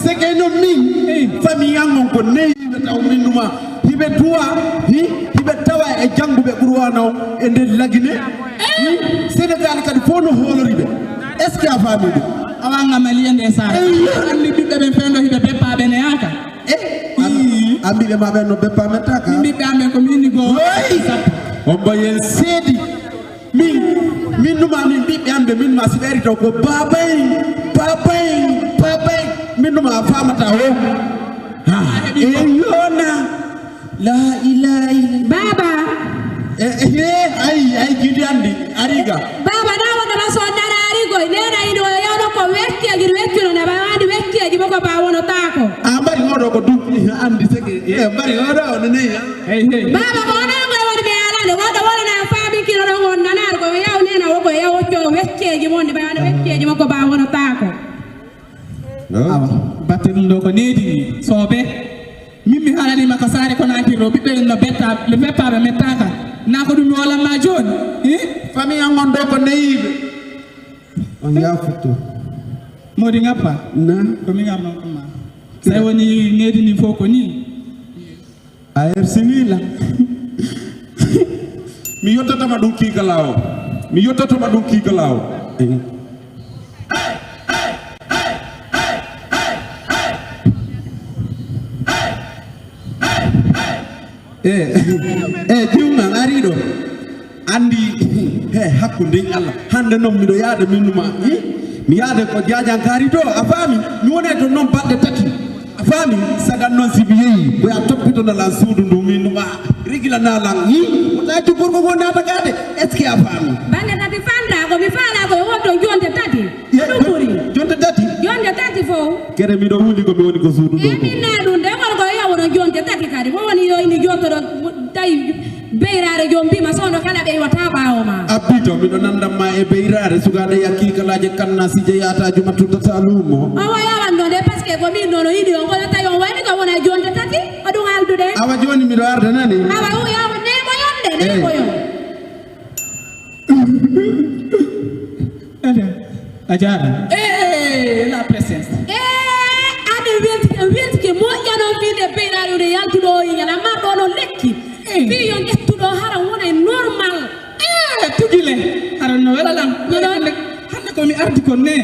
c'est que non min famille ngon ko neyi taw minuma hibe duwa hibe tawa e jangube burwano e der lagine Sénégal kadi fo no holoribe est ce que a fami do awanga maliende sa andi bibbe be fendo hibe beppa be ne aka ambi be mabe no beppa metaka mbi kambe ko mini go on boyen sedi min numa min bibbe ambe min ma siberi to ko babay min numa famata ho yona la ilaha illa baba ay jidi andi ariga baba na wona maso dara arigo nena ido yono ko wekki agir wekkino na baadi wekki agi boko ba wono tako bari ngodo ko dum andi sege bari ngodo ne baba bona ngo woni be ala ne ngodo wona na faabi kilo do won nanar ko yaw nena wo ko yaw to wekki agi monde baadi wekki agi boko ba wono tako awa batem do ko needi sobe mimi halani makasare ko naati ro bibbe no betta le beppa be metaka na ko dum wala ma joni famille ngon do ko neyibe on ya futo modi ngapa na ko mi ngam non ma sai woni needi ni foko ni ayer sinila mi yottata ma dum ki galaaw mi yottata ma dum ki galaaw jiwna arido andi hakkunde Allah hande non mido yaade minuma mi yaade ko jaajankari to a faami mi woni to non badde tati a faami sagan non sibiyi ko ya toppito na lan suudu ndu minuma rigila na lan wataati gorko go nata gade est ce que a faami bande tati fanda ko mi faala ko woto jonde tati jonde tati fo kere mi do wuli ko mi woni ko suudu do mi na dum de ko yawono jonde tati kadi mo woni yo ini jotto tay beyrare jombi ma sono kala be wata baawo ma abito mi do nandam ma e beyrare sugade yakki kalaje kanna si jeyata juma tutata lumo awa yawan do de parce que ko mi nono idi on ko tayo wani ko wona jonde tati adu haldude awa joni mi do arde nani awa o yawa ne mo yonde ne ko yo ajara la présence ade welti ke mo yano vide beyrare de yaltudo yala ma do no lekki fi yo gettudo hara wona normal tugile hara no wala lan hande ko mi ardi ko ne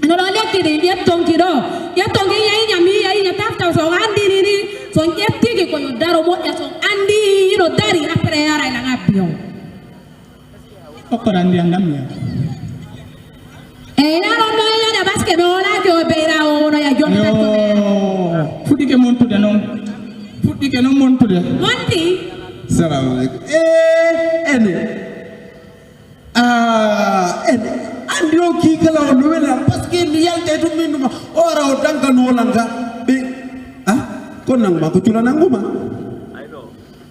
no do lekki de yettonki yayi nyami yayi nyatafta so andi ni so yettiki ko yo daro mo so andi no dari après yara la ngabion ko randi andam ya nano no yana baske me wala ko beira wono ya jonne ko fudike montude non fudike non montude monti salam alaikum ene andi o ki kala o no wela parce que mi yalde dum minuma ora o danga no langa be kon nang ma ko tula nanguma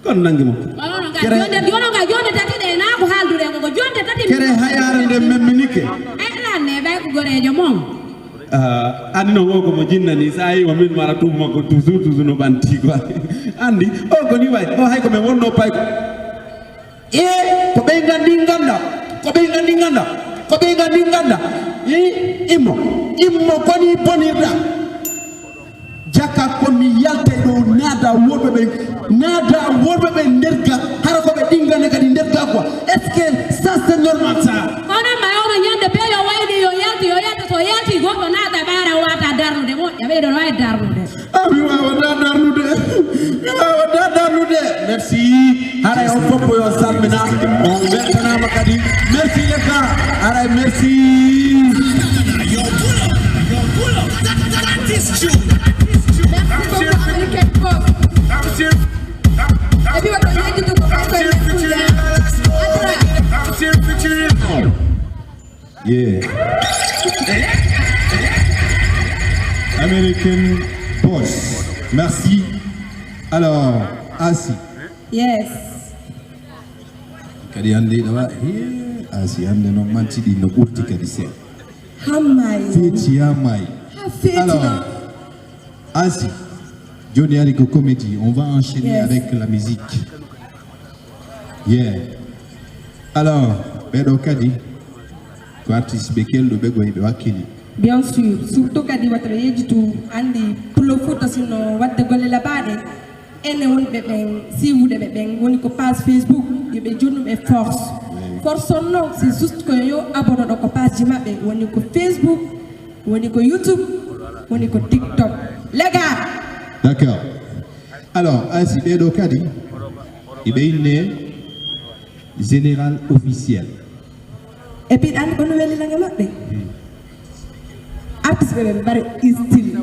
kon nangimo yono ga jonde tati de na ko haldude ko jonde tati kere hayare de memminike ne bay ko gorejo mom andi no go mo jinnani sai wa min mara tuma ko toujours no banti ko andi o ko ni way o hay ko me wonno pay ko ko be ngandi nganda immo ko ni bonirda jaka ko mi yalte do nada worbe be nderga hara ko be dingane kadi nderga quoi est ce que ça c'est normal ça ona ma ona nyande be yo waydi yo yalti so yalti gogo nada bara wata darnude mo ya be do way darnude mi wawa darnude merci hara on popo yo salmina on weltana makadi merci les gars hara merci yo pull up that is true. Yeah. American Boss. Merci. Alors, Asi. Yes. Kadi ande dawa Asi ande no manti di no urti kadi se. Hamai. Feti hamai. Alors, Asi. Johnny Arigo Comedy, on va enchaîner avec la musique. Yeah. Alors, Bedo Kadi, ko artiste bekel do bego ibe wakili. Bien sûr, surtout quand votre tout andi pour le foot sino wadde golle labade ene won be ben si vous debe ben woni ko page Facebook be journum e force non c'est juste que yo abonné ko page ji mabbe woni ko Facebook woni ko YouTube woni ko TikTok les gars. D'accord. Alors ainsi be kadi ibe inne général officiel et puis and ko no weli la nga mabbe artiste be bare style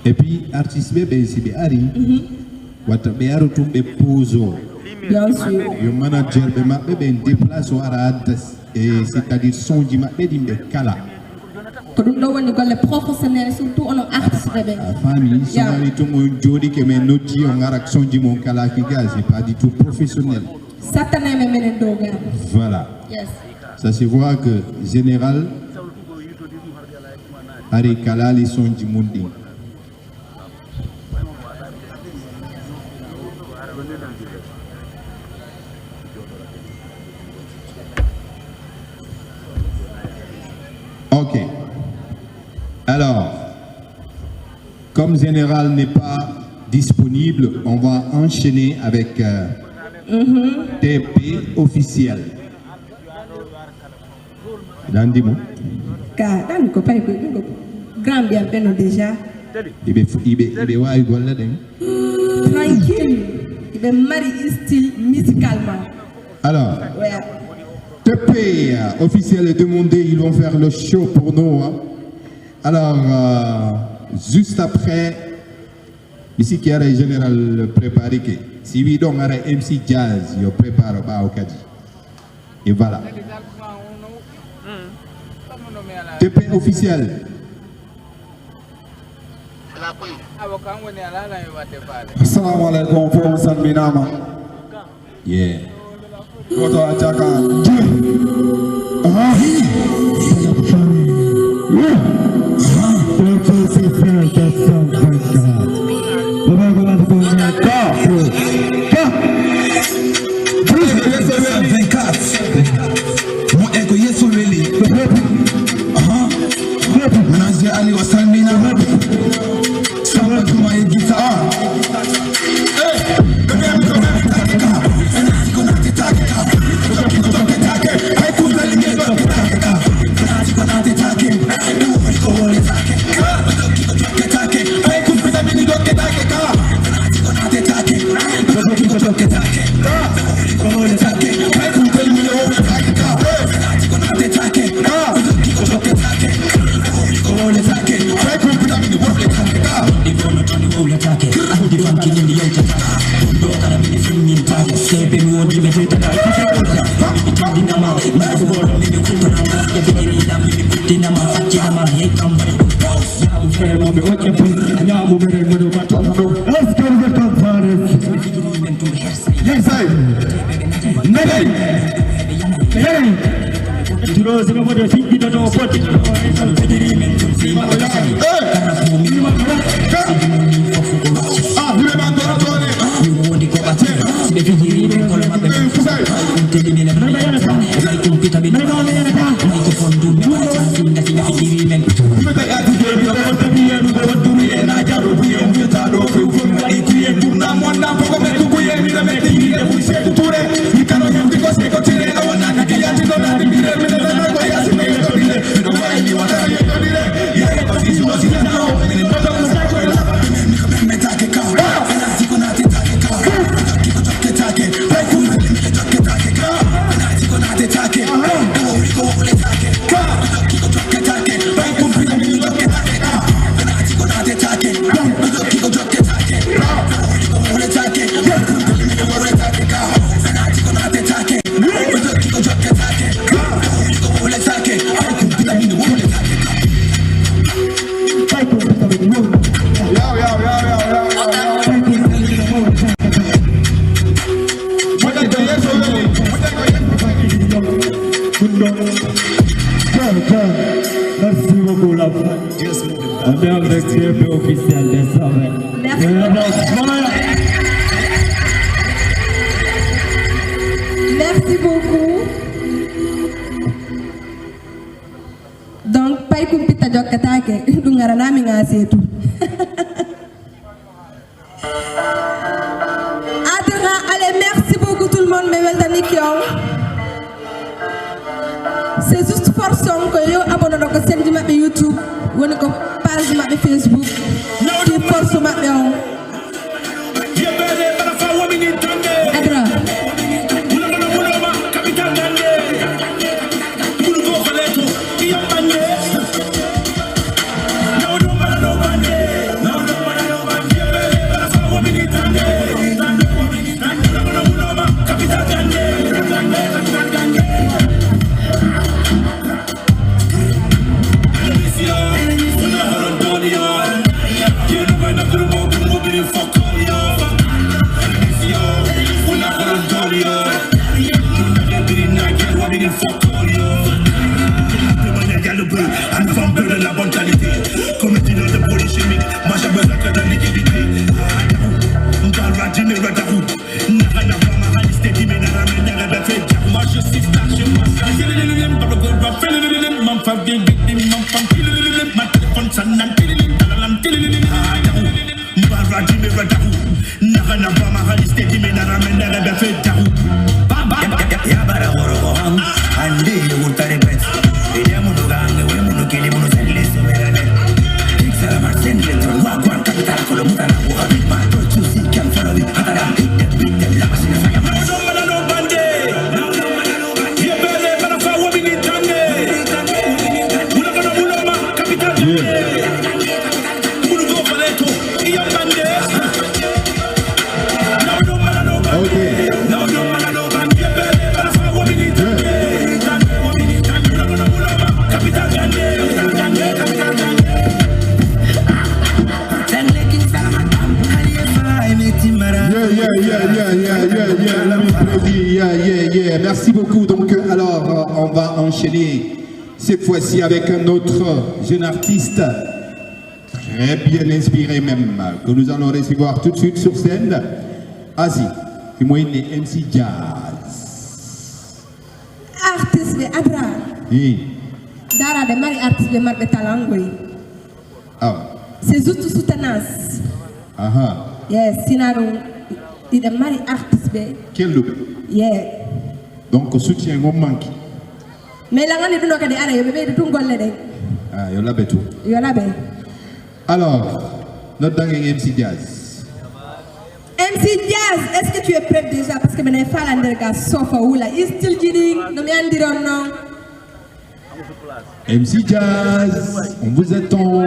et puis artiste be si be ari wata be aro tumbe pozo bien sûr yo manager be mabbe be déplace o ara c'est-à-dire sonji mabbe dimbe kala ko dum do woni golle professionnel surtout on artiste be famille so mari to mo jodi ke men noti on ngarak sonji mon kala ki gaz c'est pas du tout professionnel. Voilà. Yes. Ça se voit que général Ari Kalali sont du monde. Ok. Alors, comme général n'est pas disponible, on va enchaîner avec TP officiel. Dans des mots. Car dans le copain, grand bien peine déjà. Il Tranquille. Il est marié style musicalement. Alors, ouais. TP officiel est demandé, ils vont faire le show pour nous. Hein. Alors, juste après, ici qui a le général préparé, si oui donc un MC Jazz, il prépare au Kadi. Et voilà. TP officiel. Assalamu alaikum for Sanbinama. Yeah. Go to Achaka. Merci beaucoup. pay kumpita jokkataake ɗum ngaranami ngaseetu adra allez merci beaucoup tout le monde me weltaniki on c'est juste force on ko yo abonné ko sendi maɓɓe YouTube woni ko page maɓɓe Facebook ti force maɓɓe on adra Un femme de la bonne qualité, comme dit de produits chimiques, moi j'ai besoin que de liquidité. Moi je suis star, je ma téléphone sonne, Merci beaucoup. Donc, alors, on va enchaîner cette fois-ci avec un autre jeune artiste, très bien inspiré même, que nous allons recevoir tout de suite sur scène. Asi, qui est MC Jazz. Artiste de Adra. Oui. Dara de mari artiste de Marbe Talangui. Ah. C'est juste soutenance. Aha. Yes, sinaro. Il est mari artiste de. Quel loup? Yeah. Donc, soutien au manque. Mais là, on est dans le cas de bébé de tout golle. Ah, il y a la tout. Il y a la bête. Alors, notre dernier MC Jazz. MC Jazz, est-ce que tu es prêt déjà? Parce que je ne sais pas si sofa ou là. Il still kidding. Non, mais on dirait non. MC Jazz, on vous attend.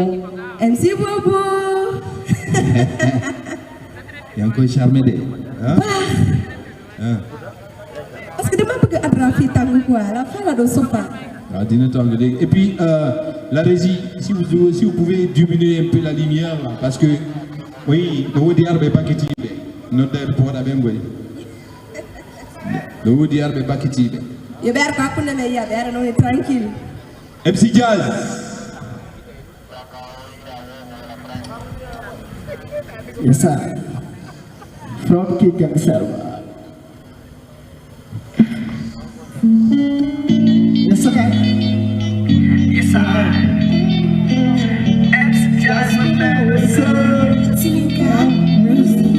MC Bobo. Il y a encore charmé de. Hein? Parce que demain, je peux attraper tango quoi. La femme de sofa. Et puis, la régie, si vous pouvez diminuer un peu la lumière, là, parce que, oui, nous dire que pas quitter, notre pour la même way. Nous dire que pas quitter. Je vais pas qu'on me y aller, on est tranquille. MC Jazz. Yes, sir. From Kick and Server. Yes, sir. Yes, sir. MC Jazz, yes, sir. Music.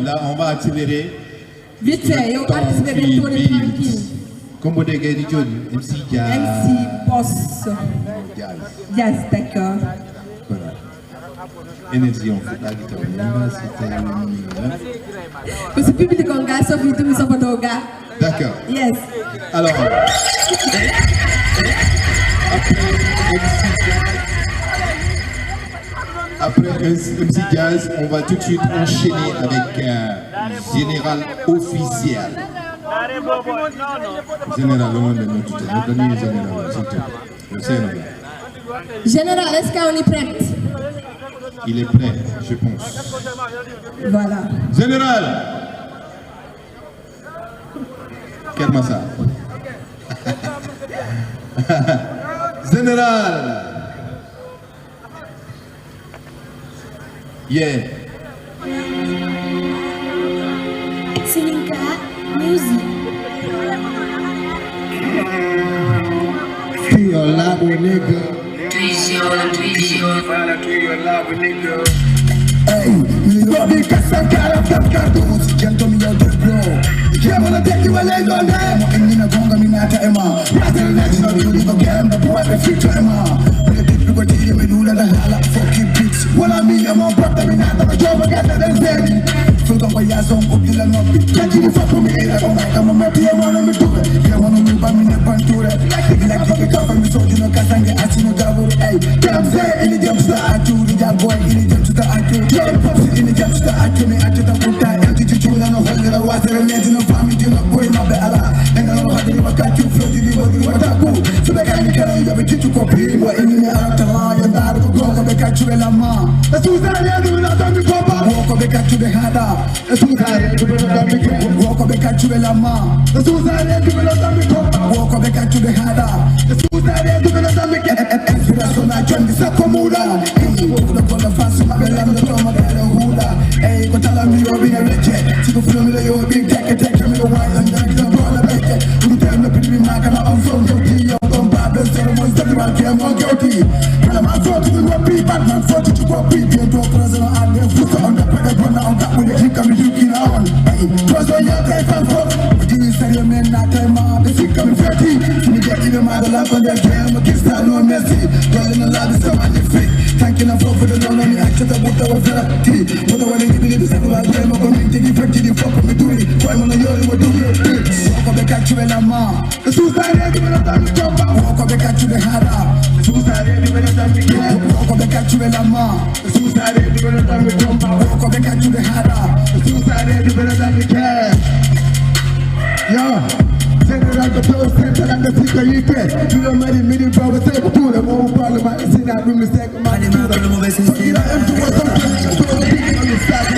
Là, on va accélérer. Vite fait, on va accélérer pour les tranquilles. Comme vous dites, MC Jazz. MC Boss. Jazz, d'accord. Voilà. Énergie, on fait la guitare. Parce que le public, on gagne, sauf que nous sommes pas gars. D'accord. Yes. Alors, après MC Jazz, on va tout de suite enchaîner avec Général Officiel. Général, on est tout Général, est-ce qu'on est prêt? Il est prêt, je pense. Voilà. Général! Kermassa. Général! Yeah. Sininka Music. To your labo nigga. Hey, you know me cause cara cartoons. Can't me out the blow. Yeah, wanna take you a leg on them. And in a gonga me nata ema. Rather than next not you the game, the boy the future ema. But the people go take me do the hala fucking bitch. What I mean, I'm on brother me nata my job again the steady. So don't buy a song up the no bit. Can't you fuck with me? I'm a mati I wanna me do it. Yeah, wanna me by me never do it. Like you can cover me so you know cause I'm get no double. Hey, damn say in the jump start I do the jam boy in the jump start I do. Yeah, pops in the jump start I do me I do the put that empty to you and hold it was there and no family do not boy my bella. And I don't know how to work out you flow to the body what I go. So the guy can you have to copy what in the after and that go back at you la ma. That's who's that do not me papa. Walk back at you the hada. That's who's that do not me walk back at you la ma. That's who's that do not me papa. Walk back at you the hada. That's who's that do not me so I join this accomoda. Hey, walk the fast my bella no to my bella hula. Hey, go tell me you're being a legend. See the film you're being take me the wine and the brother make it. You tell me pretty man can I'm so guilty. You're going bad the ceremony that I can't more guilty. Tell them I'm 40 to go be bad man 40 to go be the door president and the foot on the pedal runner on top with the kick I'm looking on. Hey, cause when you're take on foot. You say your men not time out. They think I'm 30. Me get in the mother lap on the game. I kiss that no messy. Rolling a lot of stuff on your feet. Thanking the flow for the long on the action that what I was therapy. What I want to give you the second I play. I'm going to take you for the fuck with me do it. Try on the yard what do you bitch. Walk up the catch you in a ma. The suicide ready when I'm done with jump. Walk up the catch you the hada. The suicide ready when I'm done with get. Walk up the catch you in a ma. The suicide ready when I'm done with jump. Walk up the catch you the hada. The suicide ready when I'm done with get. Yeah. General the close center and the secret you get. You don't mind me the power say to them all parliament is in that room mistake man in the so you know empty was something so the people on the side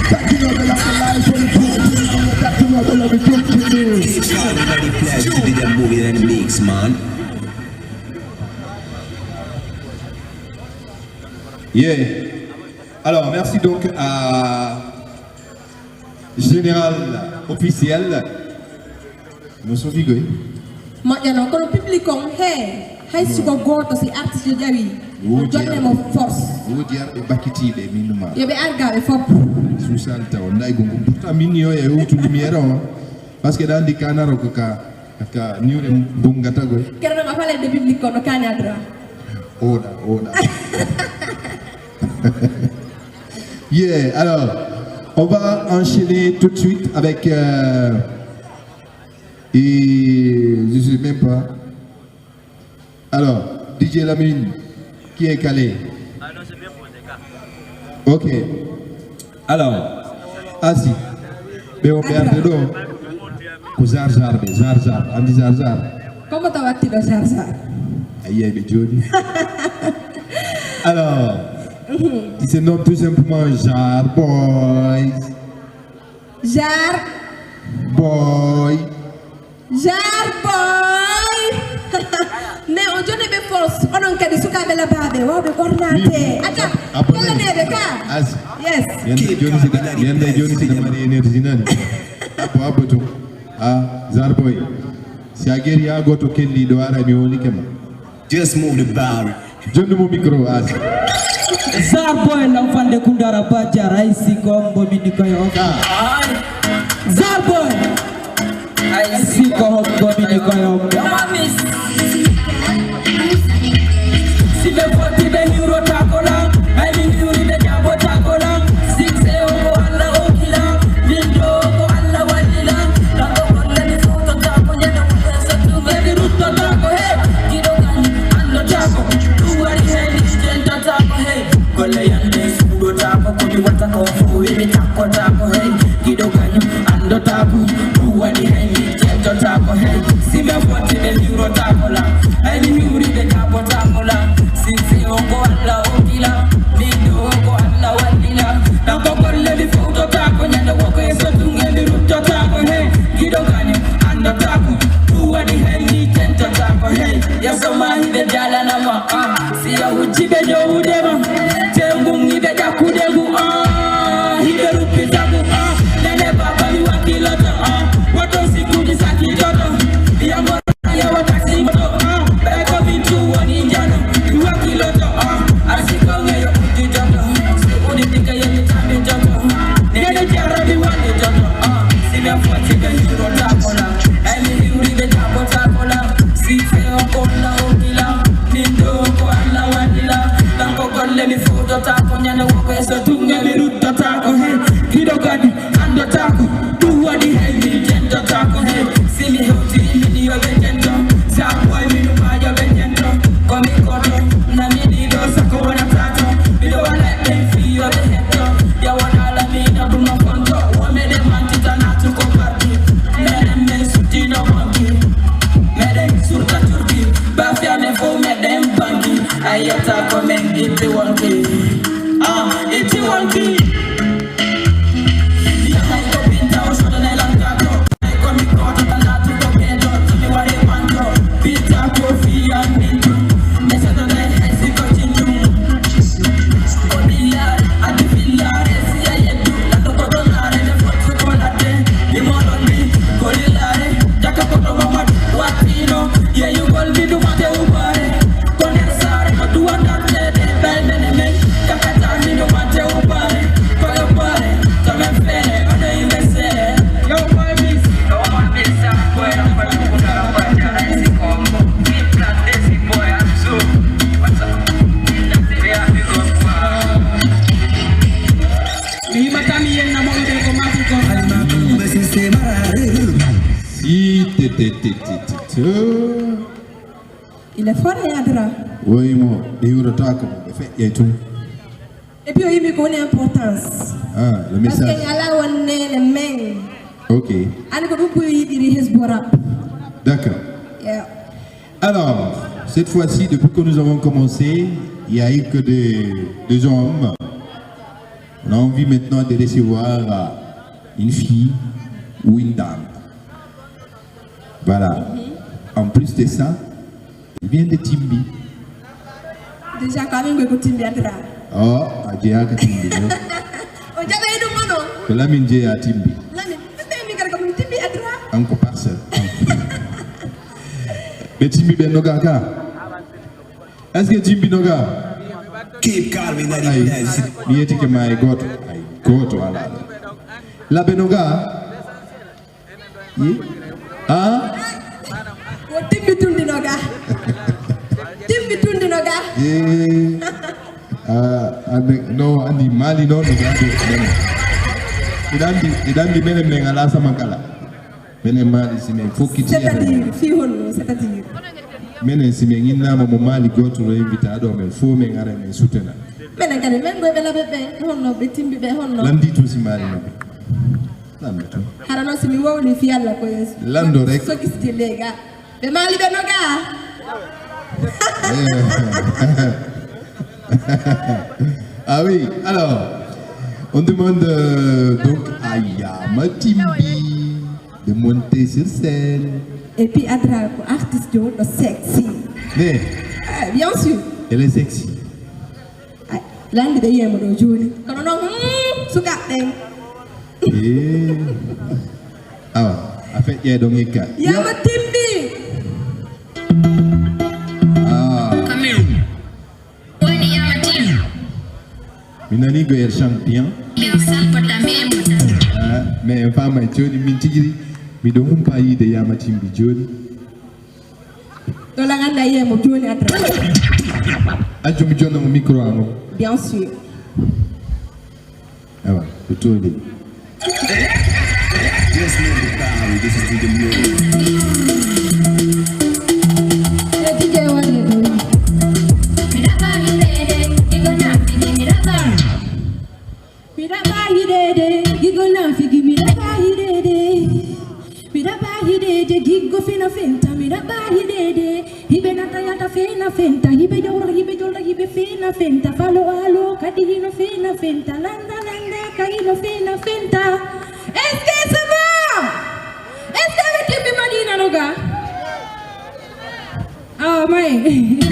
attacking on the life for the people attacking on the love to do Everybody pledge to be the movie and mix man. Yeah. Alors merci donc à Général Officiel. Nous sommes vigoués. Maintenant, quand le public est hey, si vous goûtez ces artistes de Javi, vous donnez mon force. Vous dire et bakiti les minima. Il y a un gars, il faut. Sous salta, on a eu un minio et où tu lumière parce que dans les canards au coca, aka niu le bungata go. Car on a parlé de public qu'on a canadra. Oda. Yeah, alors on va enchaîner tout de suite avec. Et je ne sais même pas. Alors, DJ Lamine, qui est calé? Ah non, c'est bien posé. Ok. Alors, assis. Mais on perd de l'eau. Zar, Andy Zar. Comment tu vas tirer Zar? Aïe, mais Johnny. Alors, il se nomme tout simplement Jar Boy. Jar Boy. Mais on donne des forces. On a dit souka bela babe. Wow, be cornate. Acha. Quelle neve ka? Yes. Yanda Johnny si damari energy nani. Apo to. Zarboy. Si ageri agoto kelli do ara nyoli kema. Just move the bar. Jondu mo micro as. Zarboy l'enfant de Kundara Baja Raisi Gombo Minikoyo. Zarboy Raisi Gombo Minikoyo. Si le foti de Hiro Takola, I mean Hiro de Jabo Takola, 6 Ego alla Okila, Lindo Go alla Wanila, Tango Kola di Futo Tapo, Yano Pesa to Very Ruto Tapo, hey, Kido Gani, Ando Tapo, Uwari Heli, Jenta Tapo, hey, Kola Yande, Fudo Tapo, Kodi Wata Kofu, Hili Tapo Tapo, hey, Kido Gani, Ando Tapo, Uwari Heli, Jenta Tapo, hey, Si me foti de Hiro Takola, I mean Hiro de Jabo Takola, Since Ogo alla Okila, Lindo Ogo alla Wanila, Tango Kola di Futo Tapo, Yano Wako Yeso Tungeli Ruto Tapo, hey, Kido Gani, Ando Tapo, Uwari Heli, Jenta Tapo, hey, Yasoma Hide Jala Nama, Siya Uchibe Jo Udema, Tengu Hide Jakudegu, Hide Rupi Tabu, Nene Baba Ni Wakilota, Wato Sikudi Saki Joto, Yango Yawa Taxi Moto, Beko Bintu Waninjano, Wakilota, Asikonge Yo Uti Joto, Sikudi Tika Yemi Tabi Joto, Nene Jarabi Wani Joto, Sina Fati Be Hiro Takola, Emi Hiri Be Jabo Takola, Sife Okola Okila, Lindo Oko Alla Wanila, Tango Kole Mi Futo Tako, Nyana Wako Yeso Tungeli Ruto Tako, hey, Kido Gani, Ando Tako, Tuwadi Hemi Jento Tako, hey, Sili Hoti Mini Yo Bejento, Saboy Minu Mayo Bejento, Komi Koto, Nami Do Sako Wana Tato, Mido Wana Enfi Yo Bejento, Yawana La Mina Buma Konto, Wame De Mantita Natu Koparti, Mene Men Sutino Monkey, Mene Surta Turki, Bafia Mefo Mede Mbangi, Ayata Komen Iti Wanki, Iti Wanki, Yana Iko Pinta Oshoda Nelantato, Eko Mikoto Talatu Kopeto, Tumi Wari Panto, Pita Kofi Amintu, Nesado Nai Hesiko Chintu, Odilar, Adifilar, Esia Yedu, Lato Kodolare, Nefotu Kolate, Limoloni, Kolilare, Jaka Koto Mamad, Watino, Yeyu Golbidu Mate Ubare, Konesare, Matuanda Plede, Belmene, Kakata Mido Mate Ubare, Koyopare, Kamefene, Ode Invese, Yo Mamis, Yo Mamisa, Fuera Fuera Kundara Baja Raisi Gombo, Kipla Desi Boy Anzu, What's up? Yeah, we go far. Mi matami yen na mo ide ko mafiko. Il est fort Yadra. Oui, moi, Hiro Tako, et tout. Et puis il me connaît l'importance. Le Parce que message. Yala Wane le Meng. Ok, Ani ko dupu yi Hezbollah. d'accord. Yeah. Alors, cette fois-ci, depuis que nous avons commencé, il n'y a eu que des hommes. On a envie maintenant de recevoir une fille ou une dame. Voilà. En plus de ça, il vient de Timbi. Déjà quand même ko timbi Yadra. Oh, Adjia Timbi. O jabe edu mono. Que la minje à Timbi. Lami, peut-être mi garga ko timbi Yadra. Encore parcelle. Mais Timbi ben Noga. Est-ce que Timbi Noga? Keep calm in the Aïe, place. mi eti que my God, ala. La Benoga. Ah? Ko timbi tundi noga. Timbi tundi noga. No, andi mali no idandi mene mengala sama kala. Mene mali si men fokiti. C'est-à-dire, fi hono, c'est-à-dire. Mene si men inna mo mali goto ro invitado men fo men ngara men sutena. Mene kadi men go bela bebe hono be timbi be hono. Landi to si mali no. Lando to. Harano si mi wawli fi Yalla ko yes. Lando rek. So kisti lega. Be mali be noga. Ah oui, alors, on demande donc à Yama Timbi de monter sur scène. Et puis Adra, artiste de sexy. Mais, Bien sûr. elle est sexy. L'angle de Yemo de Jolie. Quand on a sukaɓɓen awa a feƴƴe ɗon hikka yama timmi mi nani goyel champion mais en fama joni min tigiri miɗo humpa yiide yama timbi joni ɗola ganda yiyemo joni adra ajjumi jonnamo micro amo bien sûr awa ko toni Just move the boundary. This is the move. Fenta, hibe jora, hibe jora, hibe fena, fenta, falo alo, kadino fena, fenta, landa, kadino fena, fenta. Est-ce que ça va? Est-ce que avec les Madina Noga? Ah, mais.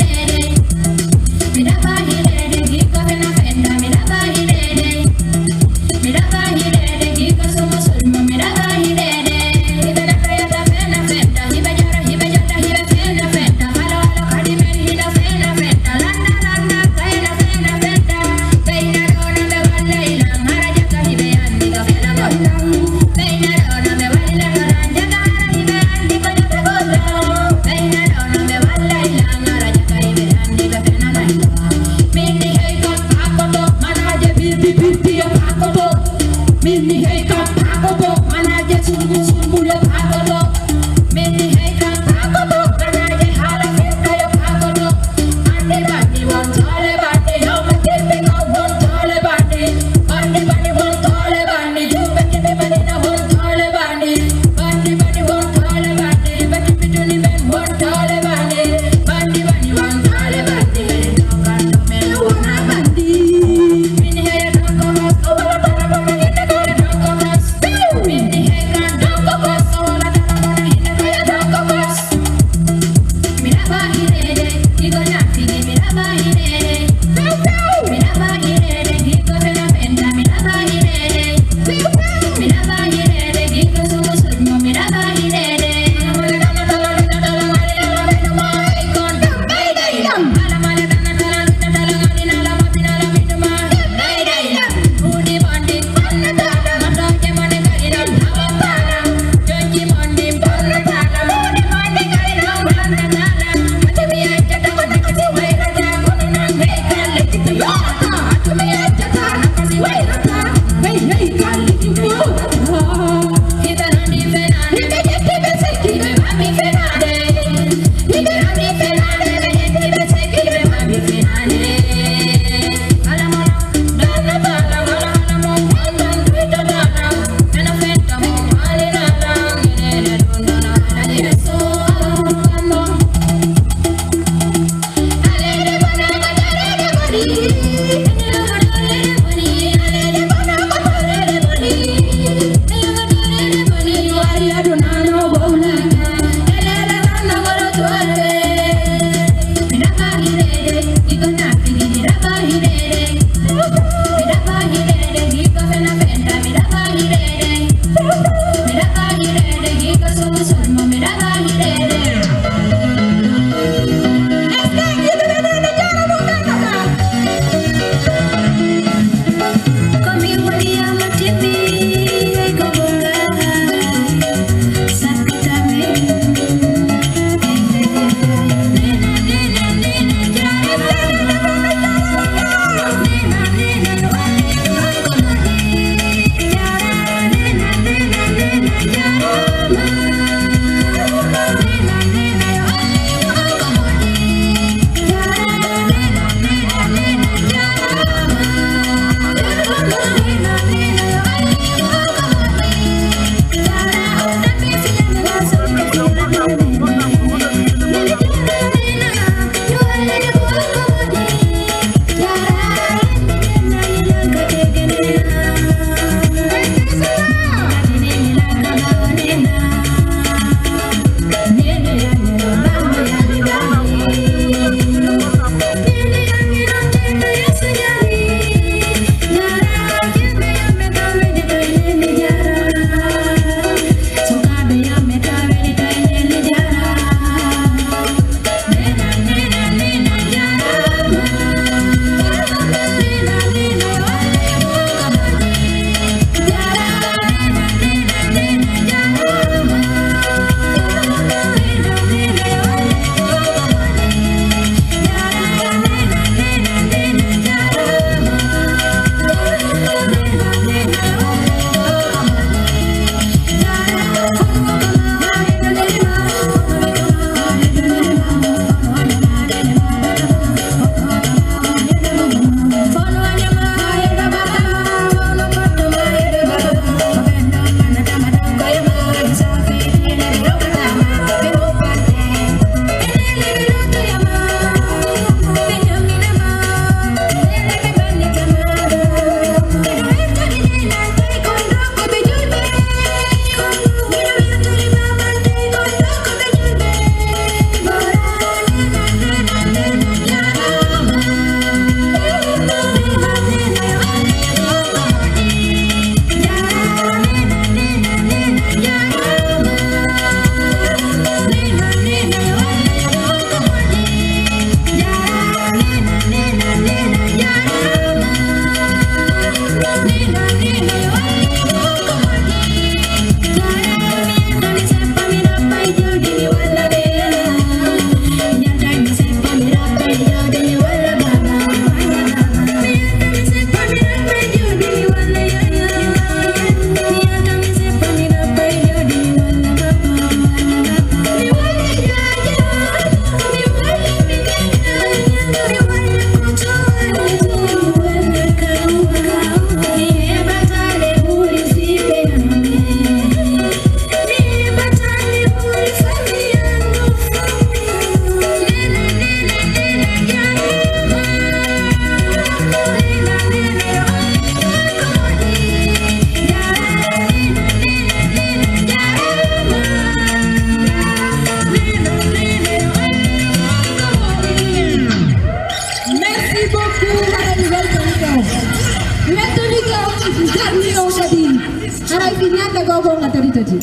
Prezi.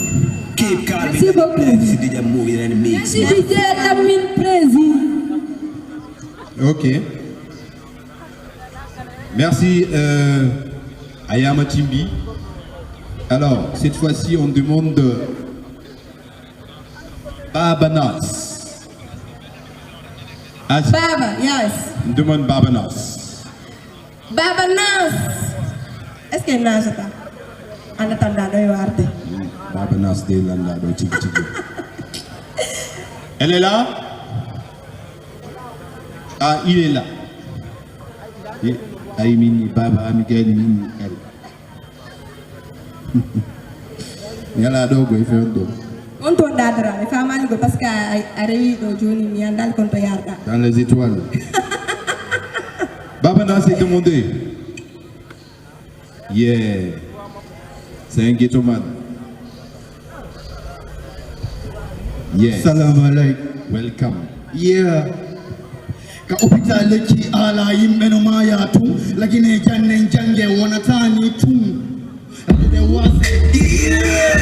Keep calm. Merci beaucoup. Merci DJ Movie in the mix. Merci DJ Lamine Prezi. Ok. Merci Ayama Timbi. Alors, cette fois-ci, on demande Babanas. Baba, yes. On demande Babanas. Baba Nas. Est-ce que Nas est là? En attendant, il va arrêter. Babanas de Landa, de Tiki Tiki. Elle est là? Ah, il est là. Aïmini, Baba, Miguel, Mini, elle. Il y a la dogo, il fait un dos. On tourne d'adra, mais femme aligo parce qu'à réveiller au Johnny, il y a un dal contre Yarda. Dans les étoiles. Babanas est demandé. Yeah. C'est un ghetto man. Yeah. Salam alaikum. Welcome. Yeah. Ka hôpital ki ala yimɓe no mayatu lagine janne jange wonatani tum de wase Jude,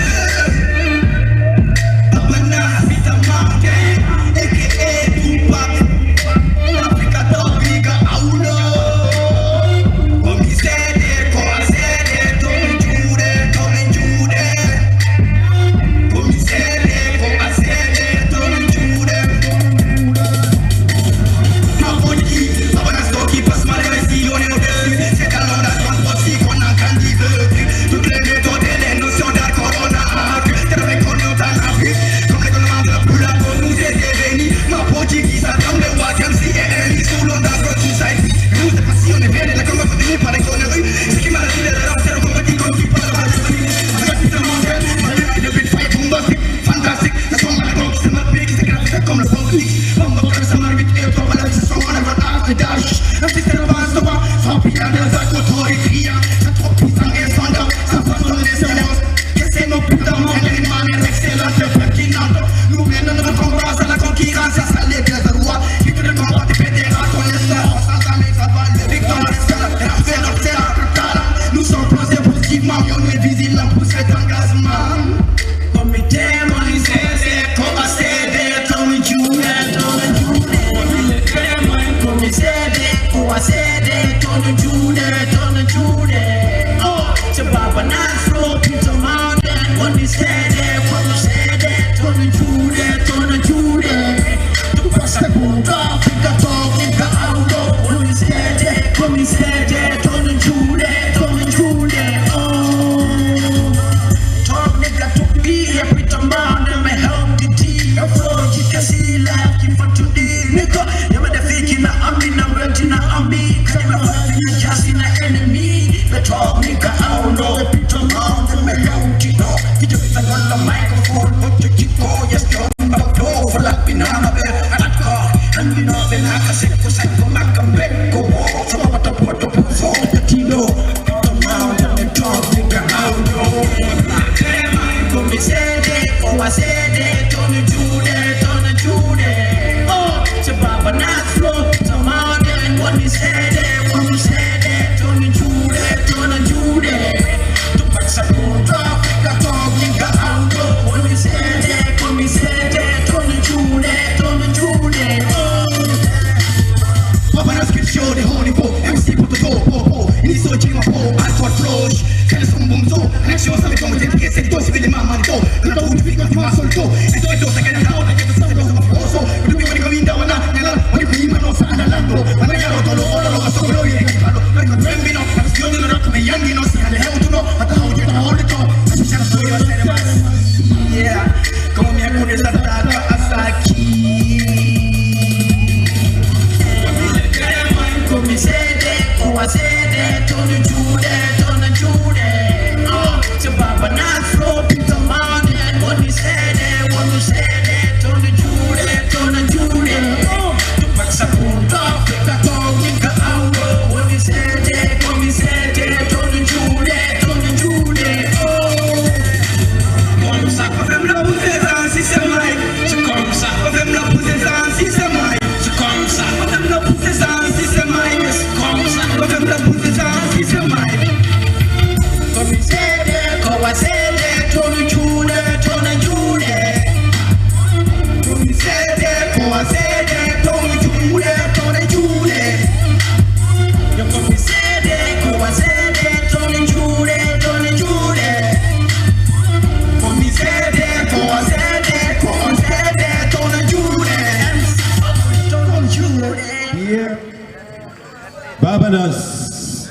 Babanas.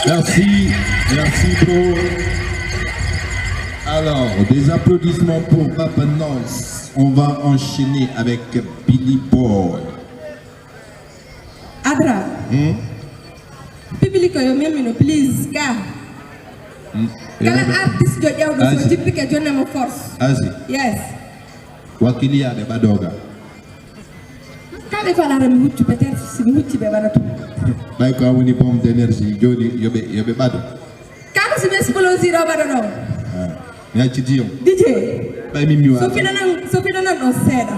Merci bro. Alors, des applaudissements pour Babanas. On va enchaîner avec Billy Boy. Adra. Public yo memino please ka. Kala artiste jo jawdo so jipike jonne mo force. Asi. Yes. Wakili ya de Badoga. Kale fala rami huccu peut-être si mi hucci be banatu. Bay ko woni pompe d'énergie joni yobe bado. Kala si be explosir o badano. Ya ci diom. DJ. Bay mi miwa. So fina nan on seda.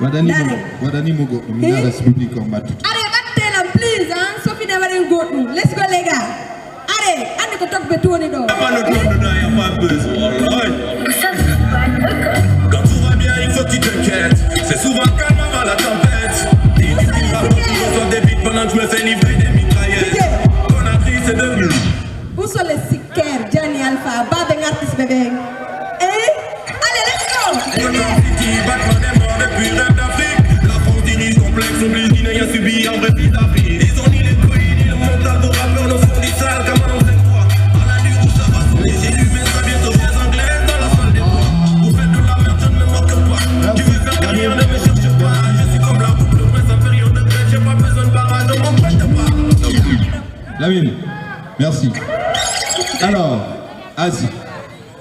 Wadani mugo mi na republique on battu. Are battelam please hein so fina waren godum. Let's go les gars. Allez, andi ko tok be toni do. Pas le tour de y a pas besoin. Quand tout va bien, il faut que tu t'inquiètes. C'est souvent calme avant la tempête. Et tu vas reçois des beats pendant que je me fais livrer des mitraillettes. Ton actrice c'est devenu. Où sont les sickers, Johnny Alpha, Babeng artiste bébé? Allez, let's go! City, Batman est mort depuis rêve d'Afrique. La France dirige complexe, oblige qui n'a rien subi en vrai fils d'Afrique. Ils ont ni les couilles, ni le mental, vos rappeurs ne sont ni sales, comme on sait quoi. À la nuit où ça va sur les élus, mais ça bientôt les anglais dans la salle des bois. Vous faites de la merde, je ne me moque pas. Tu veux faire carrière, ne me cherche pas. Je suis comme la boucle, le prince inférieur de grève, j'ai pas besoin de barrage, on m'en prête pas. Lamine, merci. Alors, Asi,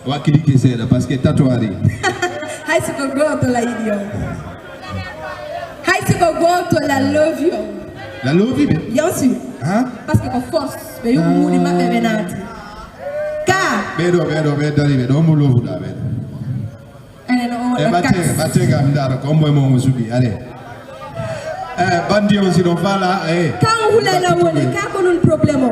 wakili keseda parce que tatouari. High school go to la idiot. High school go to la love you. La love you? Bien sûr. Hein? Parce que of course, mais you moudi ma bébé nati. Ka. Bedo, mo love da bedo. Ene no. Batega mdara kombo mo musubi, allez. Bandi on si don fala, Quand vous la woni, ka ko non problème.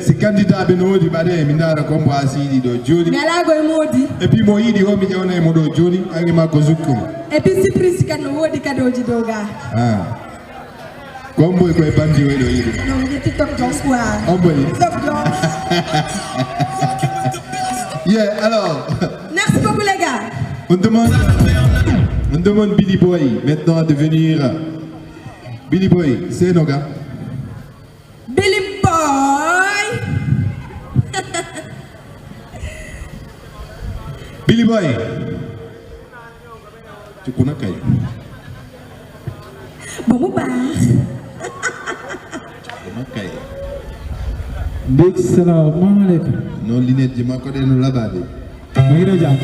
Si candidat be no di bade mindara kombo asidi do joni. Ngala go modi. Et puis mo yidi o mi jawna e mo do joni angi ma ko zukkum. Et puis si prince kan wodi kadoji doga. Kombo ko e bandi we do yidi. Non, il était top Jones quoi. Top Jones. Yeah, alors. Merci beaucoup les gars. On demande Billy Boy maintenant à devenir Billy Boy, c'est nos gars. Billy Boy. Billy Boy. Tu connais Kay? Bon bah. Kay. Assalamu alaikum. Non lunette di ma ko de no labade. Ngira jam.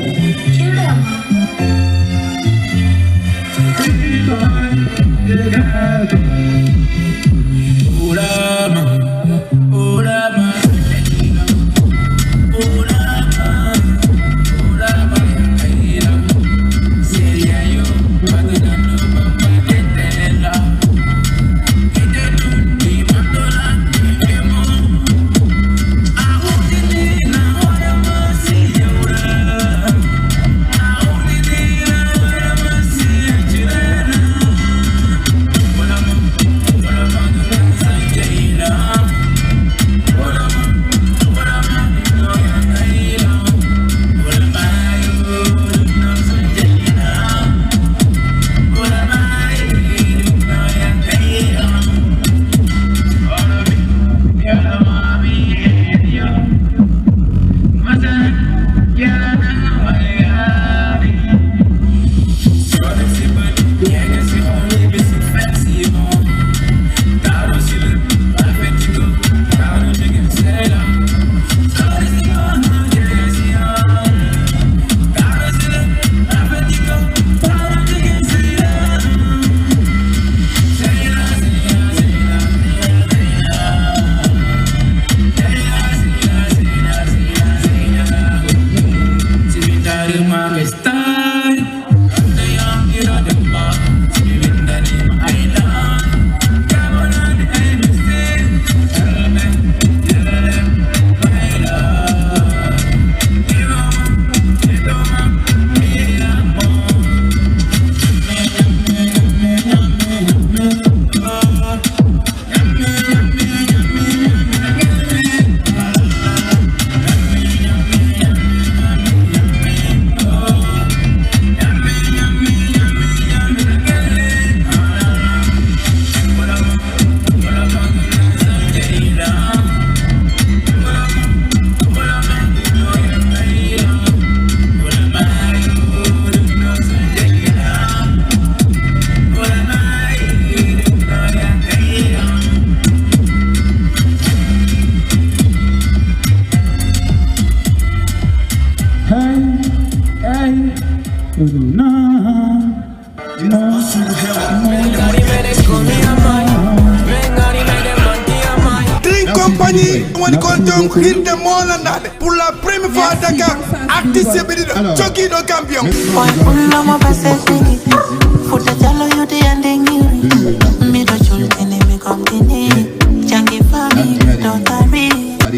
Drink Company, on compte hit de Molandade. Pour la première fois à Dakar, artiste béni de Choki de Campion.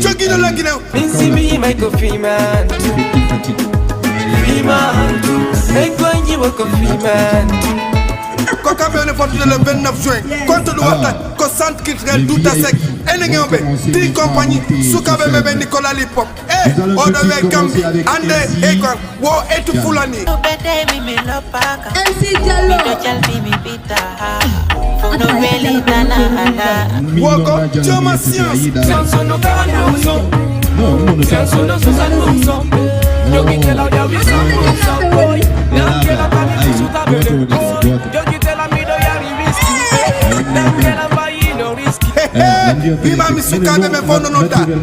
Choki de la Guinée. Minsi mi mai coffee man. Fiman, e quando vou coffee man. Quand on est le 29 juin, contre le Ouattara, quand centre culturel tout à sec, et les gars, Drink Company, Soukabe Bébé Nicolas Lipop, et on devait Gambi, Ande, et quoi, wow, et tout Foulani. MC Diallo. Woko, tu as ma science.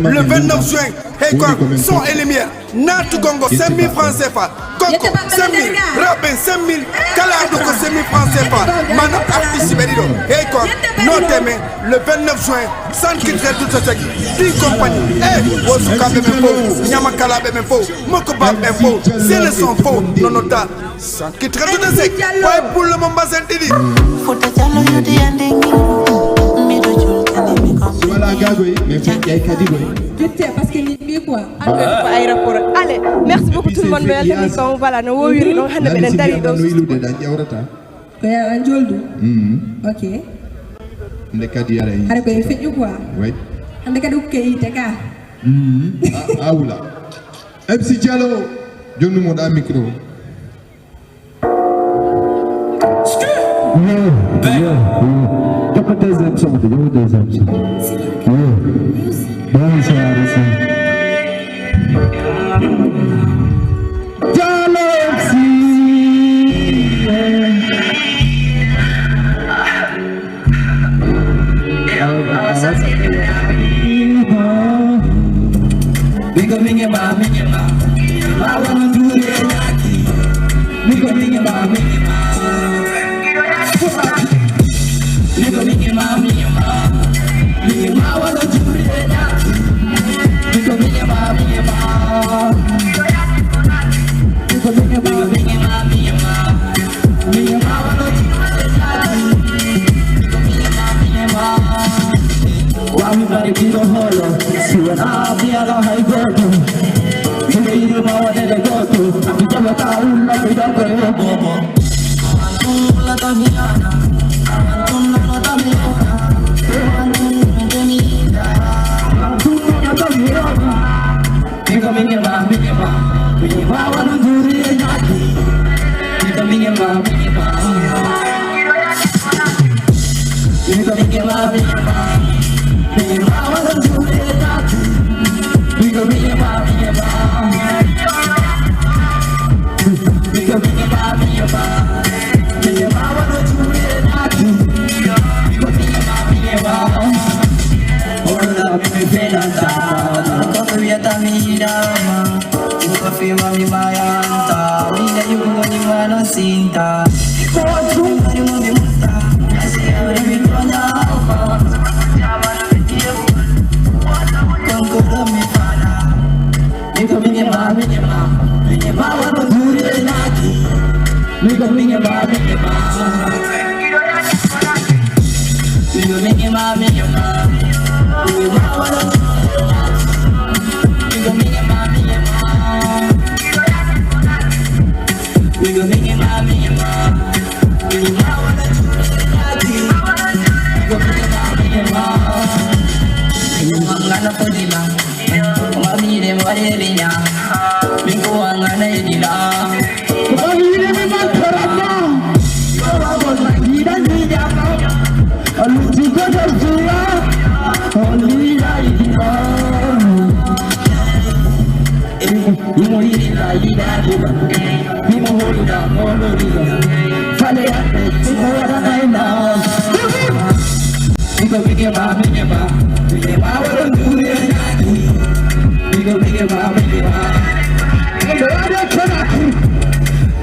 Le 29 juin, hey quoi, son et lumière, Natu Gongo, 5 000 francs CFA, Coco, 5 000, Rabin, 5 000, Kaladoko, 5 000 francs CFA, Mano Artiste Berido, hey quoi, notez le 29 juin, sans quitter tout ce qui, Drink Company, hey, Wosuka Bebe Faux, Nyamakala Bebe Faux, Mokoba Bebe Faux, c'est le son faux, non nota, sans quitter tout ce qui, pour le Mamba Saint-Didi. Parce que aéroport. Allez, merci beaucoup tout le monde. Voilà, nous ok. MC Diallo, donne-nous un micro.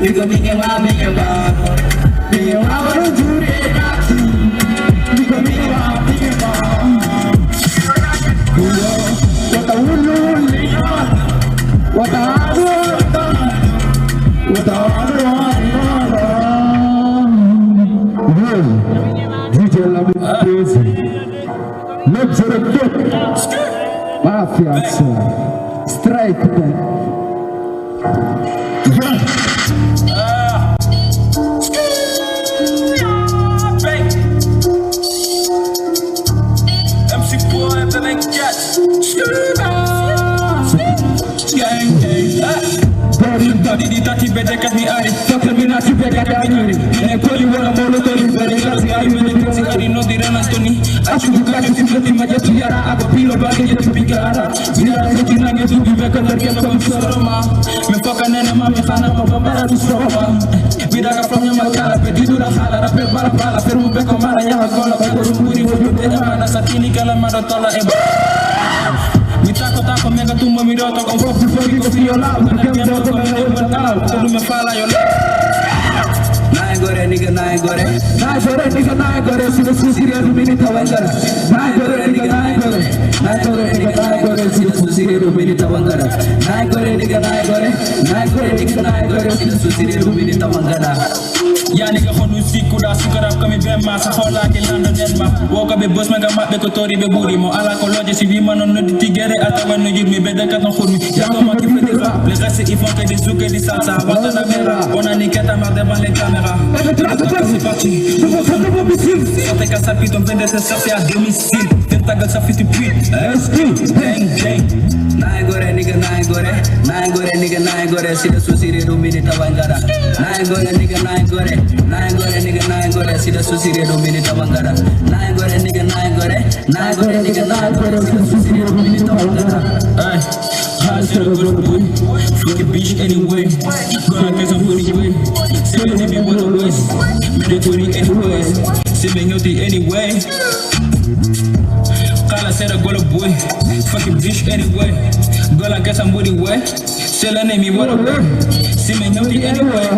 Niko minge wa wano jure kati. Niko minge wa Wata ulu liya. Wata adu. Wata adu. DJ Lamu crazy. Luxury Fit. Mafia strike them. MC Boy, Bebe Cat. Di tati bede kami ari Fakir minati bede kami Koli wala molo koli bede kasi ari Mene kasi ari no dirana stoni Achu bukati simlati majati yara Aga pilo bagi jati bigara Bidara seki nange zubi beka Larga kami soroma Me foka nene mami khana Mabambara tu soroma Bidaka flamnya makala Pedidu la khala Rapel bala bala Peru beko mara Yaha gola Bakuru muri Wodu beda mana Satini kala marotola Eba Mi tako mega tumbo mi roto con fuoco fuori con fio lao non è tempo come il mercato se non mi fa la io Nai gore nigga nai gore si lo susiri rubini tawangara Nai gore nigga nai gore si lo susiri rubini tawangara Nai gore nigga nai gore si lo susiri rubini tawangara Ya nigga khonu sikuda sukarap kami bemma sa khola ke lando denma woka be boss mega mabbe ko tori be buri mo ala ko loje si vi manon no tigere atawa no yirmi be de katon khonu ya ko ma ki fete rap les restes ils font que des zouk et des salsa bata la mera on a niqué ta marde devant les caméras c'est parti sortez qu'à sa pite on vient de se sortir à domicile t'es ta gueule ça fait du bruit bang bang Nai gore nigga nai gore si da susiri rumini tawangara Nai gore nigga nai gore si da susiri rumini tawangara Nai gore nigga nai gore si da susiri rumini tawangara Ay hard to the good boy fuck a bitch anyway gonna get some money way say me be what always mandatory anyways say me healthy anyway Kala said a girl boy, fucking bitch anyway. Girl I get some booty way. Say her name me what a word. See me healthy anyway.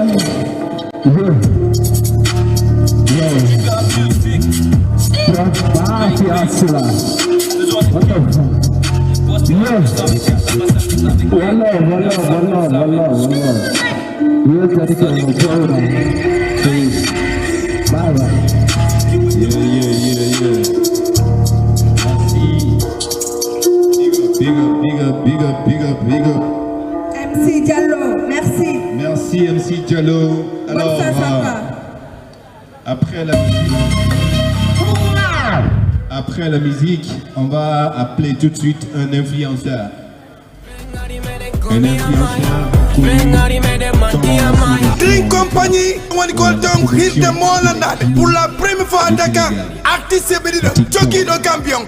Big up. MC Diallo, merci. Merci MC Diallo. Alors, après la musique, on va appeler tout de suite un influenceur. Drink Company, on call them hit the mall and that. Pour la première fois à Dakar, artiste Bédido, Jockey de champion.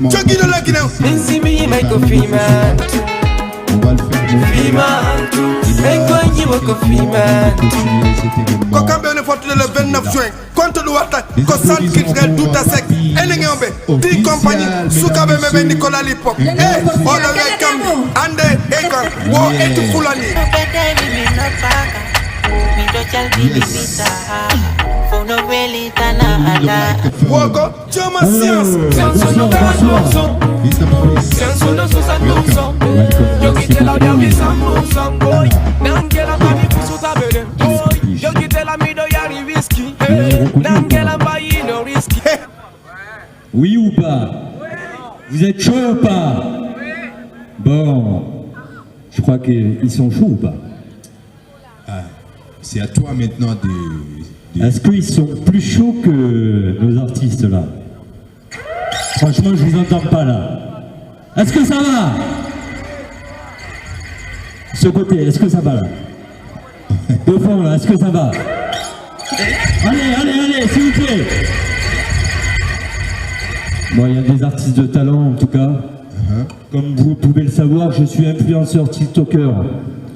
Jockey de la Guinée. See me, make a female. Ko kambe ne fotu le 29 juin contre le wata ko centre culturel douta sec enengombe Drink Company sukabe mebe Nicolas Lipo on le kambe ande eka wo etu fulani Woko, Choma Science. Oui ou pas? Vous êtes chaud ou pas? Bon, je crois qu'ils sont chauds ou pas? C'est à toi maintenant de... Est-ce qu'ils sont plus chauds que nos artistes là? Franchement, je vous entends pas là. Est-ce que ça va? Ce côté, est-ce que ça va là? Au fond là, est-ce que ça va? Allez, s'il vous plaît. Bon, il y a des artistes de talent en tout cas. Comme vous pouvez le savoir, je suis influenceur TikToker.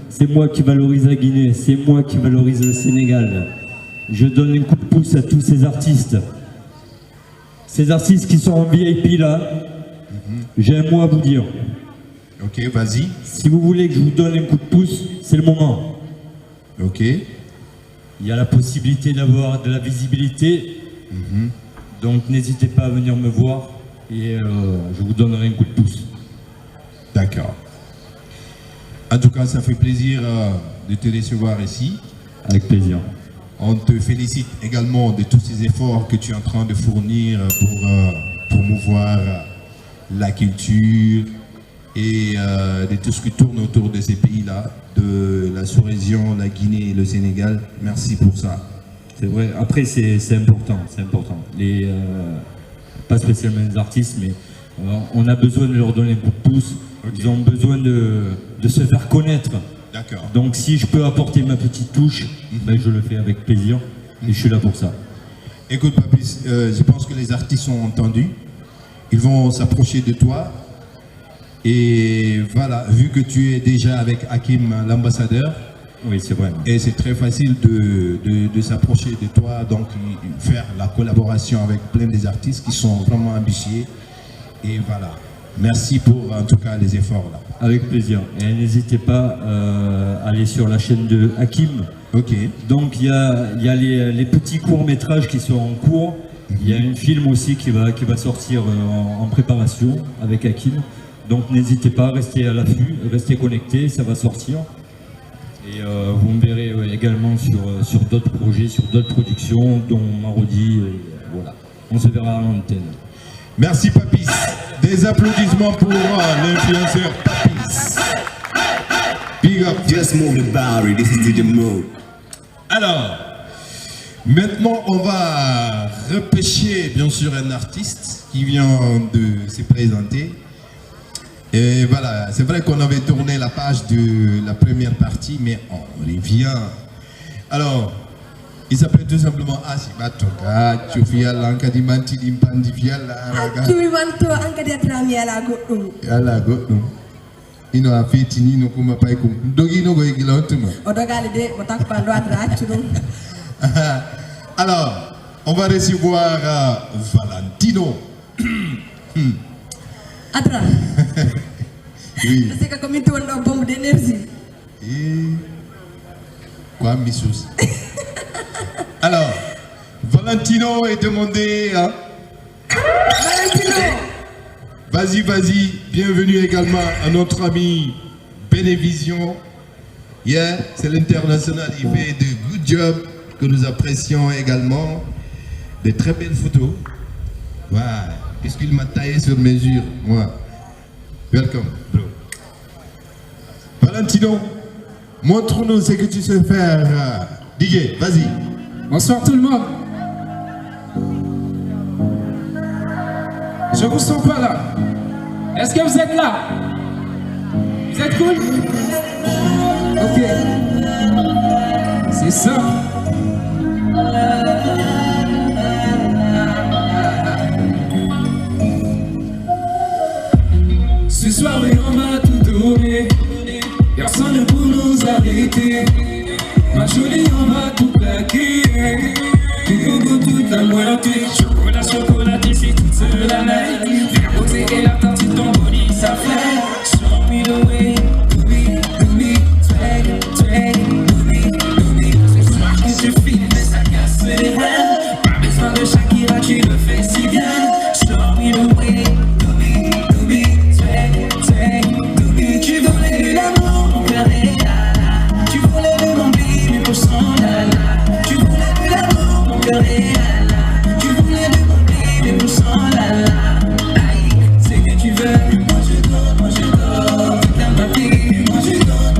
C'est moi qui valorise la Guinée, c'est moi qui valorise le Sénégal. Je donne un coup de pouce à tous ces artistes. Ces artistes qui sont en VIP là, j'ai un mot à vous dire. Ok, vas-y. Si vous voulez que je vous donne un coup de pouce, c'est le moment. Ok. Il y a la possibilité d'avoir de la visibilité. Donc n'hésitez pas à venir me voir et je vous donnerai un coup de pouce. D'accord. En tout cas, ça fait plaisir de te recevoir ici. Avec plaisir. On te félicite également de tous ces efforts que tu es en train de fournir pour promouvoir la culture et de tout ce qui tourne autour de ces pays-là, de la sous-région, la Guinée et le Sénégal. Merci pour ça. C'est vrai. Après, c'est important. C'est important. Pas spécialement les artistes, mais on a besoin de leur donner un coup de pouce. Okay. Ils ont besoin de se faire connaître. D'accord. Donc si je peux apporter ma petite touche, ben, je le fais avec plaisir et je suis là pour ça. Écoute Papis, je pense que les artistes ont entendu. Ils vont s'approcher de toi. Et voilà, vu que tu es déjà avec Hakim l'ambassadeur, oui, c'est vrai. Et c'est très facile de s'approcher de toi, donc faire la collaboration avec plein des artistes qui sont vraiment ambitieux. Et voilà. Merci pour en tout cas les efforts là. Avec plaisir. Et n'hésitez pas à aller sur la chaîne de Hakim. Ok. Donc il y a les petits courts-métrages qui sont en cours. Il y a un film aussi qui va sortir en préparation avec Hakim. Donc n'hésitez pas, restez à l'affût, restez connectés, ça va sortir. Et vous me verrez également sur d'autres projets, sur d'autres productions, dont Marodi. Voilà. On se verra à l'antenne. Merci Papis. Des applaudissements pour l'influenceur Papis. Big up. Just move the boundary, this is DJ Move. Alors, maintenant on va repêcher bien sûr un artiste qui vient de se présenter. Et voilà, c'est vrai qu'on avait tourné la page de la première partie, mais on revient. Alors, il s'appelle tout simplement Asibatoka, Chufia Lankadi Mantidi Pandivia Laraga. Tu wanto angadi atrami ala godum. Ala godum. Ino a fait tini no kuma pai kum. Dogi no go igila otuma. Odogali de motak pando atra chudum. Alors, on va recevoir Valentino. Atra. Oui. C'est comme une tonne de bombe d'énergie. Quoi, Missous? Alors, Valentino est demandé. Hein? Valentino. Vas-y. Bienvenue également à notre ami Bénévision. Yeah, c'est l'international. Il fait de good job que nous apprécions également. De très belles photos. Voilà. Puisqu'il m'a taillé sur mesure, moi. Welcome, bro. Valentino, montre-nous ce que tu sais faire. DJ, vas-y. Bonsoir tout le monde. Je vous sens pas là. Est-ce que vous êtes là? Vous êtes cool? Ok. C'est ça. Ce soir, oui, on va tout donner. Personne pour nous arrêter. Ma jolie, on va tout plaquer. Du goût toute la moitié. Chocolaté, c'est toute seule la night. Viens poser et la tarte, ton body, ça fait. Show me the way. Do me, swag, do me. Ce soir, je te filme, mais ça casse les rêves. Pas besoin de Shakira, tu le fais si bien. Show me the way. Do me, swag, do me. Tu voulais de l'amour, mon cœur est là. Tu voulais de mon bébé pour son lala. Tu voulais de l'amour, mon cœur est là. Tu voulais de mon bébé pour son lala. Aïe, c'est que tu veux. Moi je donne. T'as ma vie. Moi je donne.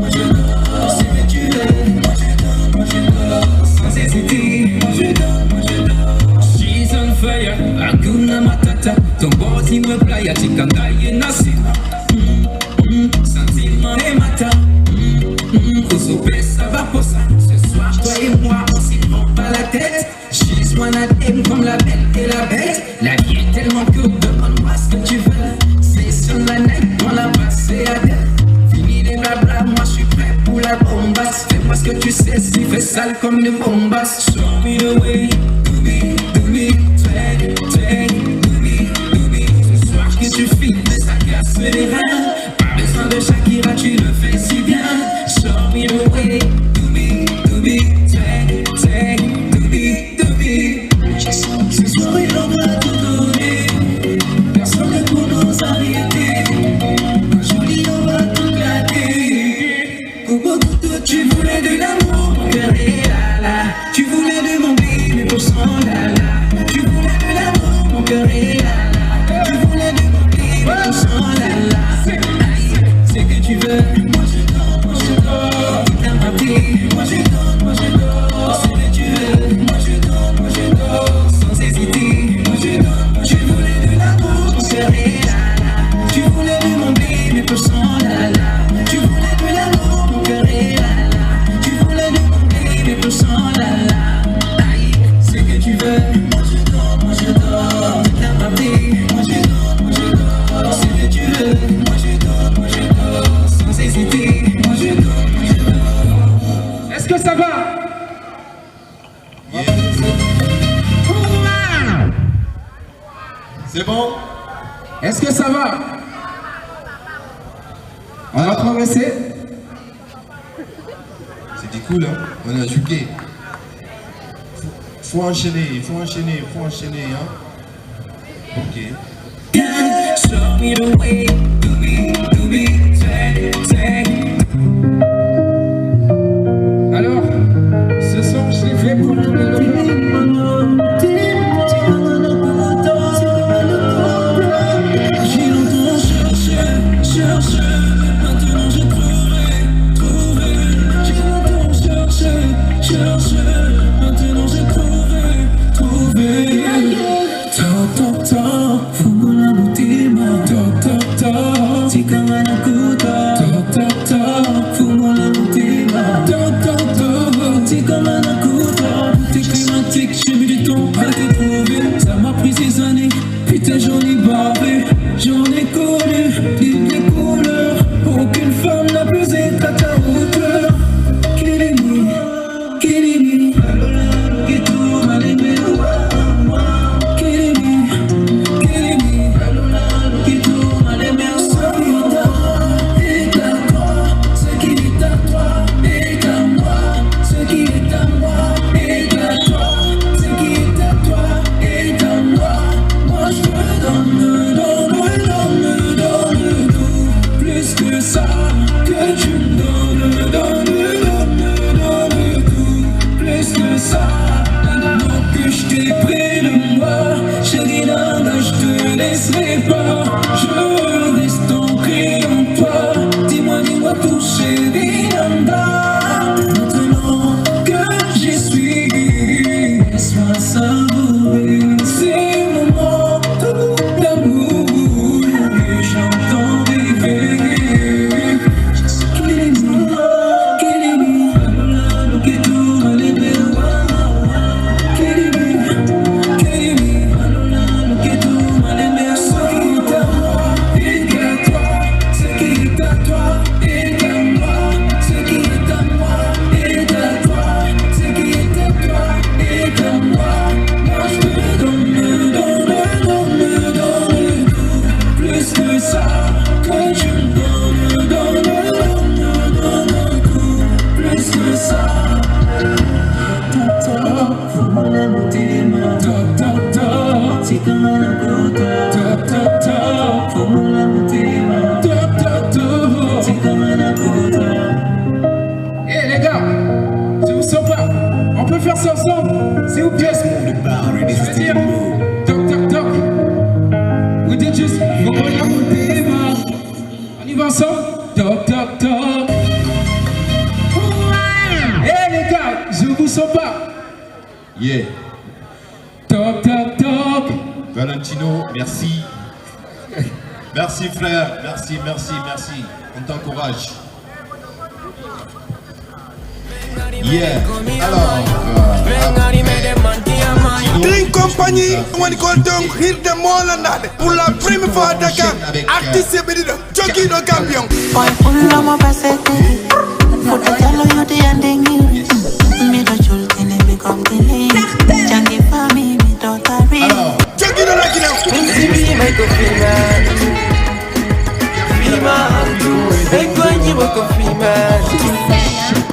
C'est que tu veux. Moi je donne. Sans hésiter. Moi je donne. She's on fire. Hakuna Matata. Ton body me playa. Chikandaye nasima. Sentiment et matin. Oso pesa va posa. Ce soir, toi et moi, on s'y prend pas la tête. She's one of them comme la belle et la bête. La vie est tellement courte, demande-moi ce que tu veux. C'est sur la night, on l'a passé à deux. Fini les blabla, moi je suis prêt pour la bombasse. Fais-moi ce que tu sais, si fais sale comme une bombasse. Show me the way, do me, swag, do C'est bon? Est-ce que ça va? On va progresser. C'était cool, hein? On a jugué. Faut enchaîner, hein? Ok. Show me the way, do me, take. Alors, ce son, je l'ai fait pour tous les locaux. J'ai longtemps cherché, maintenant j'ai trouvé. J'ai longtemps cherché, maintenant j'ai trouvé. Toc, fumo la mutima. Toc, tika manakuta. Toc, fumo la mutima. Toc, tika manakuta. T'es climatique, j'ai mis du temps à te trouver. Ça m'a pris des années, putain j'en ai bavé. J'en ai connu des couleurs. Aucune femme n'a pesé à ta hauteur. Killing me, qui tourne à l'aimer. Eh les gars, je vous sens pas. On peut faire ça ensemble, s'il vous plaît. Je veux dire, toc. We did just on y va ensemble. Toc. Eh les gars, je vous sens pas. Yeah. Toc. Valentino, merci. Merci frère, merci. On t'encourage. Yeah. Alors, Drink Company, on call them Hit the Mall and that. Pour la première fois à Dakar, artiste Bédido, Jockey de Campion. alors, Jockey de la Guinée.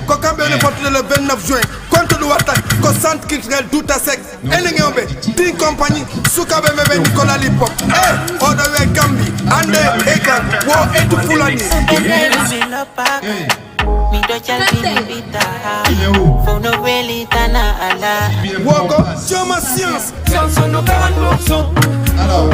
Kokambe le porte le 29 juin. Contre le attaque, ko centre culturel tout à sec. Elengombe, Drink Company, Sukabe Mebe Nicolas Lipop. Eh, Odawe Gambi, Ande Eka, Wo Etu Fulani. il est où? Woko, Choma Science. Alors,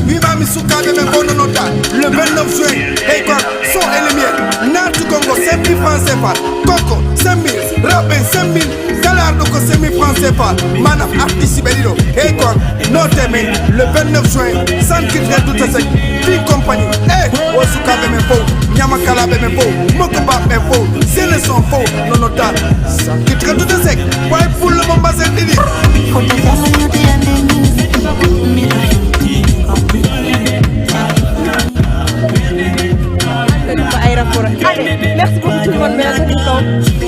Viva Misukabe Mbononota, le 29 juin. Et quoi, son et lumière. Natu Congo, 5 000 francs CFA. Coco, 5 000. Rapin, 5 000. Galardo, 5 000 francs CFA. Manaf, artiste Bédido. Et quoi, notez-moi, le 29 juin, sans quitter tout à sec. Drink Company. Eh, Osukabe Mbo, Nyamakala Mbo, Mokoba Mbo. C'est le son faux, Nonota. Sans quitter tout à sec. Why pour le Mombasa Didi? Allez, merci beaucoup tout le monde. Merci beaucoup.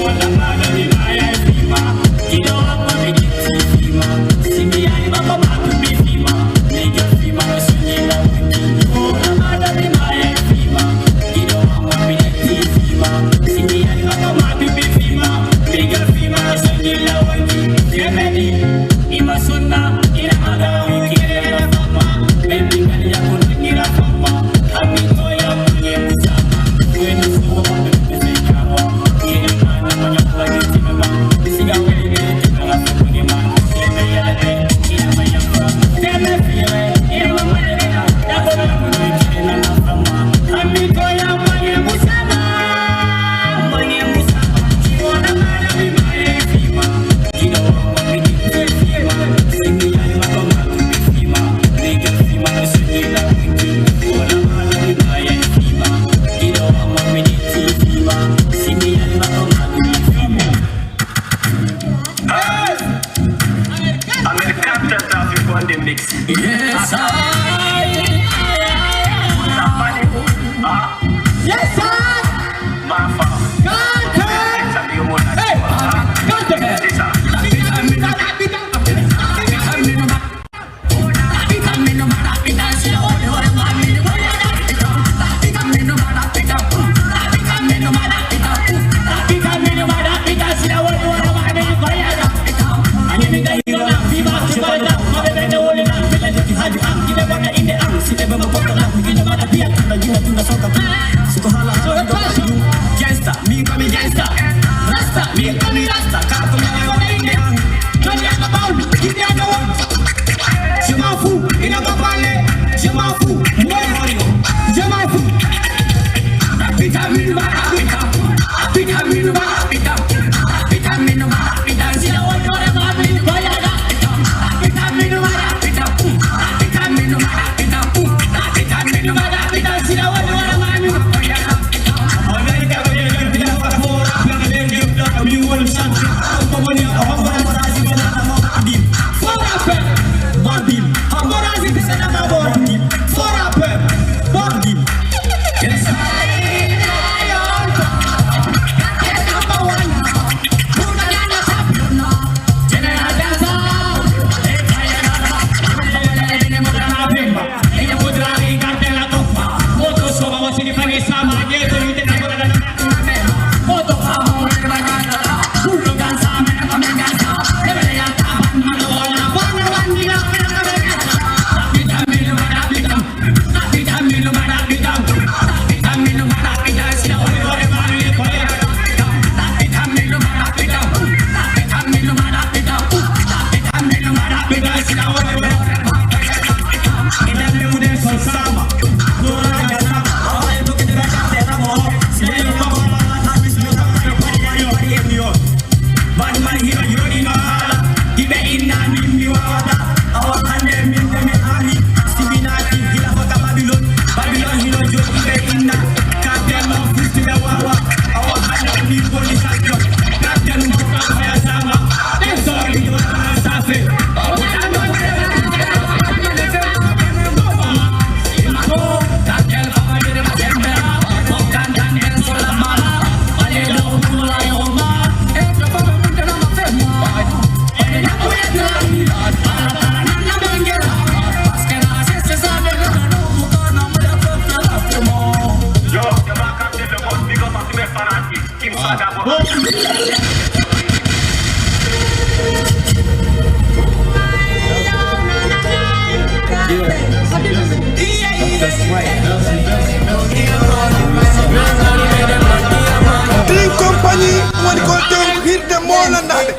Yes,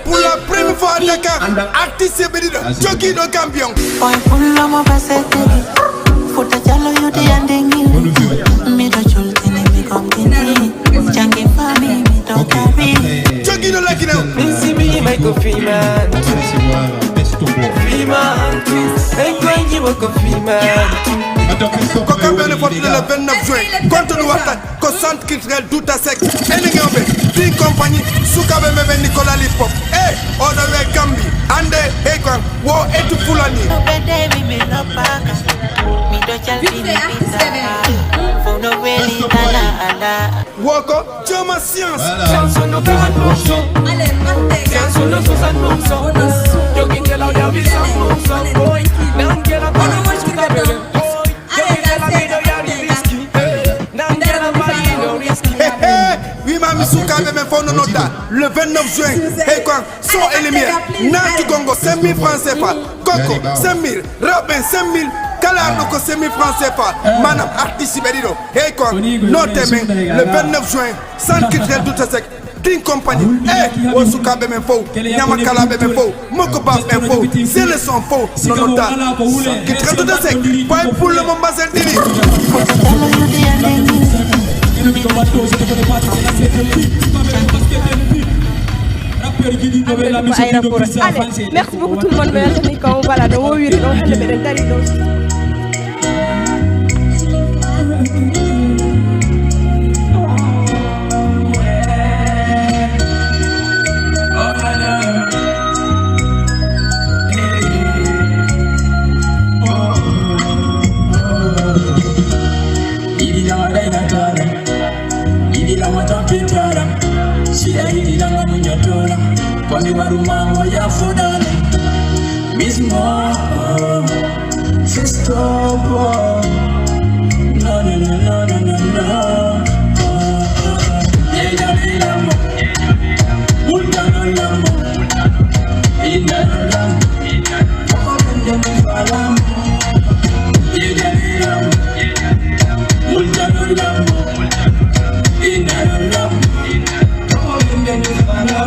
Pour la première fois à Dakar, artiste Bédido, Jockey de Campion. Jockey de Lakina. Ko kamɓene fottude le 29 juin contre ɗum watta ko centre culturel Douta Seck enen ɓe ɗin compagnie sukaɓe meɓe Nicolas Lipop e oɗo we Gambi ande hey kon wo etu fulani Woko, tu as ma science. Chanson nous faire un morceau. Chanson nous 60%. Jogging de la vie 100%. Boy, n'engela pas le match qui t'appelle. Jogging de la vie de y'a du whisky. N'engela pas le whisky. Oui, ma misuka me font nos notes. Le 29 juin, hey quoi, son et lumière. Natu Gongo, 5 000 francs CFA. Coco, 5 000. Robin, 5 000. Kalardo, 5 000 francs CFA. Madame, artiste Iberido. Hey quoi, notez le 29 juin, centre culturel d'Outasek. King Company, eh, Osuka be men fo, Nyamakala be men fo, Mokobas men fo, c'est le son faux, non nota, qui traite de sec, pas pour le moment c'est dili. Allez, merci beaucoup tout le monde, merci quand voilà, donc oui, donc le bénédicte Kwani warumango ya fodana mismo festopo no no no no no no no ella me llamo ulta no llamo ella no llamo como vende mi falamo ella me llamo ulta no llamo ella no llamo como vende mi falamo.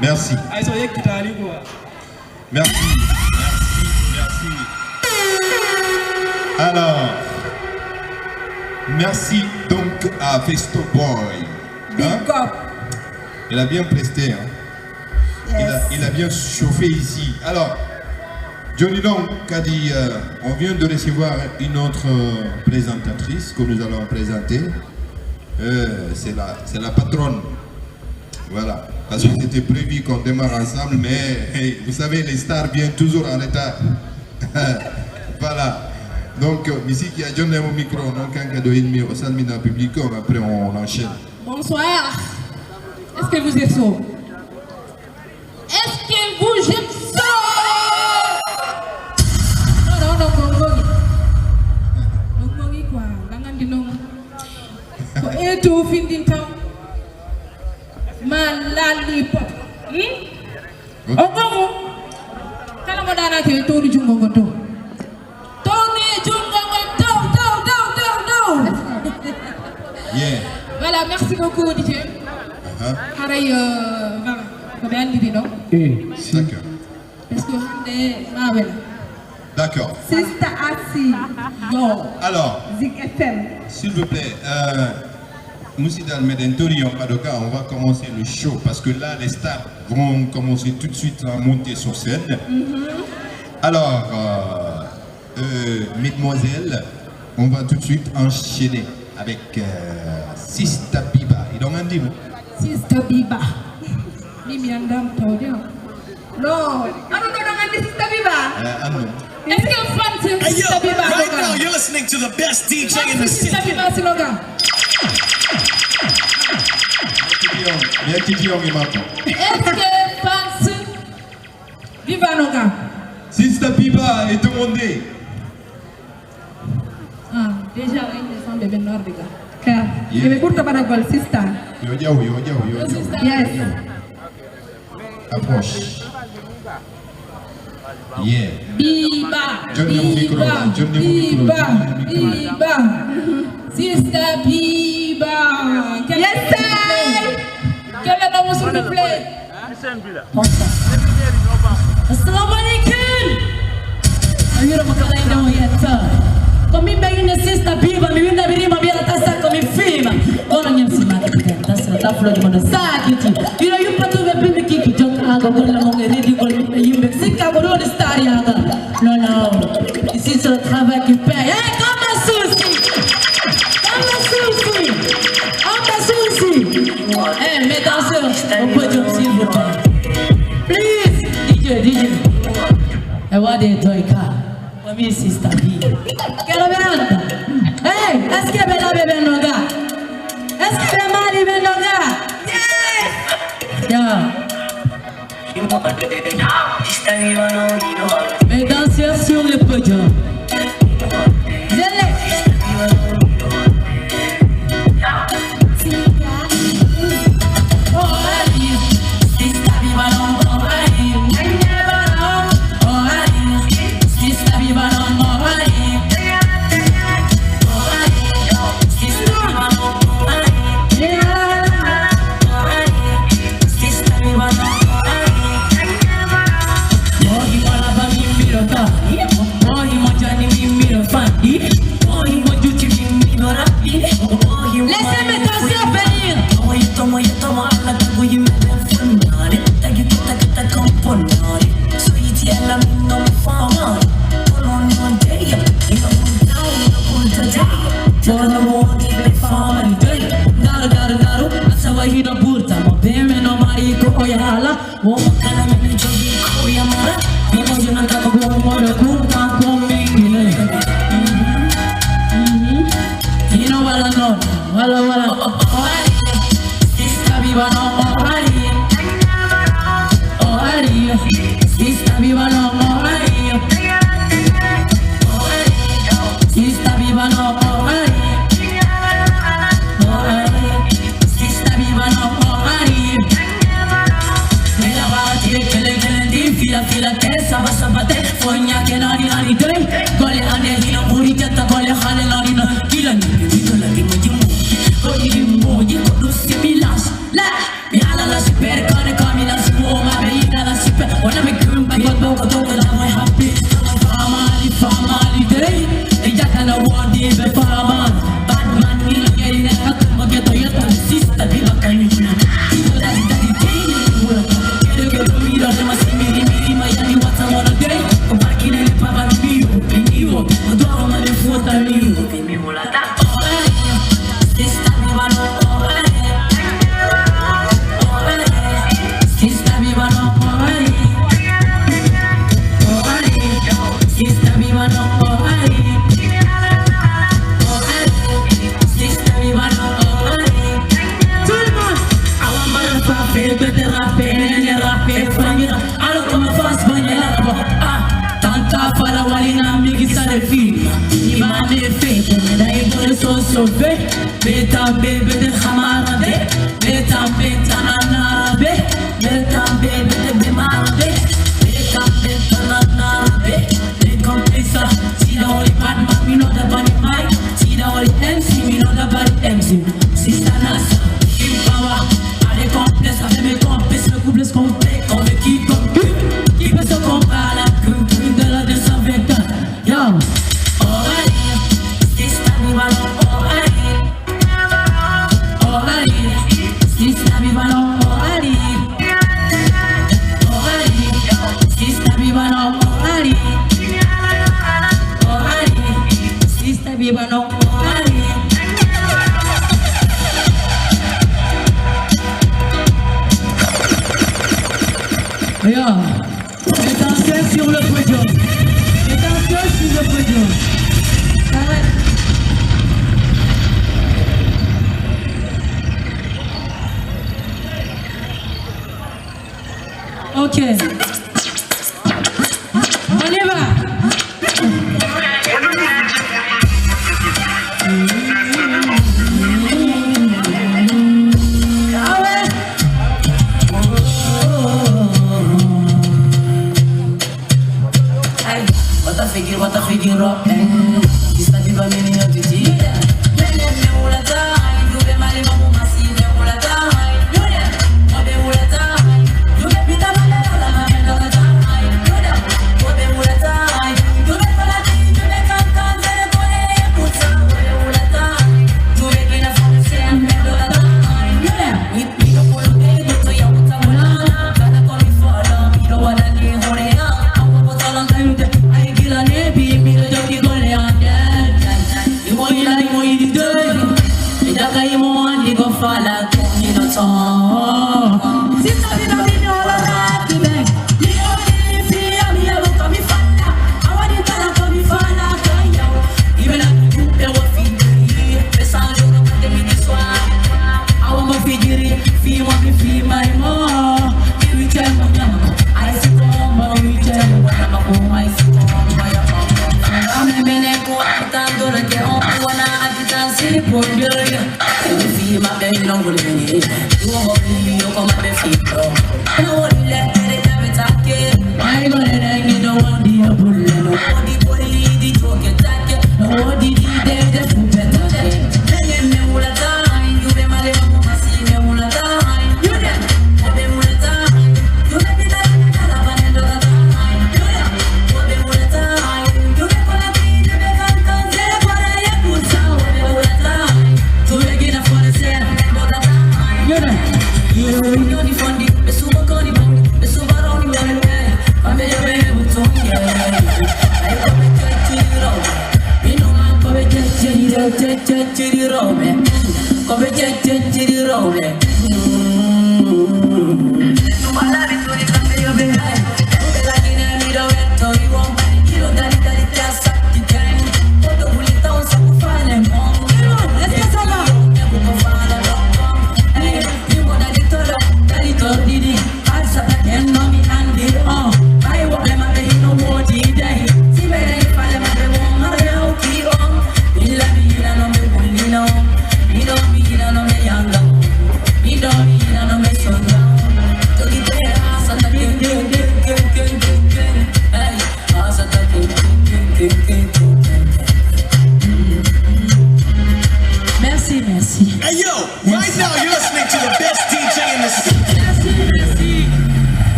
Merci. Merci. Alors, Merci donc à Festo Boy. Hein? Il a bien presté. Hein? Yes. Il a bien chauffé ici. Alors, Johnny Long a dit, on vient de recevoir une autre présentatrice que nous allons présenter. C'est la patronne. Voilà. Parce que c'était prévu qu'on démarre ensemble, mais hey, vous savez, les stars viennent toujours en retard. Voilà. Donc, ici qui a donné mon micro, donc un cadeau ennemi au Salmina public, après on enchaîne. Bonsoir. Est-ce que vous êtes chaud? Est-ce que vous êtes chaud? Non, Gongogi quoi. Langandinong. Et tout, fin d'intam. Malalipop. Ogongo. Kalau mau dana ke itu di Jungo Goto. Tony Jungo Goto. Yeah. Voilà, merci beaucoup DJ. Haray voilà. D'accord. Parce que hande mawel. D'accord. Sister Assi. Yo. Alors, Zik FM. s'il vous plaît, Moussidal Medentori, en pas de cas, on va commencer le show parce que là, les stars vont commencer tout de suite à monter sur scène. Alors, mesdemoiselles, on va tout de suite enchaîner avec Sista Biba. Ils ont un dit, vous? Sista Biba. Mimiandam Taudio. Non. Ah non, Sista Biba. Est-ce que fan Sista Biba? Right now, you're listening to the best DJ in the city. Sista Biba Siloga. Est-ce que fan Viva Noga? Sista Biba est demandé. Ah, déjà, il semble bien nordique. Car, je vais courte para gol, sister. Yo. Yes. Approche. Yeah. Biba. Sister Biba. Yes, sir. Quel est le nom, s'il vous plaît? Assalamu alaikum. Ayura makalai daw yata. Kami bagi na Sista Biba, mi na biri mabira tasa kami fima. Ona nyam si mati tasa taflo di mana sakiti. Ira yu patu be bimi kiki jok aga golla mo ngeri gol yu be sika go do star ya ga. Non. Ici c'est le travail qui paye. Hey, comme un souci. Hey, mes danseurs, on peut dire s'il vous plaît. Please, DJ. I want to join car. For me, Sister B. Carabanda. Hey, est-ce que Bella bébé noga? Est-ce que Bella bébé noga? Yes! Yeah. Mes danseurs sur le podium. sauver. Beta bébé de Hamarade, beta beta nanabe, beta bébé de Bemarade, beta beta nanabe. Les complices, si dans les bad man, we know the body mic. Si dans les MC, we know the body MC. Sister Nasa, Kim Power, allez complices, avec mes complices, le couple se complet, on veut qui comme qui peut se comparer à la queue de la 220 ans. Yo, alright, sister me ballon, alright. Sister be ballon, alright. Sister be ballon, alright. Sister be ballon, alright. Regarde, étincelle sur le podium. Étincelle sur le podium. Arrête. Ok. On y va. Ah ouais. Hey, what a figure up. It's not even meaning of the deal.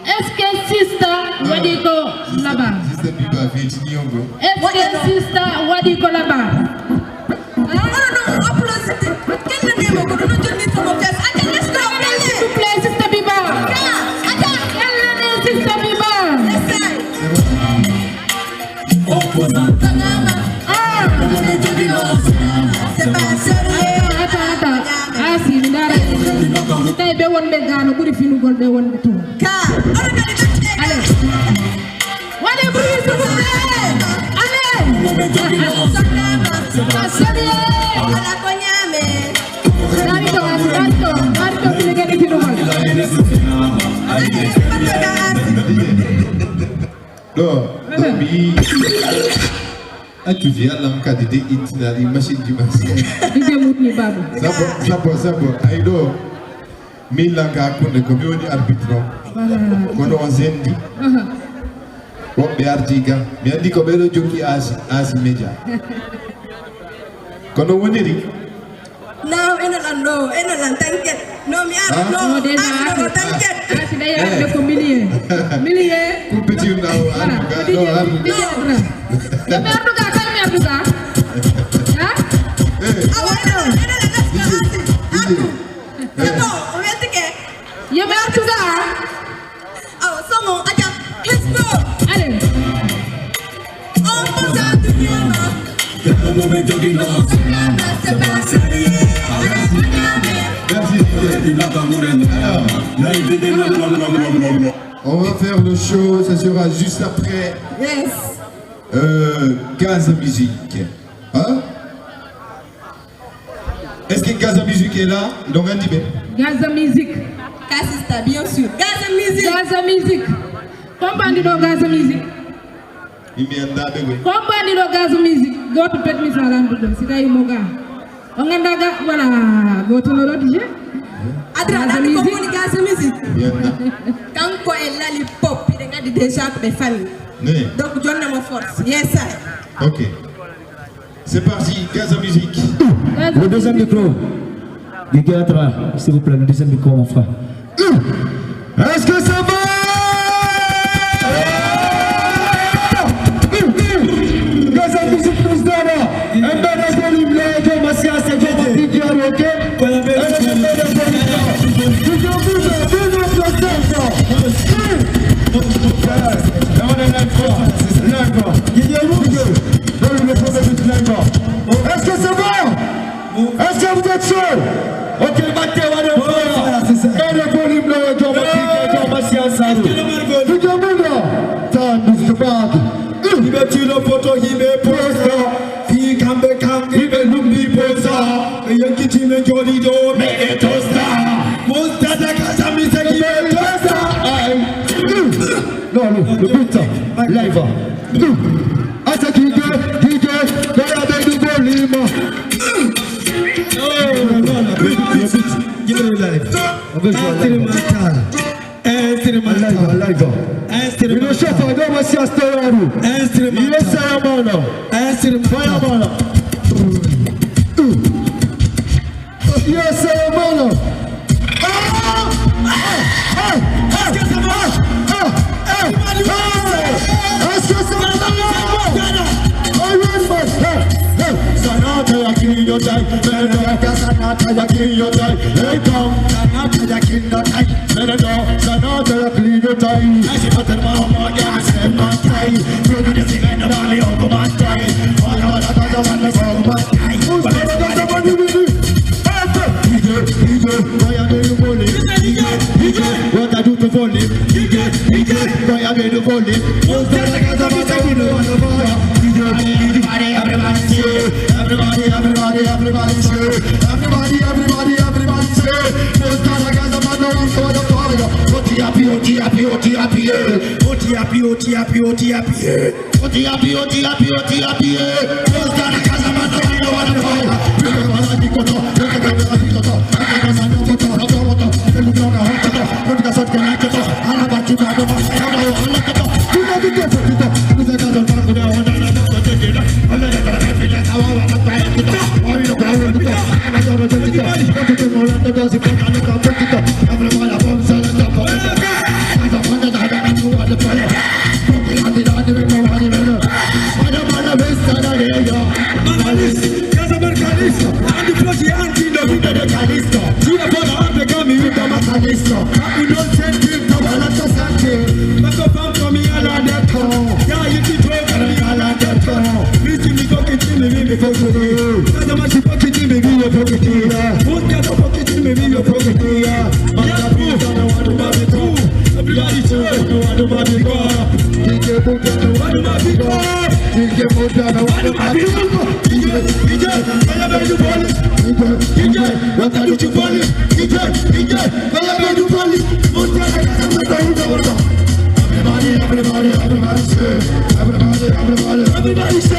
Est-ce que sister wadiko là-bas? Est-ce que sister wadiko là-bas? S'il vous plaît, sister Biba. Sister Biba. Attends. Ah si, tay be wonde gaano buri finu golde wonde to allez wale bruit s'il vous plaît allez tu viens là en cas d'itinéraire machine du marché. Sabo. Aido. Milanga kunde community arbitro. Kono wazendi. Be artiga. Mi andi ko belo joki as media. Kono woniri. No, enolan tanket. No, mi ara no. Tanket. Asida de ko millier. Ku petit ndaw arduga. Me arduga kay me arduga. Ha? Awano, enolan asi. Sabo, ometike. Yo me arduga. Oh, somo aja. Let's go. Allez. On passe à tout le On va faire le show, ça sera juste après. Yes. Gaza Musique. Hein? Est-ce que Gaza Musique est là? Donc un dibé. Gaza Musique. Cassista, bien sûr. Gaza Musique. Gaza Musique. Comprendre do Gaza Musique. Comprendre do Gaza Musique. Go to pet mission randu sika imoga. Ongendaga voilà, go to no rodije. Adra da ko moni Gaza Musique. Kanko e lali pop, il regarde déjà que mes familles. Donc John a mon force. Yes sir. OK. C'est parti, Gaza Musique. Le deuxième micro. Guigatra, s'il vous plaît, le deuxième micro mon frère. Est-ce que ça va? Gaza Musique plus d'ara. Un bel volume là, je m'assieds à cette vidéo, OK? Est-ce que ça va? Est-ce que vous êtes chaud? Ok, battez, on va le volume là, je m'assieds à ça. Tout le monde, ça nous se bat. Il va tuer le poteau, il va poser. Il va nous poser. Il y a qui dit, mais joli do, mais et tout ça. Monta da casa, mais c'est qui veut tout ça. Non, le but, live. Ah, c'est qui DJ, regardez du volume. Give me live. On veut jouer instrumental. Live. Il est chef, on doit aussi à Stéphane. Il est Saramana. Saramana. Il est Saramana. Est-ce que ça marche? Est-ce que ça marche? Sanata ya kinyo tai, Sanata sanata ya kinyo tai, hey come, Sanata ya kinyo tai, Sanata ya kinyo tai. Asi patar mama ya se matai, Rudy de sigana vale o comantai, Wala wala comantai, Wala comantai. Vai a ver o vôlei, what I do to vôlei, vai a ver o vôlei, mostra a casa mata o Everybody say, Monta da casa mata o fire. Everybody say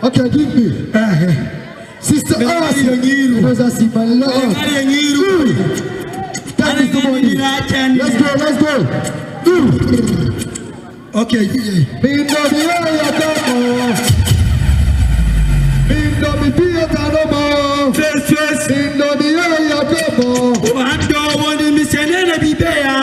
Okay, give me. Sister Asi, those are my love. Thank you so much. Let's go. Okay, Bindo mi pia tanomo. Face. Bindo mi ya komo. Wando wani misenene bibea.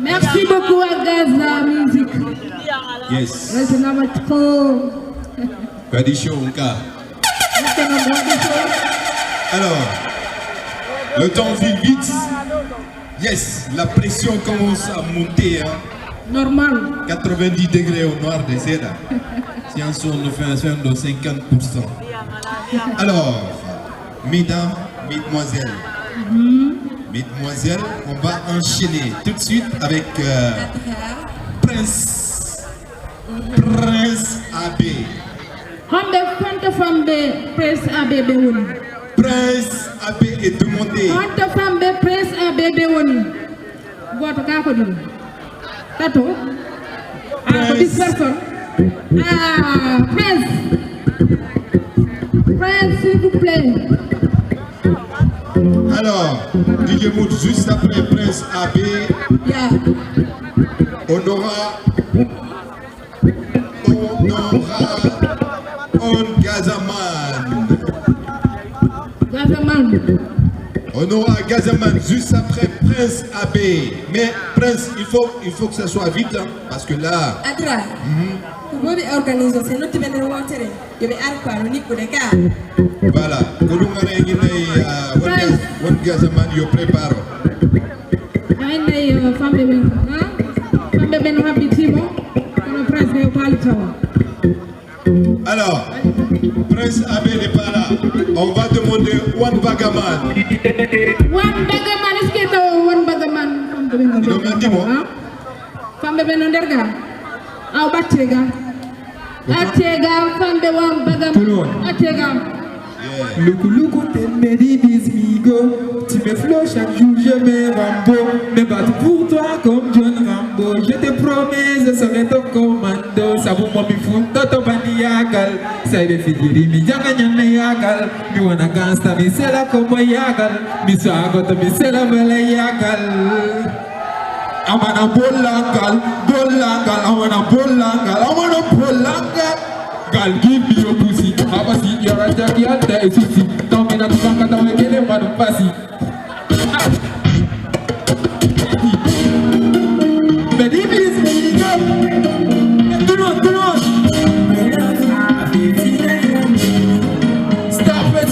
Merci beaucoup à Gaza Musique. Yes. Alors, le temps file vite. Yes, la pression commence à monter. Hein. Normal. 90 degrés au noir de Zéda. Si on fait un son de 50%. Alors, mesdames, mesdemoiselles. Mesdemoiselles, on va enchaîner tout de suite avec Prince AB. Hambe Fanta Fambe Prince Abebe Woni. Prince Abbé est demandé. Fanta Fambe Prince Abebe Woni. Goto ka ko dum. Tato. Ah, this person. Ah, Prince. Prince, s'il vous plaît. Alors, DJ Mood, juste après Prince Abbé, on aura On aura Gazaman juste après Prince Abbé. Mais Prince, il faut que ça soit vite, hein, parce que là... Adra, vous pouvez organiser, c'est notre événement. Je vais aller au niveau des gars. Voilà, on Gazaman, je prépare. Alors, Prince Abbé n'est pas là. On va demander One Bagaman. One Bagaman, est-ce que tu as One Bagaman? Femme de Benonderga. Ah, Batega. Atega, femme de One Bagaman. Atega. Loukou, t'es migo. Tu me flots chaque jour, je me Rambo. Me battre pour toi comme John Rambo. Je te promets, je serai ton commando. Ça vous m'a mis fou, toto bandiagal. Ça y est, figiri, mi janga nyane yagal. Mi wana gangsta, mi sela como yagal. Mi swagoto, mi sela mele yagal. I wanna bolangal, I wanna bolangal. Girl, give me your pussy. Have a seat, you're a jackie, and there is pussy. Don't mean that you can't get away, get him, man, passy. Baby, please, go. Come on. Stop it,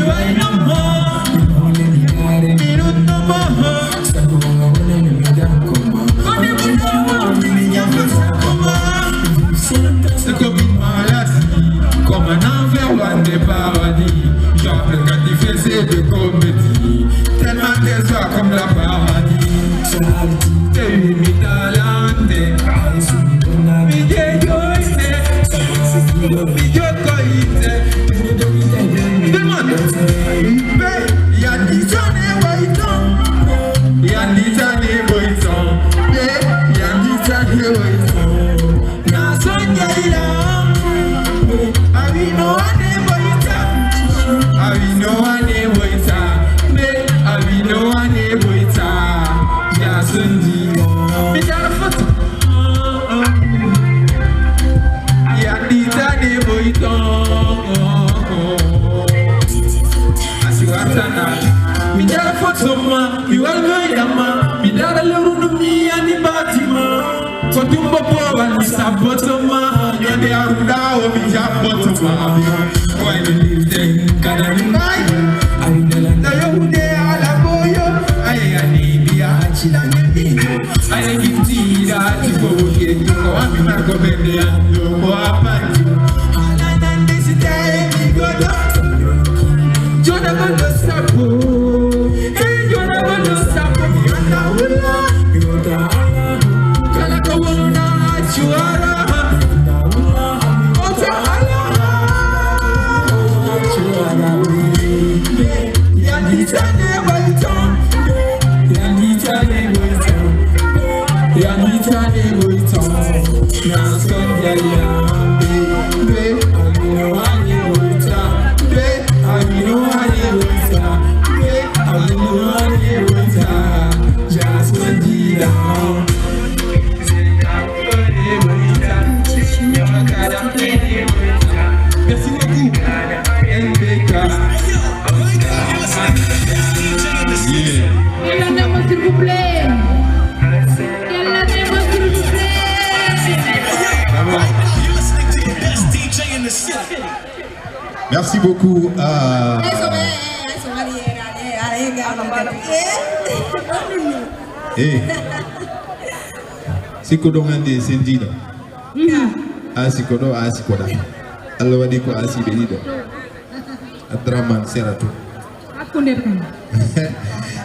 I Merci beaucoup à... Sikodo ngande sendida. Sikodo sikoda. Allah wadi ko asibelido. Adraman Serato.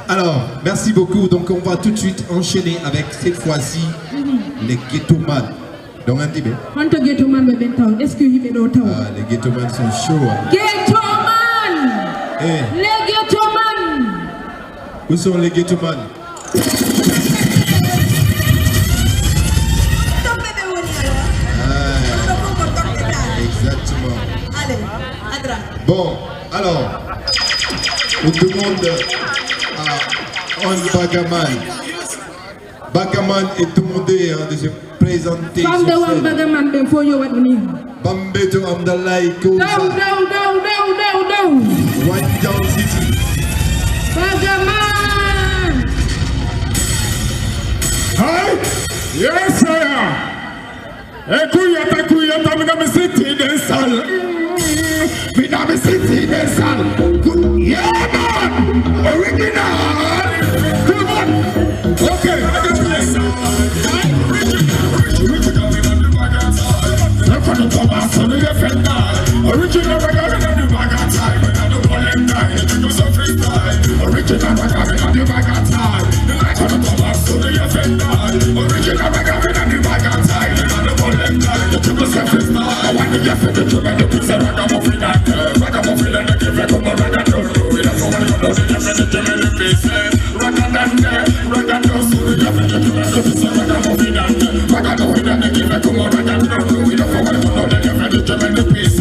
Alors, merci beaucoup. Donc, on va tout de suite enchaîner avec cette fois-ci les ghettoman. Donc, un tibé. Les ghettoman sont chauds. Ghettoman! Les ghettoman! Où sont les ghettoman? Exactement. Bon, alors, on demande à un Bagaman. Bagaman est demandé de se présenter. Bambeto Amdalai Kosa. One Down City. Bagaman! Hi! Yes, sir! Ekuyata, minami city den sal. Minami city den sal. Yeah, man! Original! Come on! Okay, I get to this. Original, I got it on the bag of time. I got the ball and die. You do some freestyle. Original, I got it on the bag of time. I got the ball and so they offend. Original, I got it on the bag of time. I got the ball and die. You do some freestyle. I want to get for the truth and the piece of ragamuffin and ragamuffin and the give it come on ragamuffin. We don't know what you're doing. You're going to give me the piece. Ragamuffin, so you're going to give me the piece of ragamuffin and ragamuffin and the give it come on ragamuffin. We don't know what you're doing. You're going to give me the piece.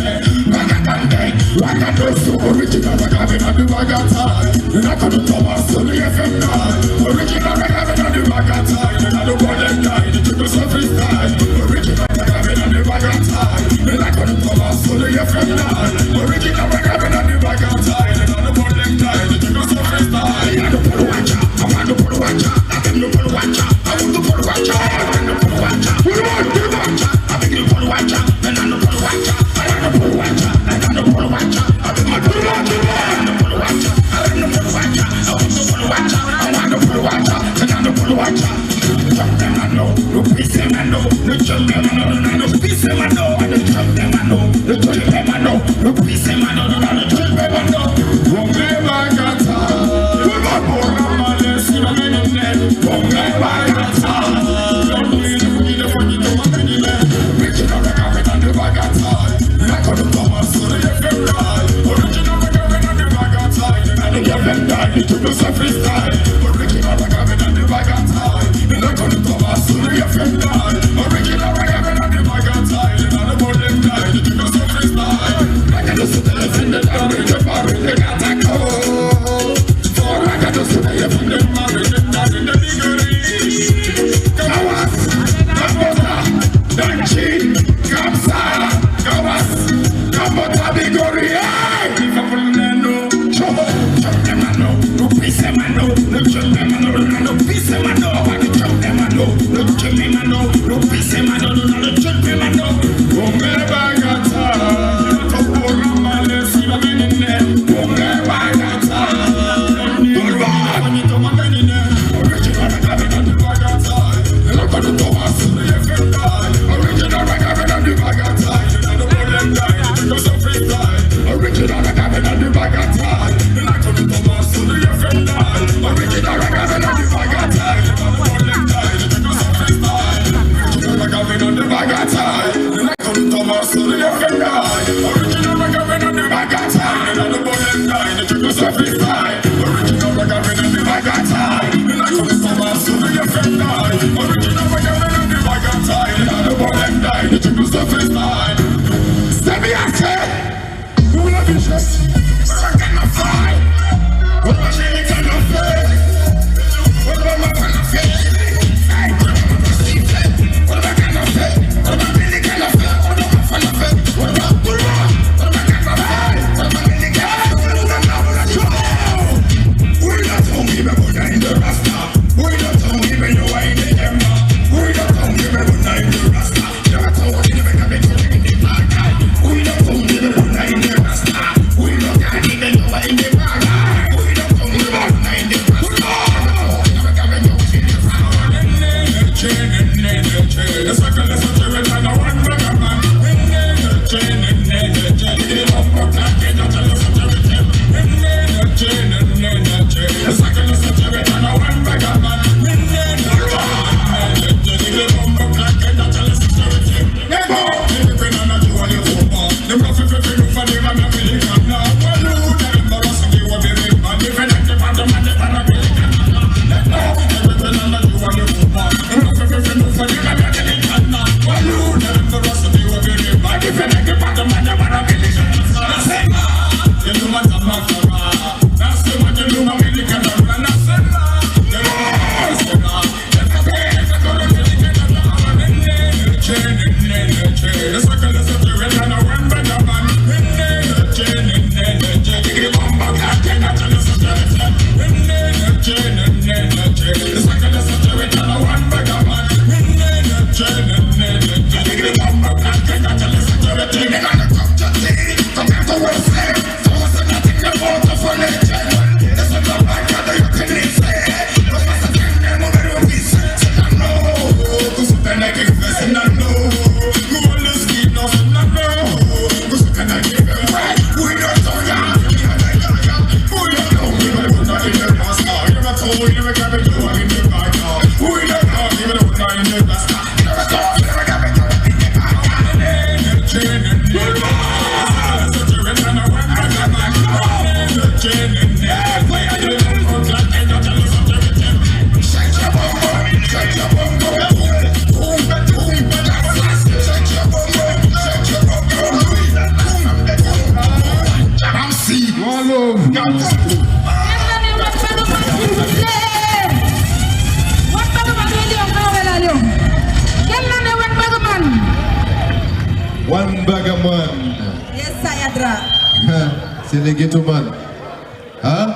Original, I got it on the bag of time. And I couldn't come out to the FM now. Original, I got it on the bag of time. And I don't want them die. The triple surface time. Original, I got it on the bag of time. And I couldn't come out to the FM now. Original, I got it on the bag of time. And I don't want them die. The triple surface time. I don't put a watch out. I want to put a watch out. I can put a watch out. I want to put a watch out. I want to put a watch out. What do I do? I think you put a watch out. And I don't put a watch out. I don't put a watch out. I don't put a watch out. Remember One Bagaman. Yes, Sayadra. C'est les ghetto man. Hein?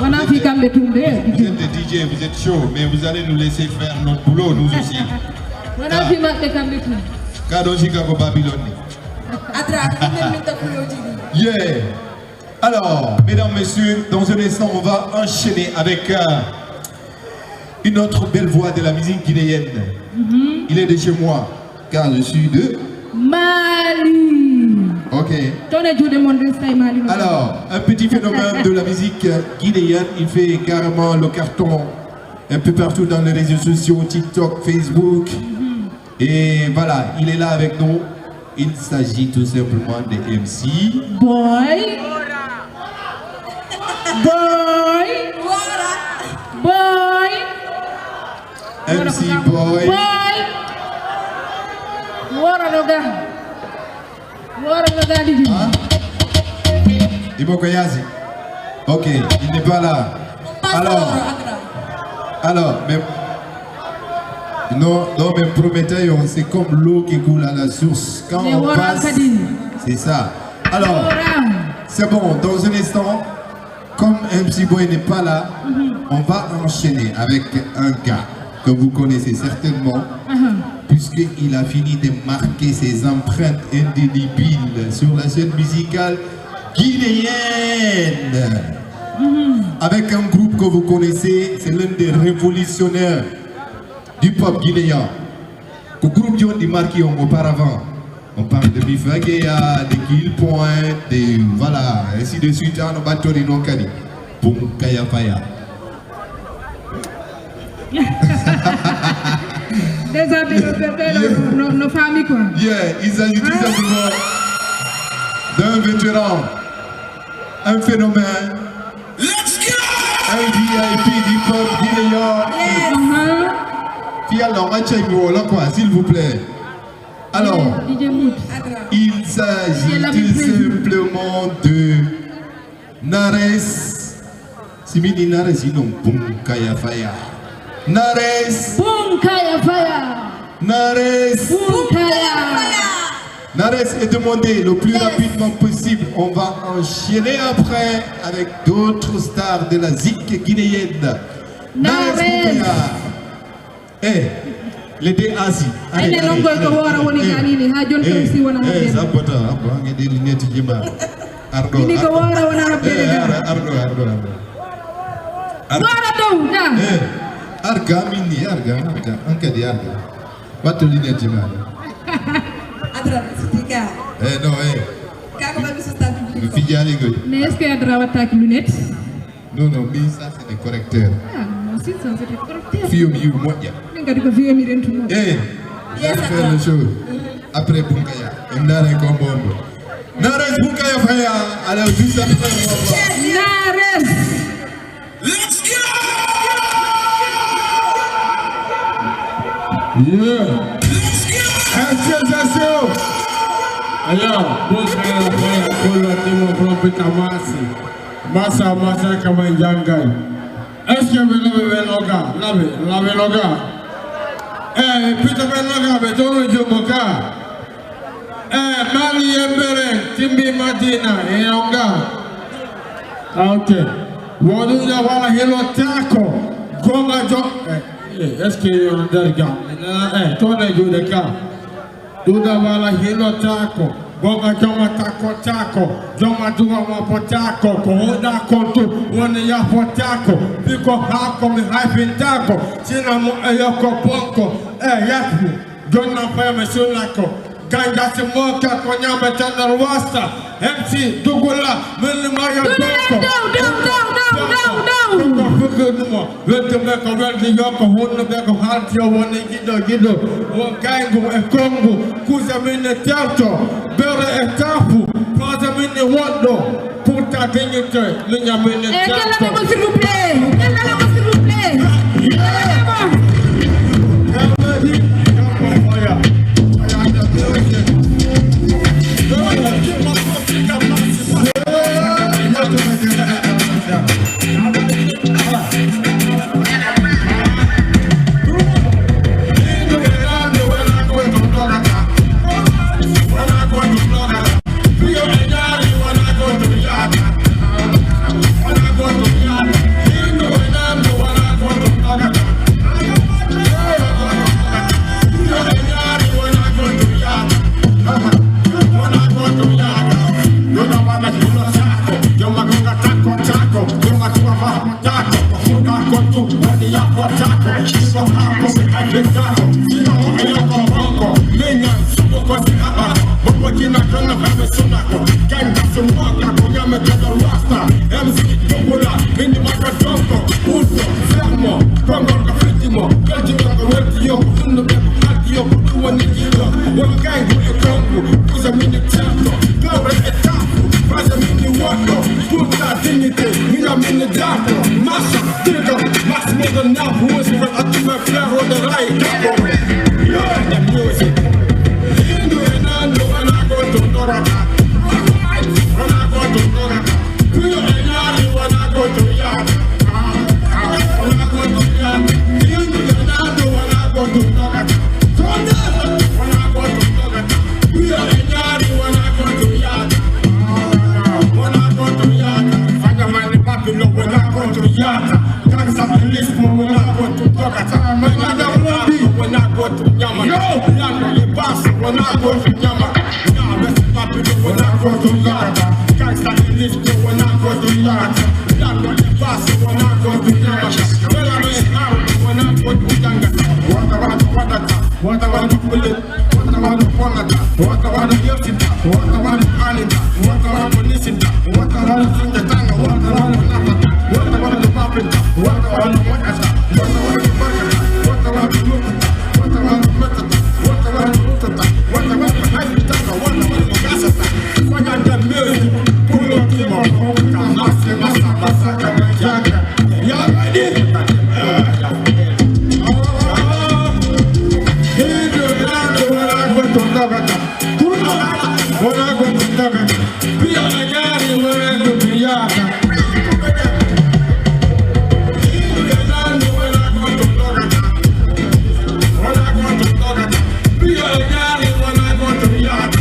On a fait comme Vous êtes des DJ, vous êtes chaud, mais vous allez nous laisser faire notre boulot, nous aussi. On a fait comme Kado Chicago Babylone. Yeah. Alors, mesdames, messieurs, dans un instant, on va enchaîner avec une autre belle voix de la musique guinéenne. Il est de chez moi, car je suis de Mali. Ok. Alors, un petit phénomène de la musique guinéenne, il fait carrément le carton un peu partout dans les réseaux sociaux, TikTok, Facebook. Et voilà, il est là avec nous. Il s'agit tout simplement de MC Boy. Boy. Boy. MC Boy. Boy. Ibokoyazi. Ok, il n'est pas là. Alors, mais Non, mais Prométhée, c'est comme l'eau qui coule à la source. Quand on passe, c'est ça. Alors, c'est bon, dans un instant, comme MC Boy n'est pas là, on va enchaîner avec un gars que vous connaissez certainement, puisqu'il a fini de marquer ses empreintes indélébiles sur la scène musicale guinéenne. Avec un groupe que vous connaissez, c'est l'un des révolutionnaires du pop guinéen. Le groupe qui ont démarqué auparavant. On parle de Mifagea, de Kill Point, de voilà, ainsi de suite, on va tourner nos canis. Boum, Kaya Faya. Des amis, nos familles quoi. Yeah, il s'agit tout simplement d'un vétéran, un phénomène, un VIP du pop guinéen. S'il vous plaît. Alors, il s'agit tout simplement de Nares. Simini Nares, non, Bunkaya Faya. Nares. Bunkaya Faya. Nares. Bunkaya. Nares est demandé le plus rapidement possible. On va enchaîner après avec d'autres stars de la zik guinéenne. Nares Bunkaya. Les deux Asi. Allez, ça bota, il des lunettes qui marrent. Ardo. Arga, mini, arga, anche di arga. Quattro linee di mano. Non, figliali qui. Mais est-ce qu'il y a de lunettes? Non, mais ça c'est des correcteurs. Si, ça c'est des correcteurs. Fium, you, moi, ya. On va faire le show. Après Bunkaya. On a un combo. Nares Bunkaya Faya. Alors, juste après, on va voir. Nares. Let's go! Yeah. Association. Alors, Bunkaya Faya, Kola Timo Propita Masi. Masa Kamanjangai. Est-ce que vous l'avez loga? L'avez loga? Peter Beloga, Betono Joboka. Mali Embere, Timbi Madina, et Onga. Ok. Wadouja Wala Hilo Taco. Gonga Jo. Est-ce qu'il y a un derga? Tourne du cas. Douda Wala Hilo Taco. Gonga Joma Taco. Joma Duma Potako. Kohoda Kontu. One ya Potako. Pico Hako mi Hyphen Taco. Sinamo Ayoko Ponko. Yaku. Jonna Fame Sulako. Ganga Simoka Konyama Tana Wasta. MC Dugula. Milimaya Ponko. Let make a well the Yoko, one the back of Hantio, one Gido, one Gango, a Congo, Kuzamina Tato, Bera e Tapu, Pazamini Wando, Puta Dignity, Lingamina Tato. S'il vous plaît, s'il vous plaît. Go to when I go to Nyama. Land the boss when I go to Nyama. Now let's pop it when I go to Yada. Gangsta the lift when I go to Yada. Land the boss when I go to Nyama. Well, I'm in Arab when I go to Yanga. What I want to pull it. What I want to Ponata. What I want to give it. What I want to Anita. What I want to listen to. What I want to sing the tango. What I want to Napa. What I want to pop it. What I want to watch. What I want to burger. What I want to look at. What I want to method. What I want to look at. What I want to hide the tango. What I want to gas at. If I got that million, pull up to my home. Massa. Y'all ready? When I go to Nagata, we are the guy when I go to Yaka. When I go to Nagata, we are the guy when I go to Yaka.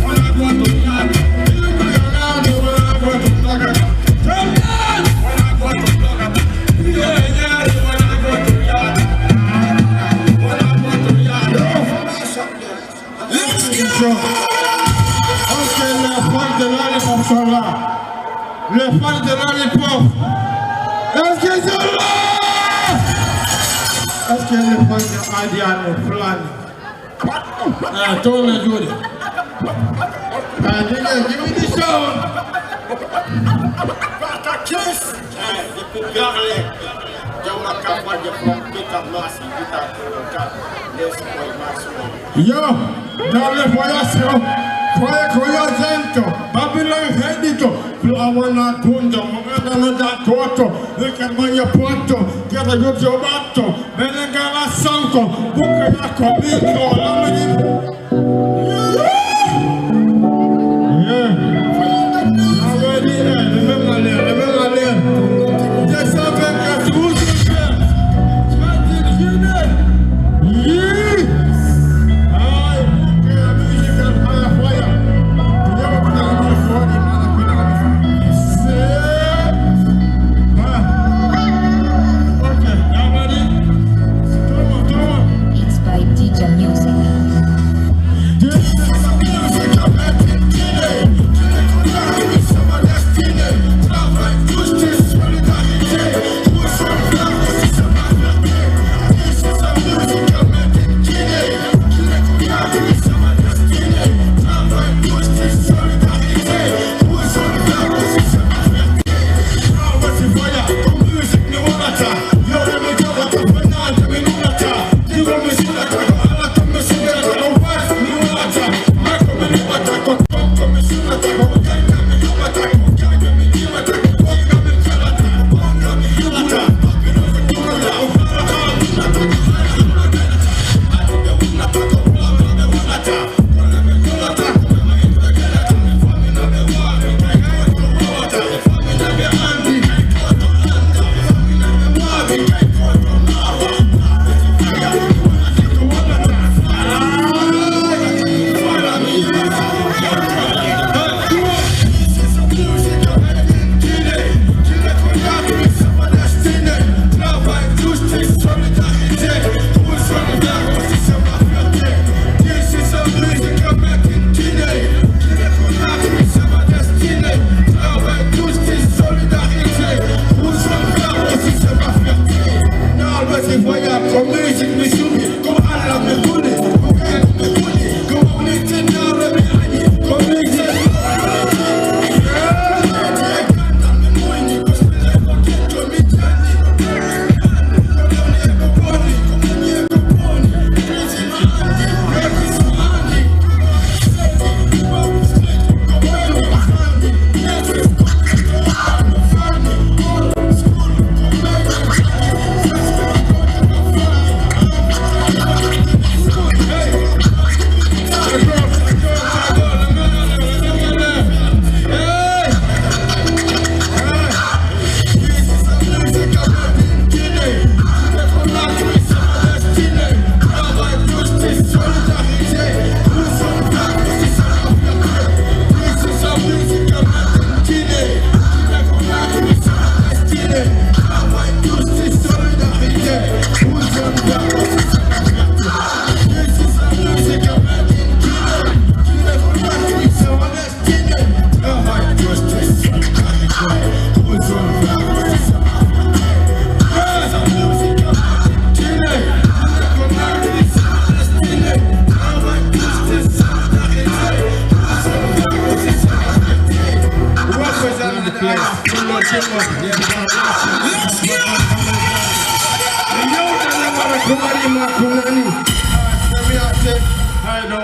When I go to Yaka, we are the guy when I go to Nagata. When I go to Nagata, we are the guy when I go to Yaka. When I go to Yaka, let's go. Les fans de Lollipop, est-ce qu'ils sont là? Est-ce que les fans de Adiano Plan? Tourne Judy. Give me the show. Kiss. Depuis Garlet, j'aimerais qu'à voir des plans Peter Massey, Yo, dans les voyages. Koya Zento, Babylon Hedito, Flawana Kunda, Mogana Dakoto, Lekemaya Porto, Gata Yobato, Benegala Sanko, Bukayako Biko, Lamini.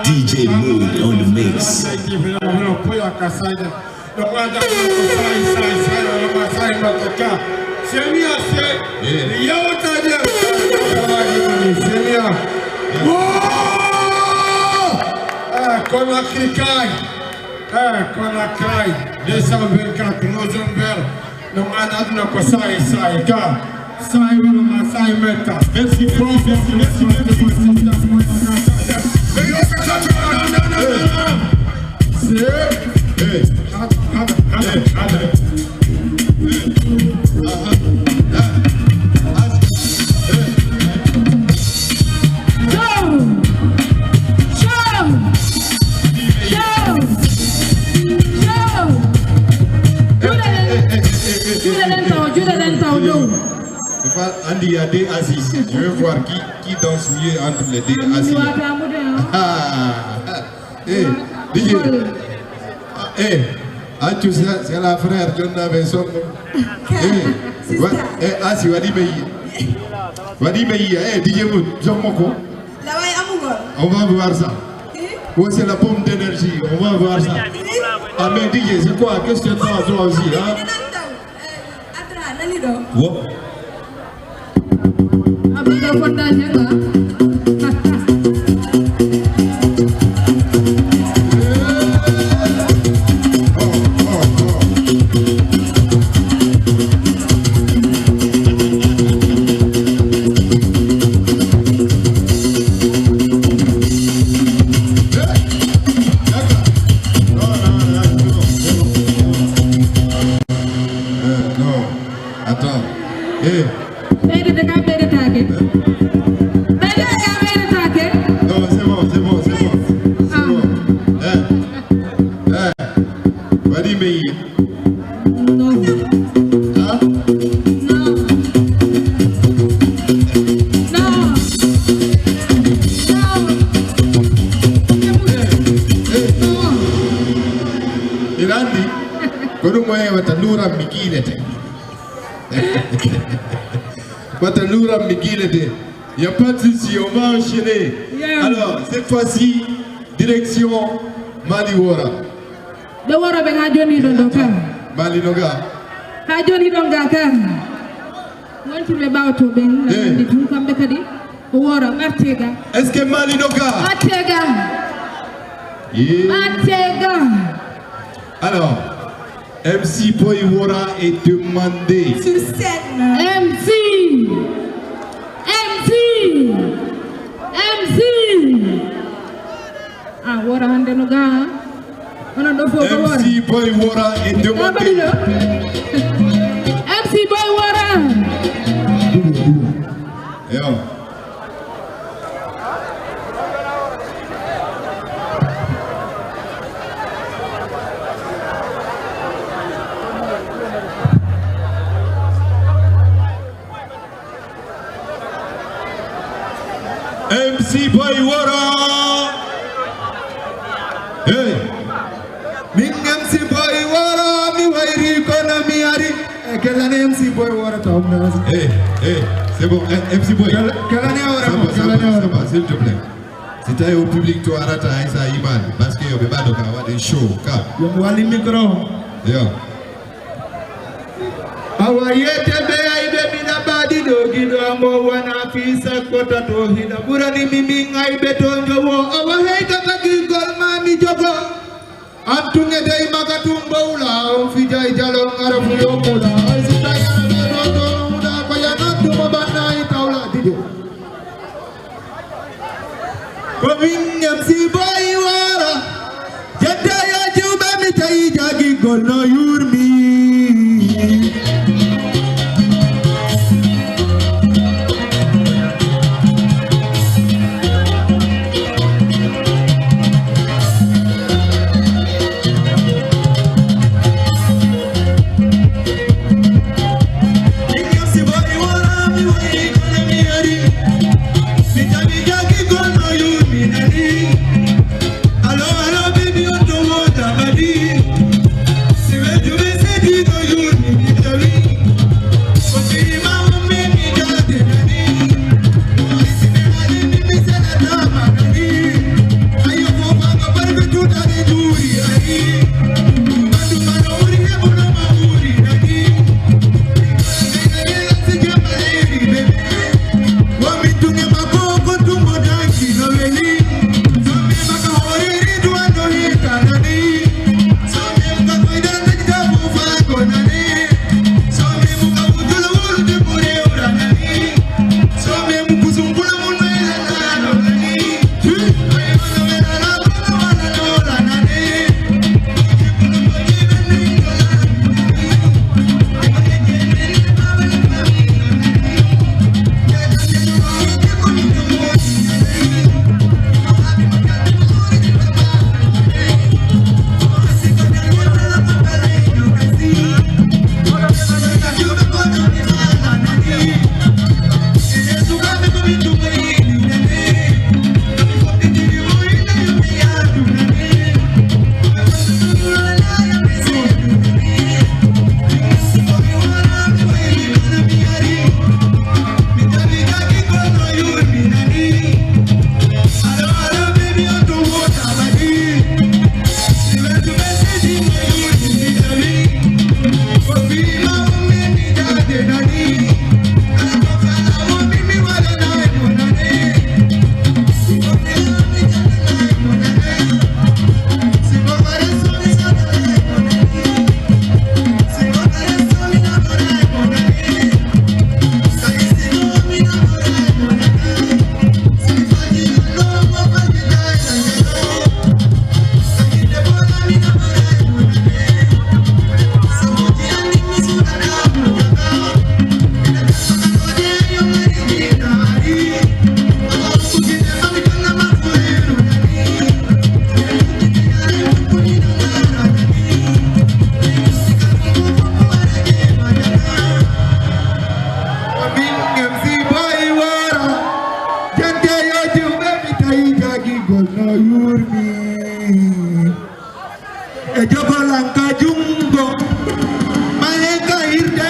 DJ Mood on the mix. Conakry, 224 novembre, nous avons un sai ka. Sai vraiment sai meta. Merci beaucoup, merci. Andy, il y a des assises. Je veux voir qui danse mieux entre les deux assises. DJ. Tu sais, c'est la frère John Davenson. Assis, Wadi Meyi. DJ Mood, Jean-Moko. On va voir ça. Oh, c'est la pompe d'énergie. On va voir ça. Ah, mais DJ, c'est quoi? Qu'est-ce que tu as toi aussi? What? Il n'y a pas de souci, on va enchaîner. Yeah. Alors, cette fois-ci, direction Maliwara. Mali Noga. Est-ce que Mali Noga? Alors, MC Boywara est demandé. Sur scène. MC Boywara est demandé. MC Boywara. MC Boywara. Hey. Ming MC Boywara mi wairi kona mi ari. Quelle année MC Boywara ta omna. Hey, c'est bon. MC Boy. Quelle année ça va, s'il te plaît. C'était au public toi arata isa iman parce que yo be bado ka wa de show ka. Yo wali micro. Yo. Awayete be aibe mina badi dogi do ambo wana fisa kota to hida burani mimi ngai betonjo wo awaheta kagi gol mami jogo antunge dei magatumbo ula fijai jalo ngarafu yomula aisita ya rodo uda bayana tumo bana itaula dide Coming MC Boywara jetta ya juba mi tai jagi gol no yurmi Hello, baby, you don't want that body. e jogolanka jungo mahenga irde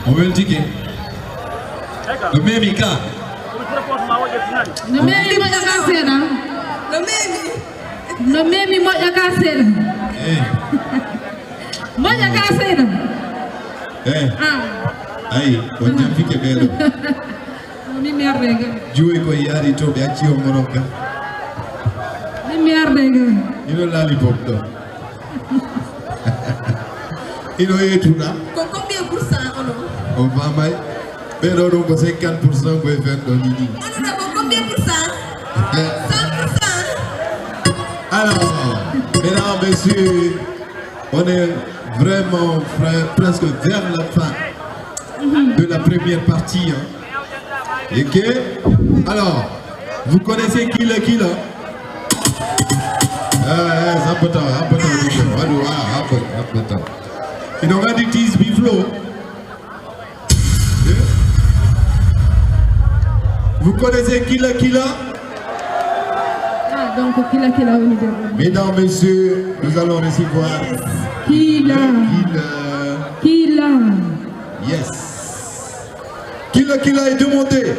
On veut le ticket. Le même cas. Le même moja kasena. Le même moja kasena. Moja kasena. Aïe, on t'a fait que belle. Mi merdega. Jouer quoi yari to be achi o moronga. Mi merdega. Il est là l'hip-hop. Il est tout là. Combien pour cent on va mal. Mais non, donc 50% pour faire dans l'idée. Combien pour cent 100%. Alors, mesdames, messieurs, on est vraiment presque vers la fin de la première partie. Ok? Alors, vous connaissez qui le killer? Il aura du tease biflo. Vous connaissez qui le killer? Ah, donc killer au niveau. Mesdames, messieurs, nous allons recevoir Killer. Yes. Killer est demandé.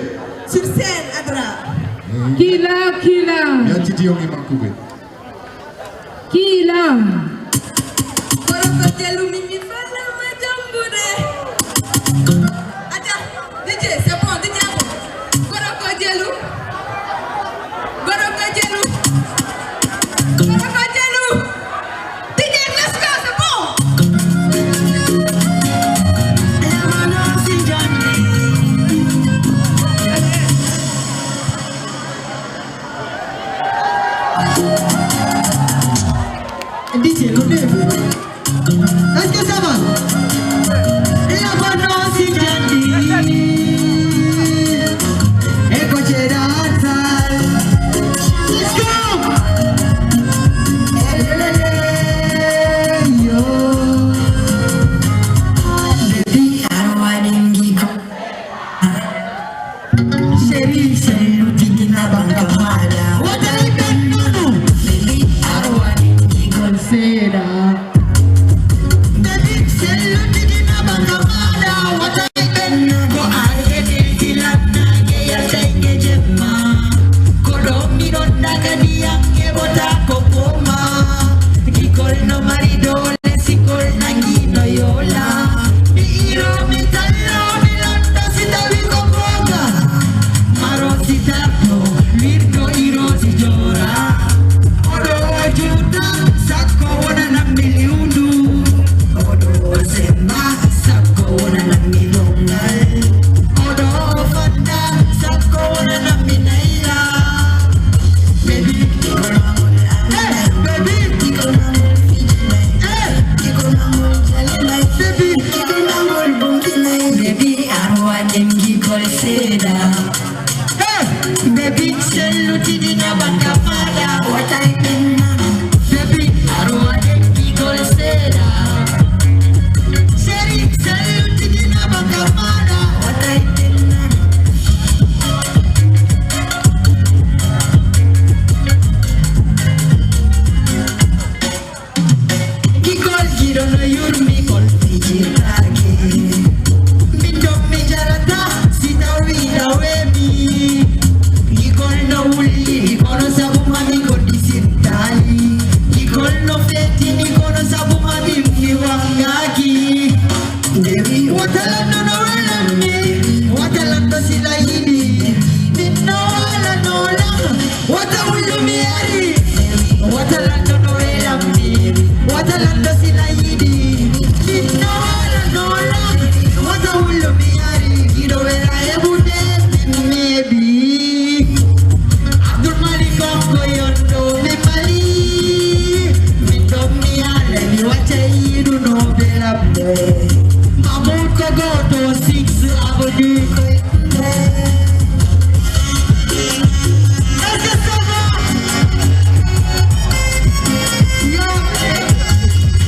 Sur scène, Adra. Killer. Bien Titi Yongi Makoube. Killer. Watalando no welami, watalando silaini, minno ala no lang, watawulu miari. Watalando no welami, watalando silaini, minno ala no lang, watawulu miari. Kiro vera ebude maybe. Abdul Malik Kongo yondo me mali, minno miale mi wachairu no belabe. Go to 6 Avenue.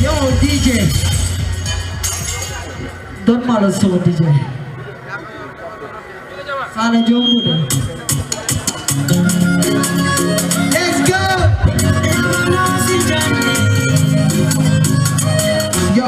Yo, DJ. Don't matter so DJ. Sana jumbo. Let's go. Yo.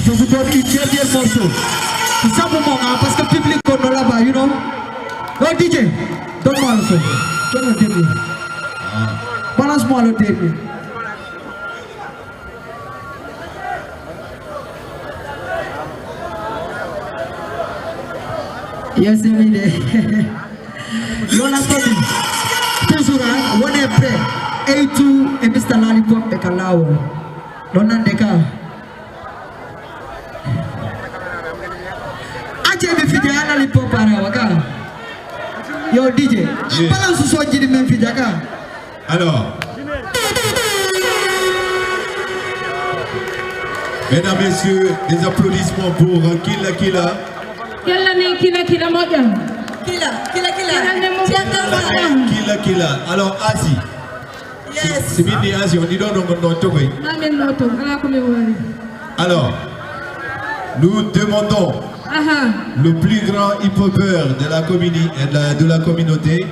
je vous donne une dernière morceau. Tout simplement, parce que le public est là-bas, you know. Donc DJ, donne-moi le son. Donne le dernier. Balance-moi le dernier. Yes, every day. Lola Sobi. Toujours, on est prêt. A2 et Mr. Lollipop et Kalao. Donandeka. Ache me fide ana Lollipop para waka. Yo DJ. Balance so jidi men fide ka. Alors. Mesdames, Messieurs, des applaudissements pour Killa Killa. Killa ni Killa moja. Killa. Killa Killa. Alors, Asi. Yes. C'est bien dit Asi, on dit donc alors, nous demandons le plus grand hip-hopper de la communauté.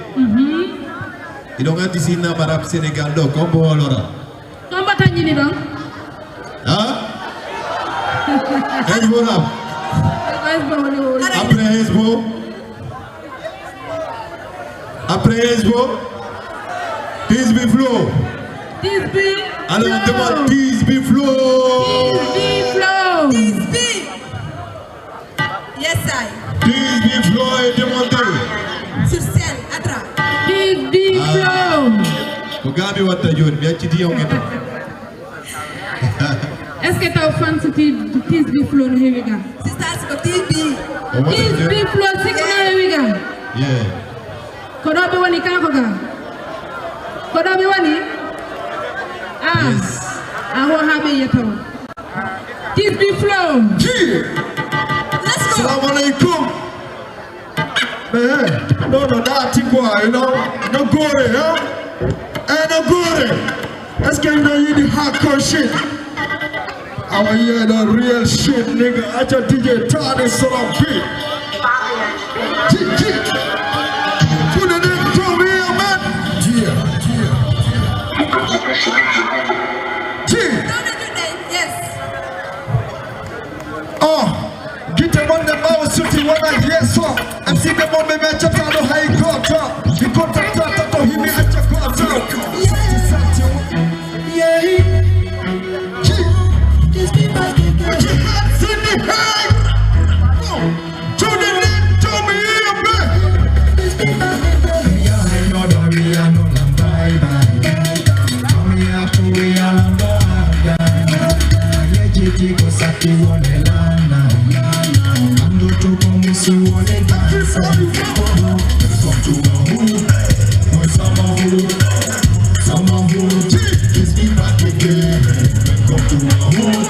Et donc, ici, dans le Sénégal, donc, comment on l'aura? Hein? Hezbo rap. Après Hezbo, Tisby Flow. Alors on demande Tisby Flow. Yes, I. Tisby Flow est demandé. Sur scène, atrás. Tisby Flow. Kogami watajon, bien tu dis on est. Est-ce que tu as offensé Tisby Flow no hewiga? C'est ça, c'est Tisby. Tisby Flow c'est no hewiga. Yeah. Kodobe wani kankoga. Kodobe wani? Ah. Yes. Aho habe yeto. Tisby Flow. Let's go. Assalamu alaikum. Man, no, that's quoi, you know? No gore, huh? And no gore. Let's get into the hardcore shit. I want to hear the real shit, nigga. I just DJ Tony son of beat. Put it in to me, man. Yes. Oh, get them on the mouse, city when I hear so. I'm seeing them on me, man. Just on the high court. The contact to him at your court. Yeah. Just be back again. Put your hands in the air. To the left, to me, man. Just be back again. I know that we are no bye. Come here to we are no bye. Yejiti ko saki wone lana. Ando to come si wone dance. Come to my home. Summer hood. Just be back again. Come to my home.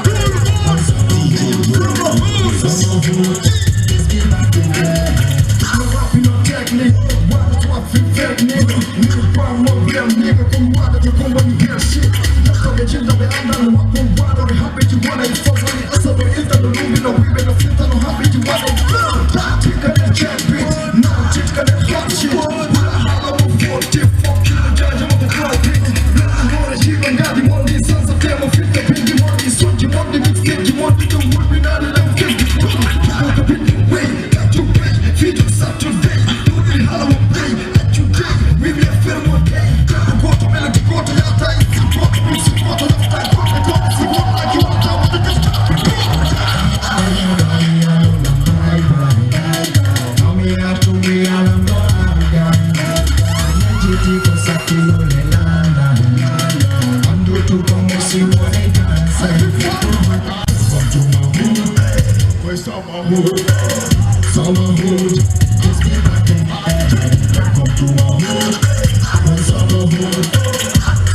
Summer hood. Just be back again. I'm rapping on technique. Why do I feel fake, nigga? Nigga, bomb up, yeah, nigga. Come on, you come on, you hear shit. Let's go get you down the under. Walk on water, we happy you wanna. It's for money. I saw the Insta, the room, you know, we made a flip, I know how big you want it. That chick got that jet bitch. Now chick got that hot shit. When I holler, I'm for tip. Fuck you, the judge, I'm a crowd bitch. Let's go, she gon' got the money. Sons of them, I'm fit the big, you want the suit, you want the big stick, you want the do what we not in them kids. You got the big way, got your way, feed yourself today. Do the hollow day, at your day. Maybe I feel one day. Go to melody, go to your time. Support me, support the left side. Go to see what like you want to do with this. Come here to me, I'm Summer hood, just get back in. Come to my hood.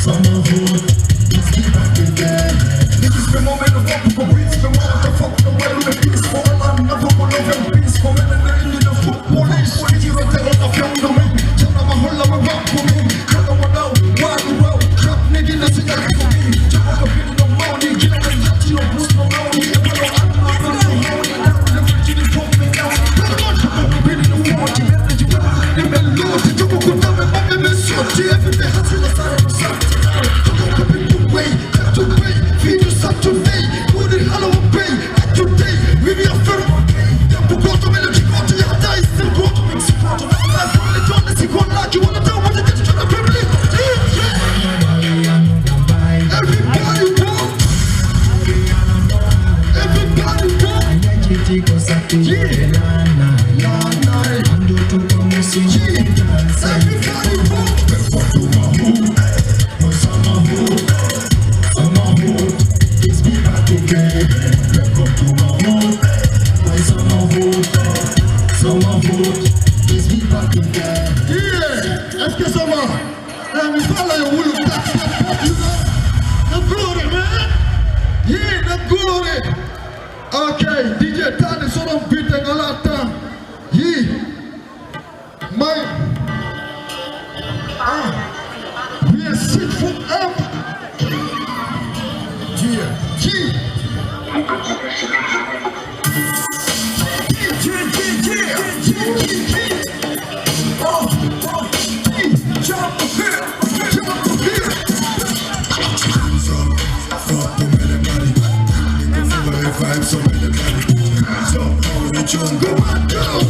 Summer hood, just get back again. Niggas been on me to fuck with the beats, been on the fuck the way with the peace. For all I'm never gonna have peace. For men and they need a foot police. What did you tell us? I found the way. Tell them I'm whole of a rock for me. Tell them I'm out, why the road? Crap nigga, that's a guy for me. Tell them I'm feeling no money. Get them and touch you, boost no money. Est-ce que ça va? We follow your will of the glory, man. Yeah, the glory. Okay, DJ Tani son of beat and all that time. Yeah. My. We are sit for up. Yeah. Vibes so many hands up, all the jungle man down.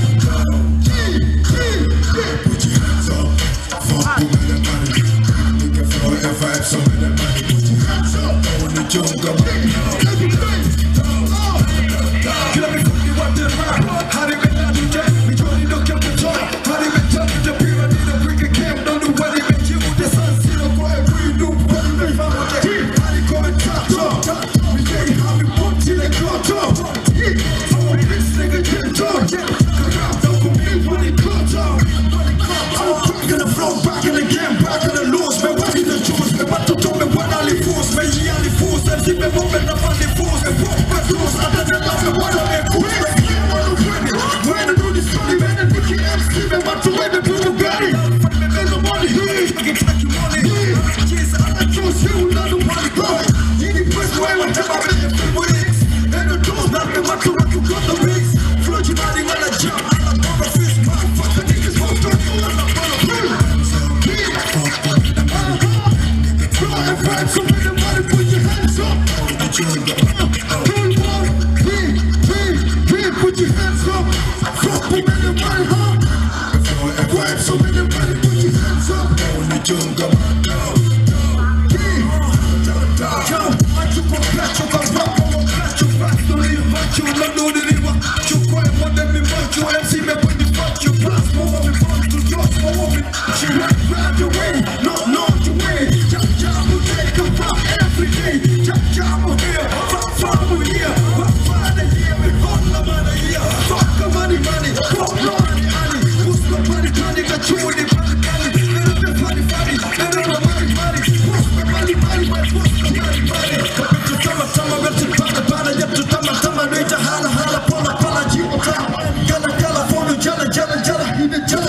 Put your hands up, fuck the money. Looking for a vibe so many money. Put your hands up, all the jungle man down. Let me fuck you up the rap. How they make that do that? We join the camp to join. How they make that the pyramid, the brick and camp. Don't do what they make you. The sun, see the boy, we do what they make. How they come and talk. We can't have it put till they cut off. I'm a bitch nigga, get done. Don't come in when they cut off. I'm back in the flow, back in the game, back in the loose. Man, what in the juice? Man, what to do? Man, what all the force? Man, she all the force. And see me moving up on the force. And walk back loose. I don't know what I'm in for. When I do this, only man, and Nicky MC. Man, what to win the blue Bugatti? Find me in the money. I can track you money. Yes, I don't choose you, not the money. You need to way whatever I live with it. And the doors not me what to got the beats. Float your body when I jump. I'm on the fist, motherfucker. Niggas won't turn you on the bottom. And find some in the money, put your hands up. Put your hands up. Fuck them in the money, huh? And find some in the money, put your hands up. On the jungle, she right round the way, not the way. Jab will take a pop every day. Jab will here, fuck will here, fuck here, we fuck the money here, fuck the money, fuck money, who's the money, got you in the money, and the money, and the money, who's the money, who's the money, come to tama, bet to tama, yep to tama, reach a hala, pola, jibota, gala, for the jala, in the jala.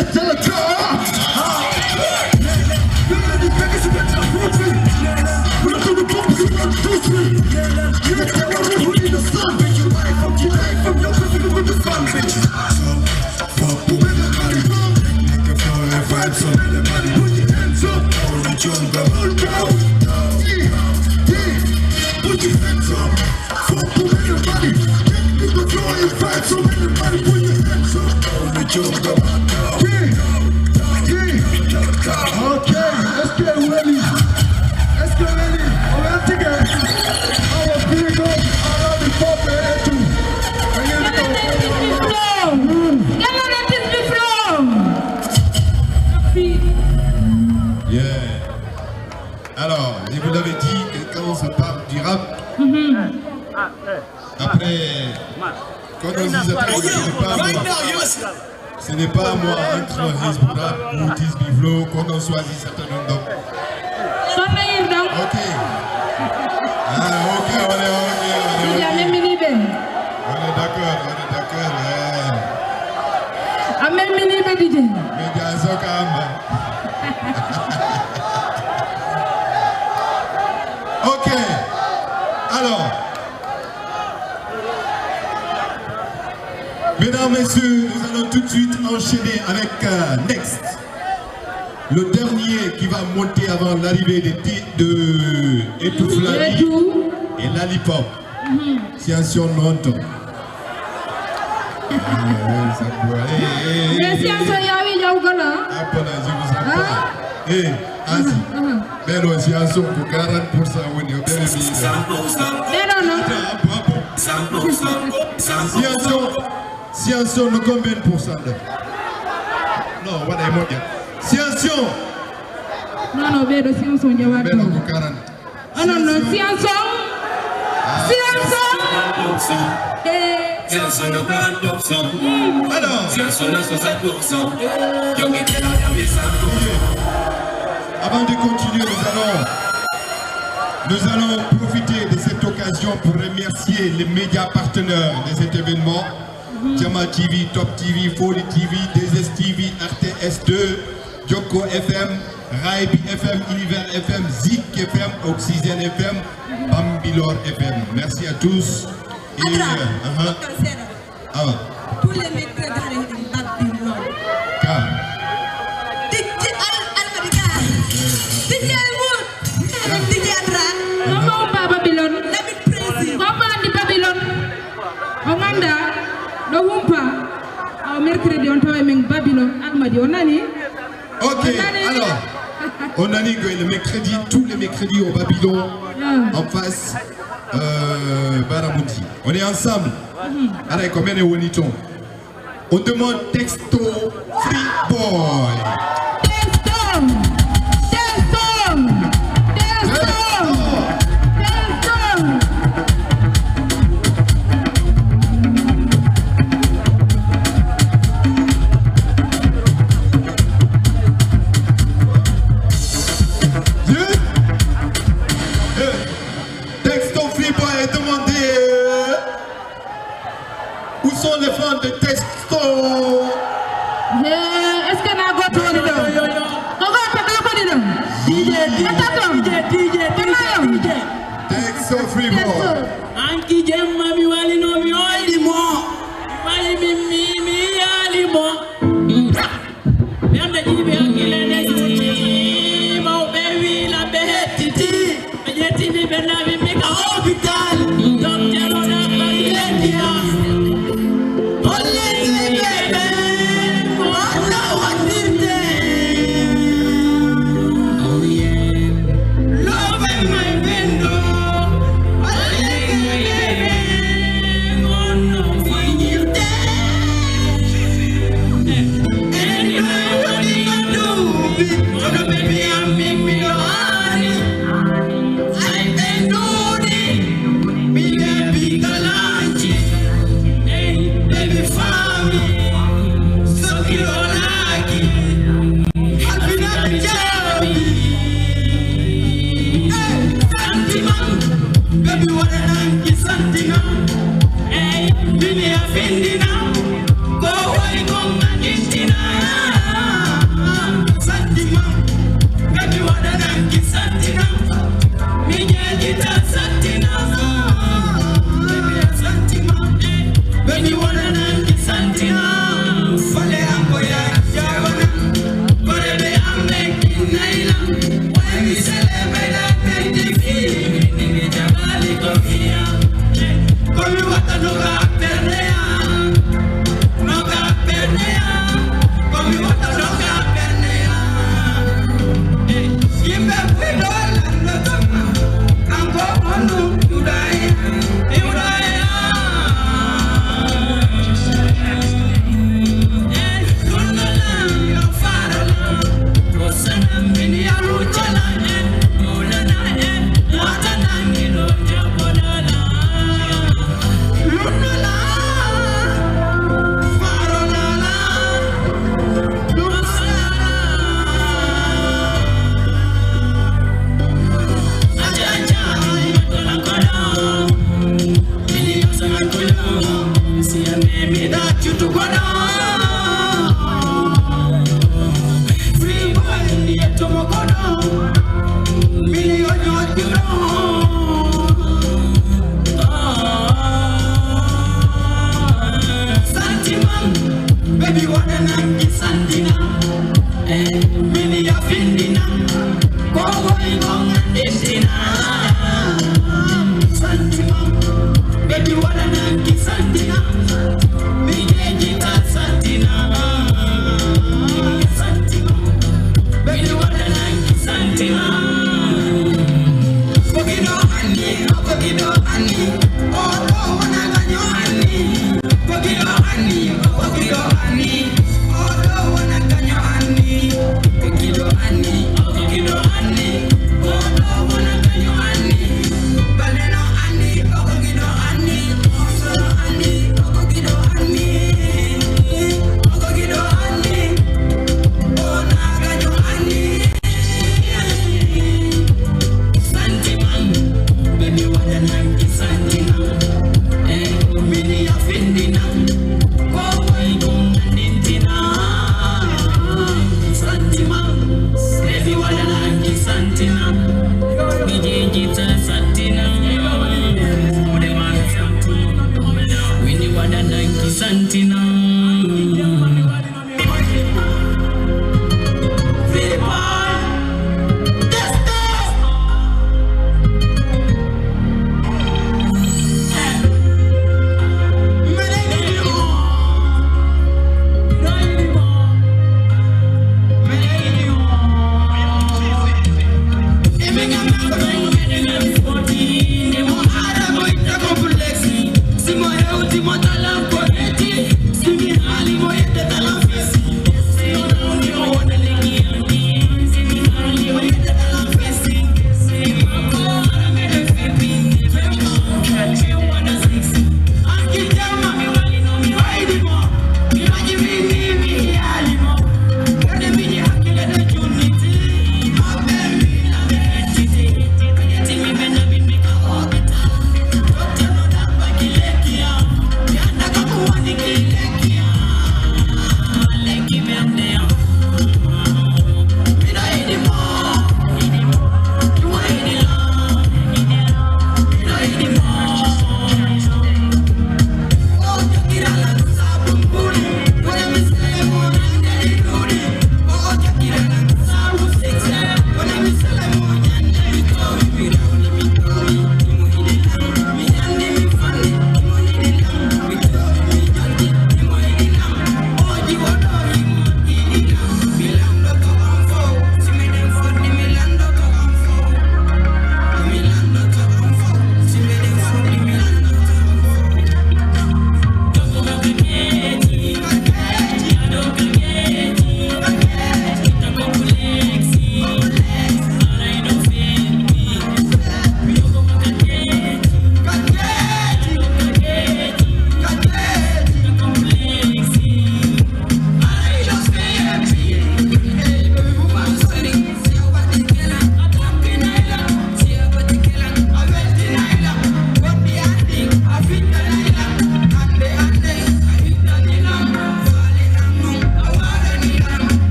Alors, je vous l'avais dit que quand on se parle du rap, après, quand on dit ce n'est pas moi entre Hezbollah ou Tisbiflo, quand on choisit certains noms d'hommes. Ok. Ok, on est d'accord. Mais bien sûr, quand même. Ok. Alors, mesdames, messieurs, nous allons tout de suite enchaîner avec Next. Le dernier qui va monter avant l'arrivée de Etouflani et Lollipop. Si un surnom. Sciences, nous combien de pourcents? Non, on va dire. Sciences. Non, Bédo, Sciences, on y va. Non, Sciences. Alors, Avant de continuer, nous allons profiter de cette occasion pour remercier les médias partenaires de cet événement. Jama TV, Top TV, Foli TV, DSS TV, RTS2, Joko FM, Raibi FM, Univers FM, Zik FM, Oxygène FM, Bambilor FM. Merci à tous. Et tous les mercredis de Babylone. Mercredi on tawa men Babylone Almadi on nani. Ok, alors on a dit que le mercredi, tous les mercredis au Babylone, en face Baramouti. On est ensemble. Allez, combien de Woniton? On demande texto Free Boy. Les fans de Texto. Est-ce que n'a pas tout le DJ. Texto Free Boy. Anki Gemma mi wali no mi oili mo. Wali mi ali mo. Yanda jibe angile ne tuti. Mo baby la behetiti. Bejeti ni benavi mika hospital. Doctor ona bagiletia. Ani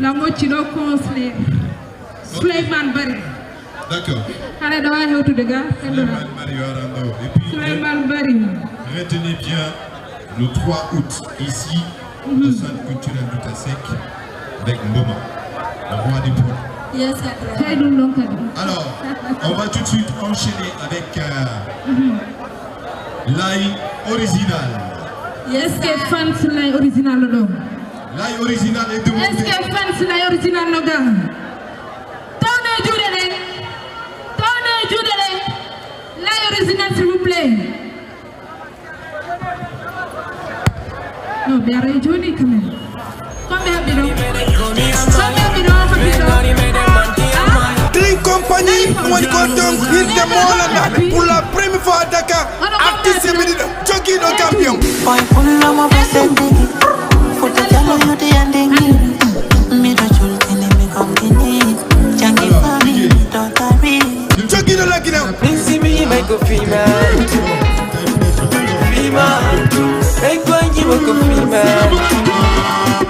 La moitié de Suleiman Bari. D'accord. Suleiman Bari. Retenez bien le 3 août, ici, au centre culturel de Tasek, avec Mboma, le roi des points. Yes, alors, on va tout de suite enchaîner avec l'ail original. Est-ce que fans l'ail original non? L'ail original est demandé. Est-ce que fans l'ail original non? Tournez Judele. L'ail original s'il vous plaît. Non, bien Johnny quand même. Combien bidon? Drink Company, pour la première fois à Dakar, artiste féminin, Jogi le champion. Jogi le Guinée.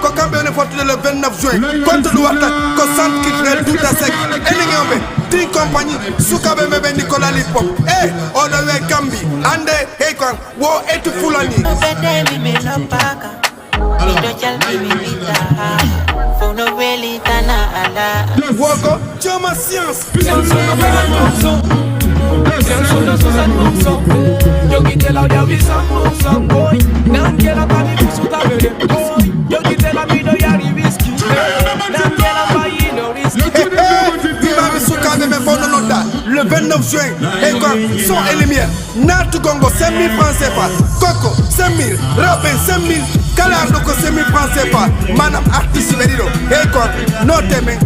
Kokambe on est forte le 29 juin. Contre l'Ouatta, Centre culturel tout à sec. Eningombe, Drink Company, Soukabe Mebe Nicolas Lipop. Eh, on a eu Gambi, Ande, Hekwan, Wo et Fulani. Woko, Joma Science. Yo quité la vida mi sambo boy. Nangiela pa mi bisu ta vele boy. Yo quité la vida ya riviski. Nangiela pa yi no riski. Le 29 juin, et quoi, son et lumière. Natu Gongo, 5000 francs CFA. Coco, 5000. Robin, 5000. Kalardoko, 5000 francs CFA. Madame artiste Verido. Et quoi, non t'aimer.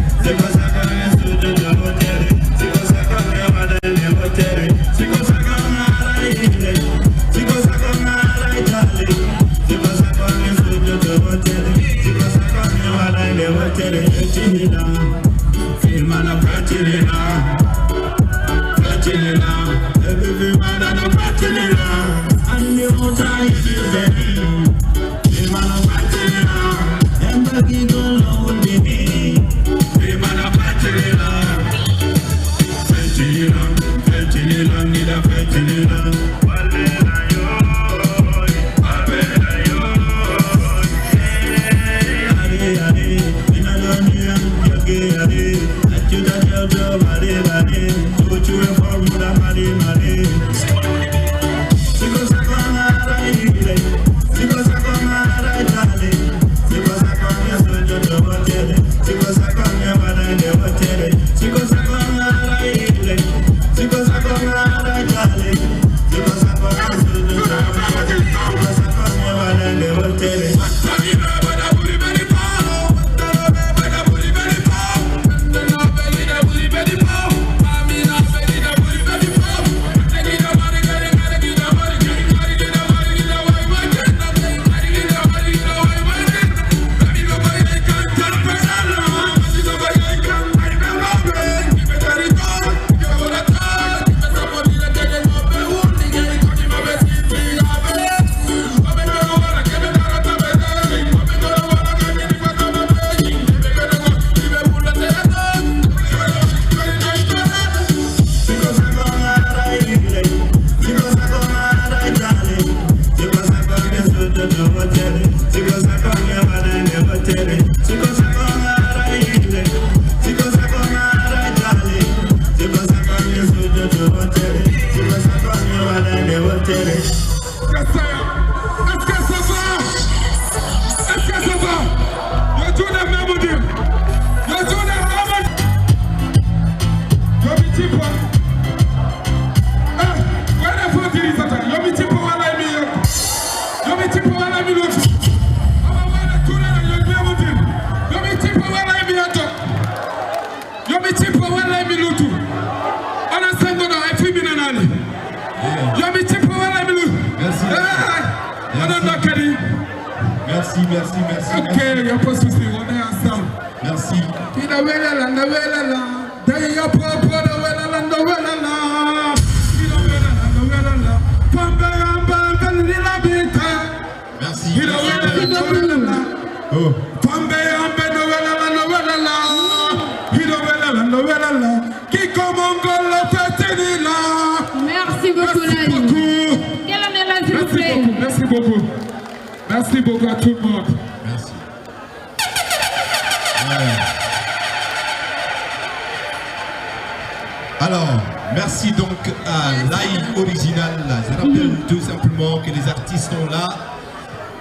Merci. Ok, il n'y a pas de souci, on est ensemble. Merci. Oh. Fambe ambe novella la. Novella qui commence le festival là. Merci beaucoup, Nani. Quelle année là, s'il vous plaît? Merci beaucoup. Merci beaucoup à tout le monde. Merci. Alors, merci donc à Live Original. Je rappelle tout simplement que les artistes sont là.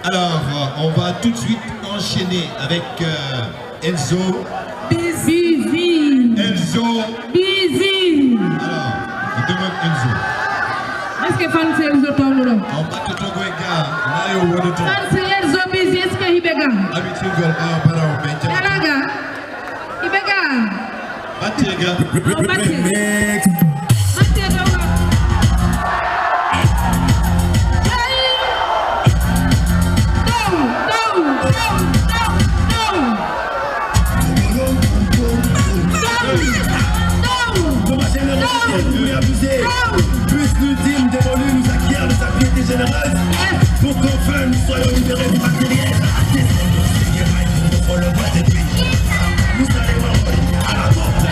Alors, on va tout de suite enchaîner avec Enzo. Busy. Enzo. Busy. Alors, je demande Enzo. Est-ce que fan c'est Enzo Tongolo? On va te trouver gars. Là, il y a un fan c'est Enzo Busy. Est-ce que Ibega? Habitude, pardon, Benjamin. Yalaga. Ibega. Batiega. Oh, Batiega. Puisse l'ultime démolu nous acquiert de sa piété généreuse pour qu'enfin nous soyons libérés du matériel. On le voit de lui. Nous allons à la porte.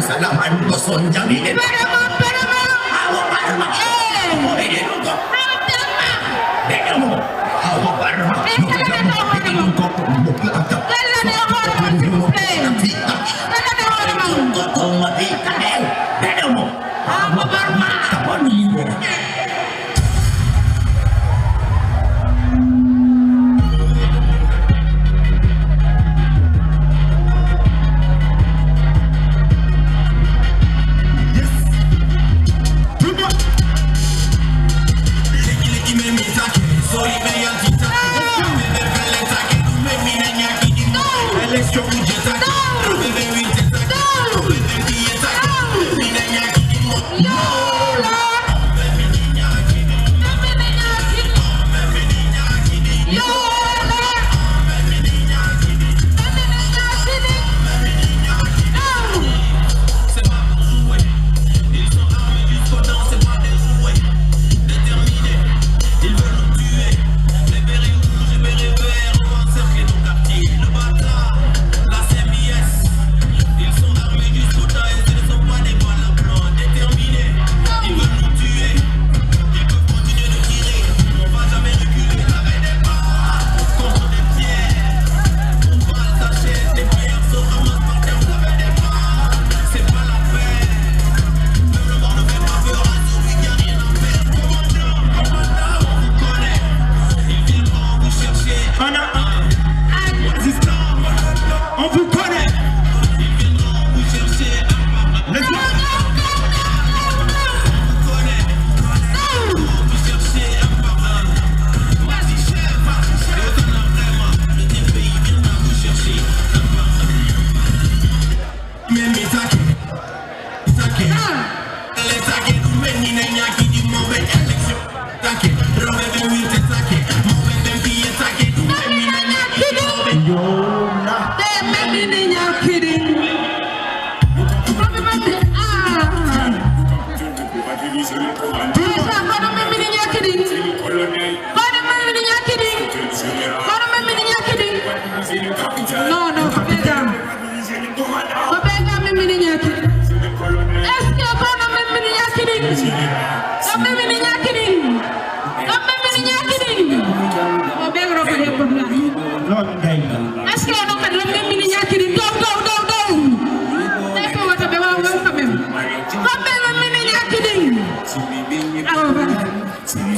Salaman boson jamile.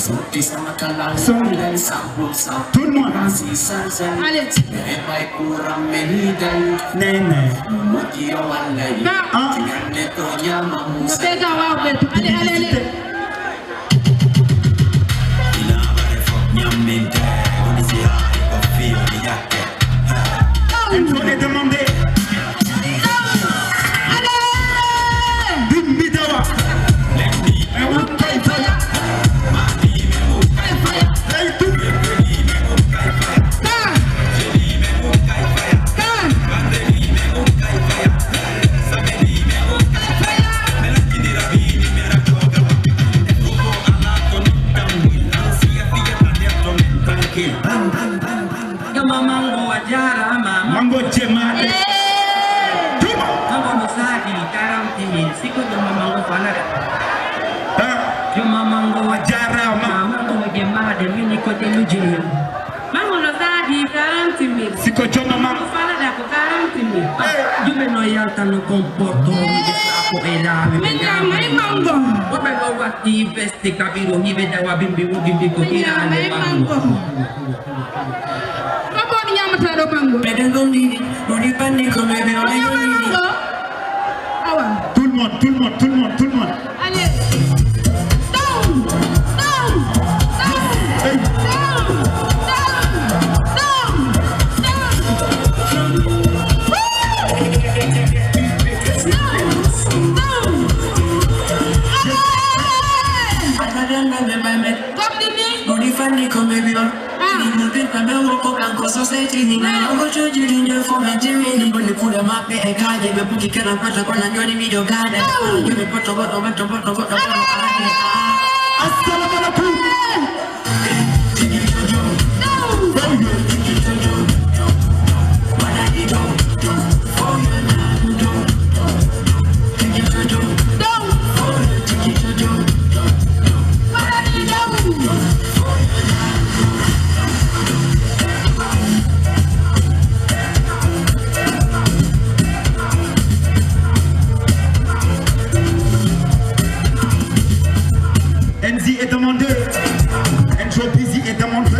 Tout le monde. Allez. Nene. Allez. Il faut les demander. Mango Jemade. Siko Joma Mango. Jume no yalta no comporto ni de sapo ela me mango. Obe go wati vesti kabiro ni veda wa bimbi ko ira ne mango. Mango. Tout le monde. Allez. Down. Enzi est demandé. Enzo Busy est demandé.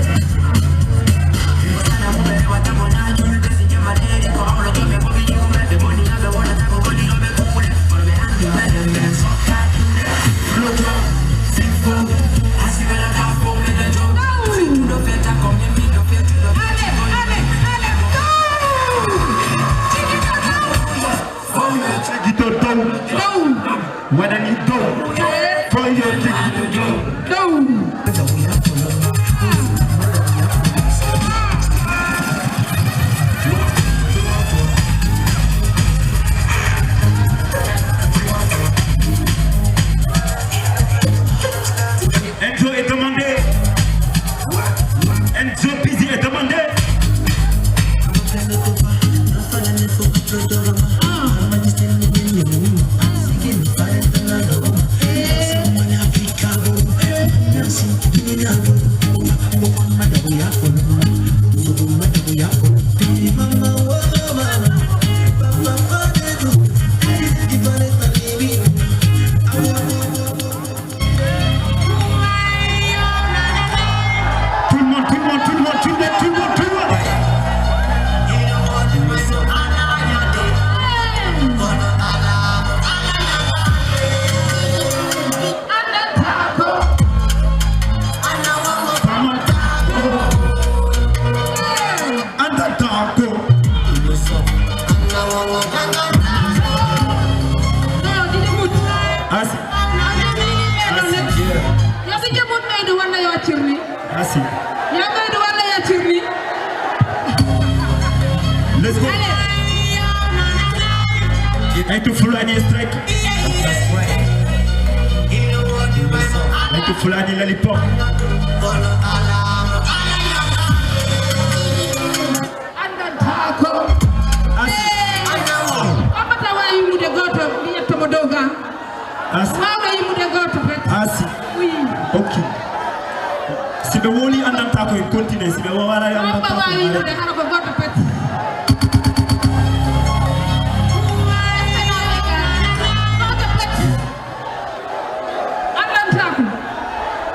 Enzo est demandé. Enzo Busy est demandé. Let's go. I to Fulani strike. I to Fulani lollipop. Asi. Okay. Si be woli andam ta ko continue si be wala andam ta ko.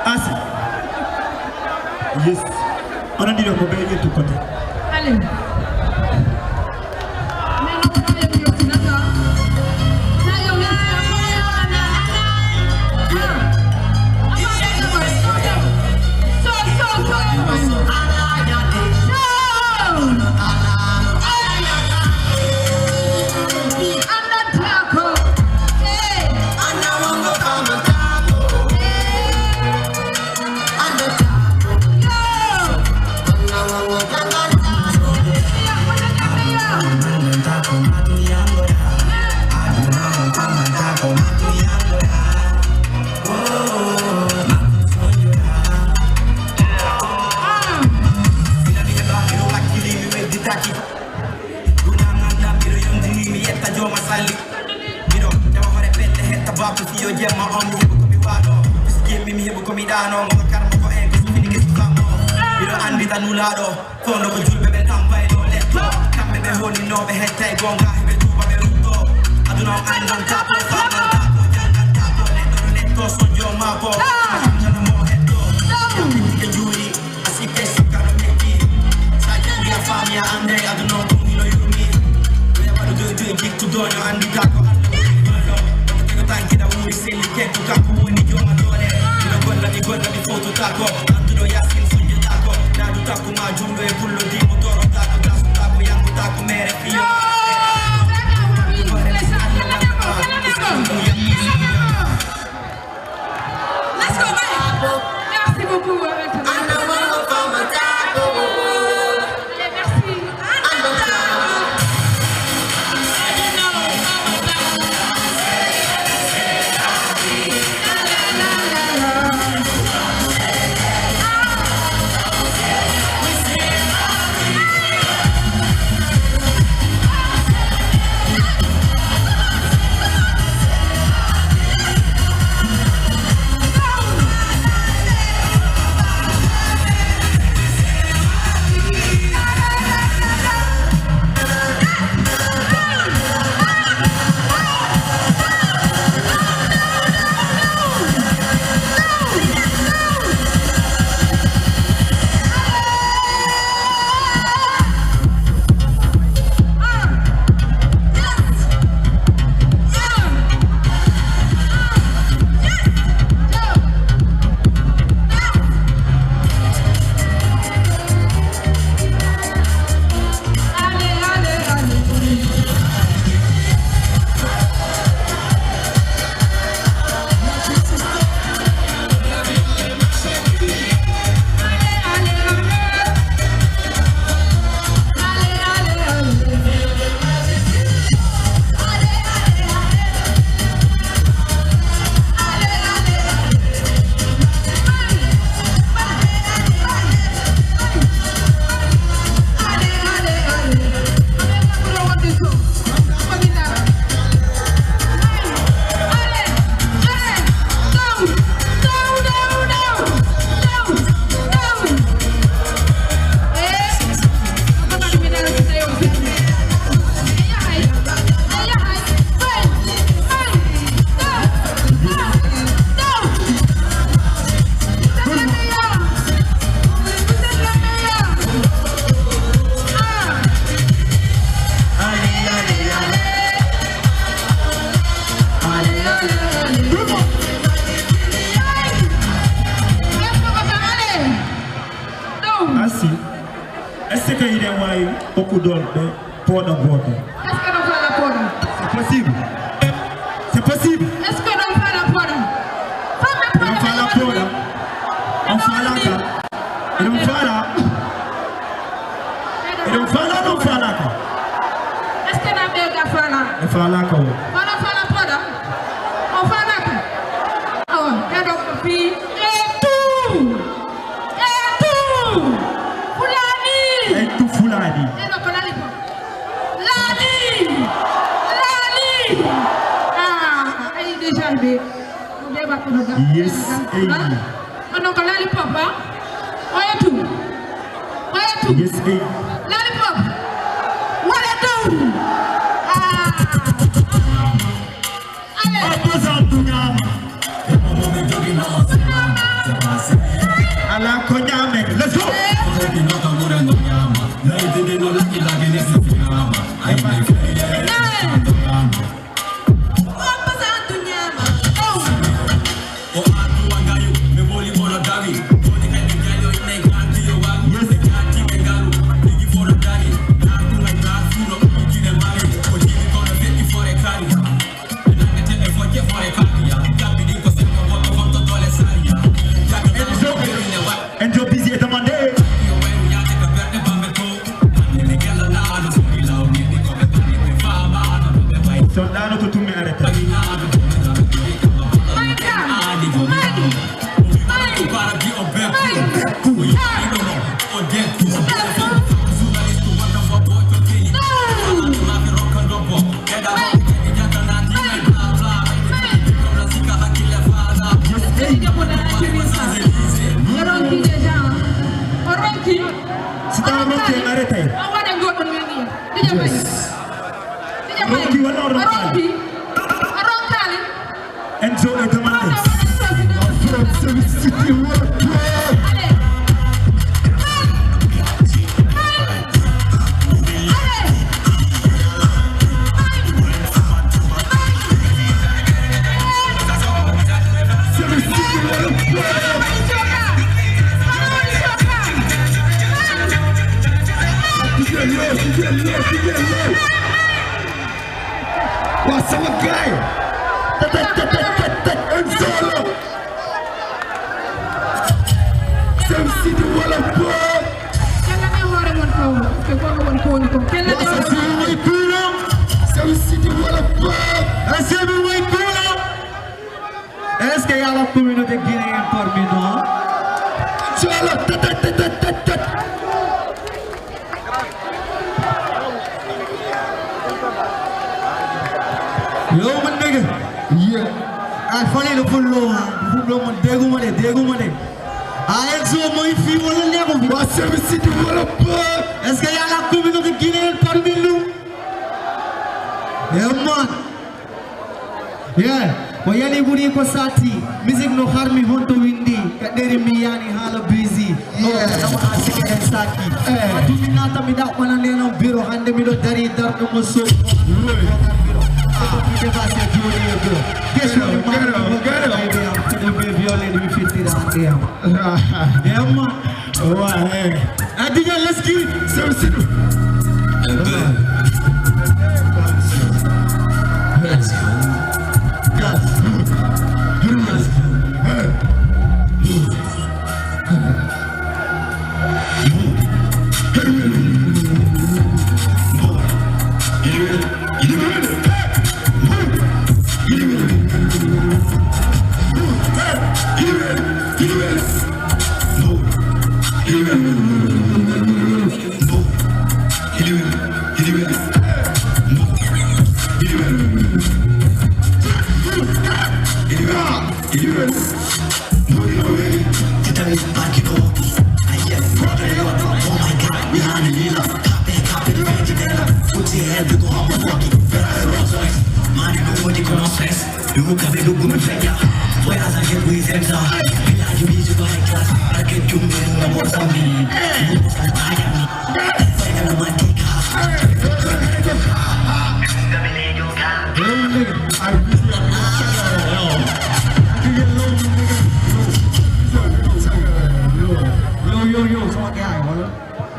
Asi. Yes. On a dit le mobile de tout côté. Allez. Est-ce qu'il y a beaucoup d'autres pour la boîte? Est-ce que nous faisons la porte? C'est possible. C'est possible. Est-ce que nous faisons la porte? On fait la porte. On fait la porte. Et on fait la. Et on fait la, on fait la. Est-ce que nous faisons la? On fait la. On fait la porte. On fait la. Oh, et donc, puis, et tout. Et tout Fulani. Et donc, Lali. Ah, elle est déjà arrivée. Yes. Donc, Lollipop, hein? Voyez tout. Yes, Lollipop. What it do? À la Konyame. Let's go. Rocky. Sita Rocky arrêtez. Oh, what a good one here. Did you Yes. Rocky wala Rocky. Rocky. Enzo e demande. From Seven City World. What's up, guy? Seven City World of Sport. Seven City World of Sport. Est-ce qu'il y a la communauté guinéenne parmi nous? Yo, man, nigga. Yeah. I fallait le follow, man. Dégoumane. Enzo, moi, il fait mon lien. Seven City World of Sport. Est-ce qu'il y a la communauté guinéenne parmi nous? Yeah, man. Yeah. Wayani buri ko sati music no harmi honto windi kadere mi yani hala busy nama asike en saki adumi nata mi da wana neno biro hande mi do dari dar no moso let's get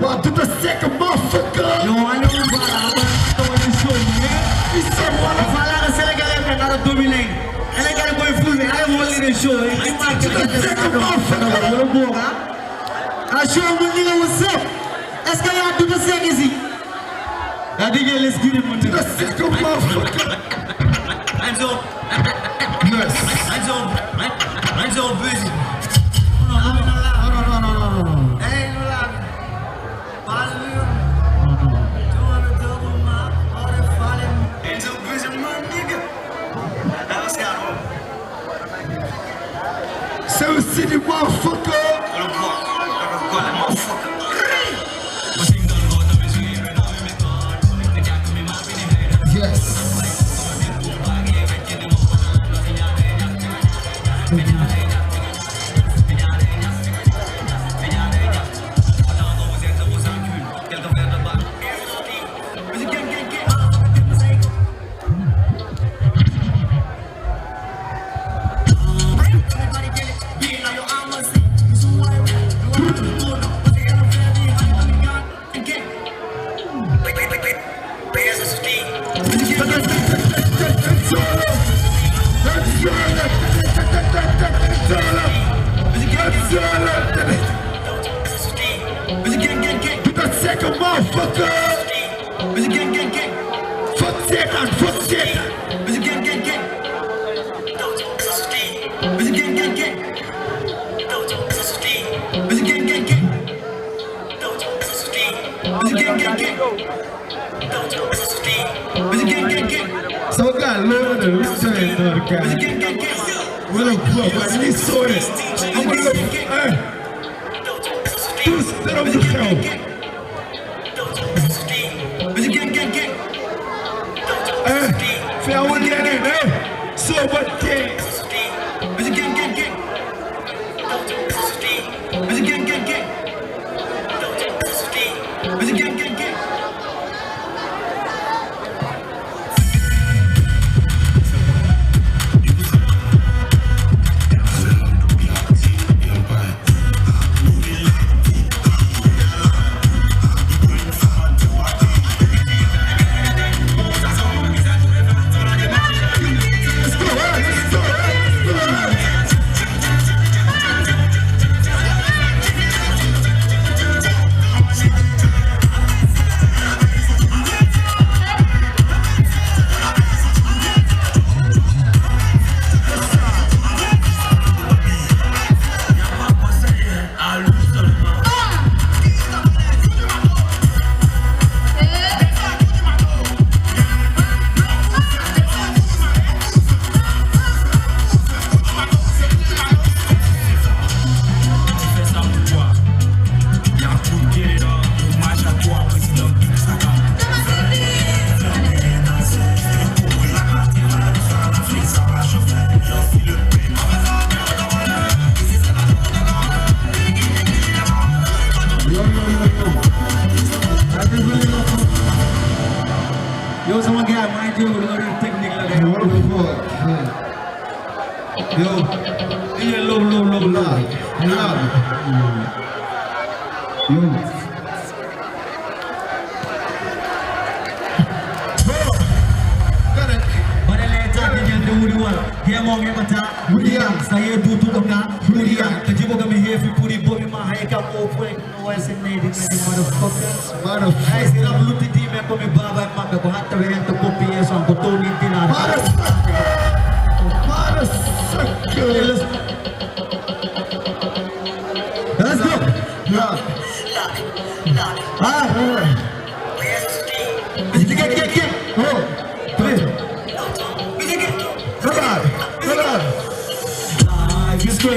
What to the second motherfucker? Yo, I know you got the show, man. He said, what if I let a Senegalese and not a dominate? And I gotta go in food, I am only the show. I'm not to the second motherfucker. I show him when you what's up. Let's go out to the second seat. I think let's get him to the second motherfucker. I'm so busy. Seven City motherfucker. Yes. So God love them, saying another guy. What a club, I need so hey. tous dara du xew. Fais un one game, so what game? Yo, sama gars, main je dengan teknik lah gars. Yo, ini low. Yo. Pada leca dengan dua dia mau ngepata, Mudian saya duduk dengan Mudian, kejibo kami heavy puri bomi mahai kamu open, no fascinating motherfuckers. Hai sekarang lu titi me kami baba maka ko hatta be ento kopi eso ang botoni tinar. Let's go. Yeah. Get. Oh. Please. Come on. Let's go.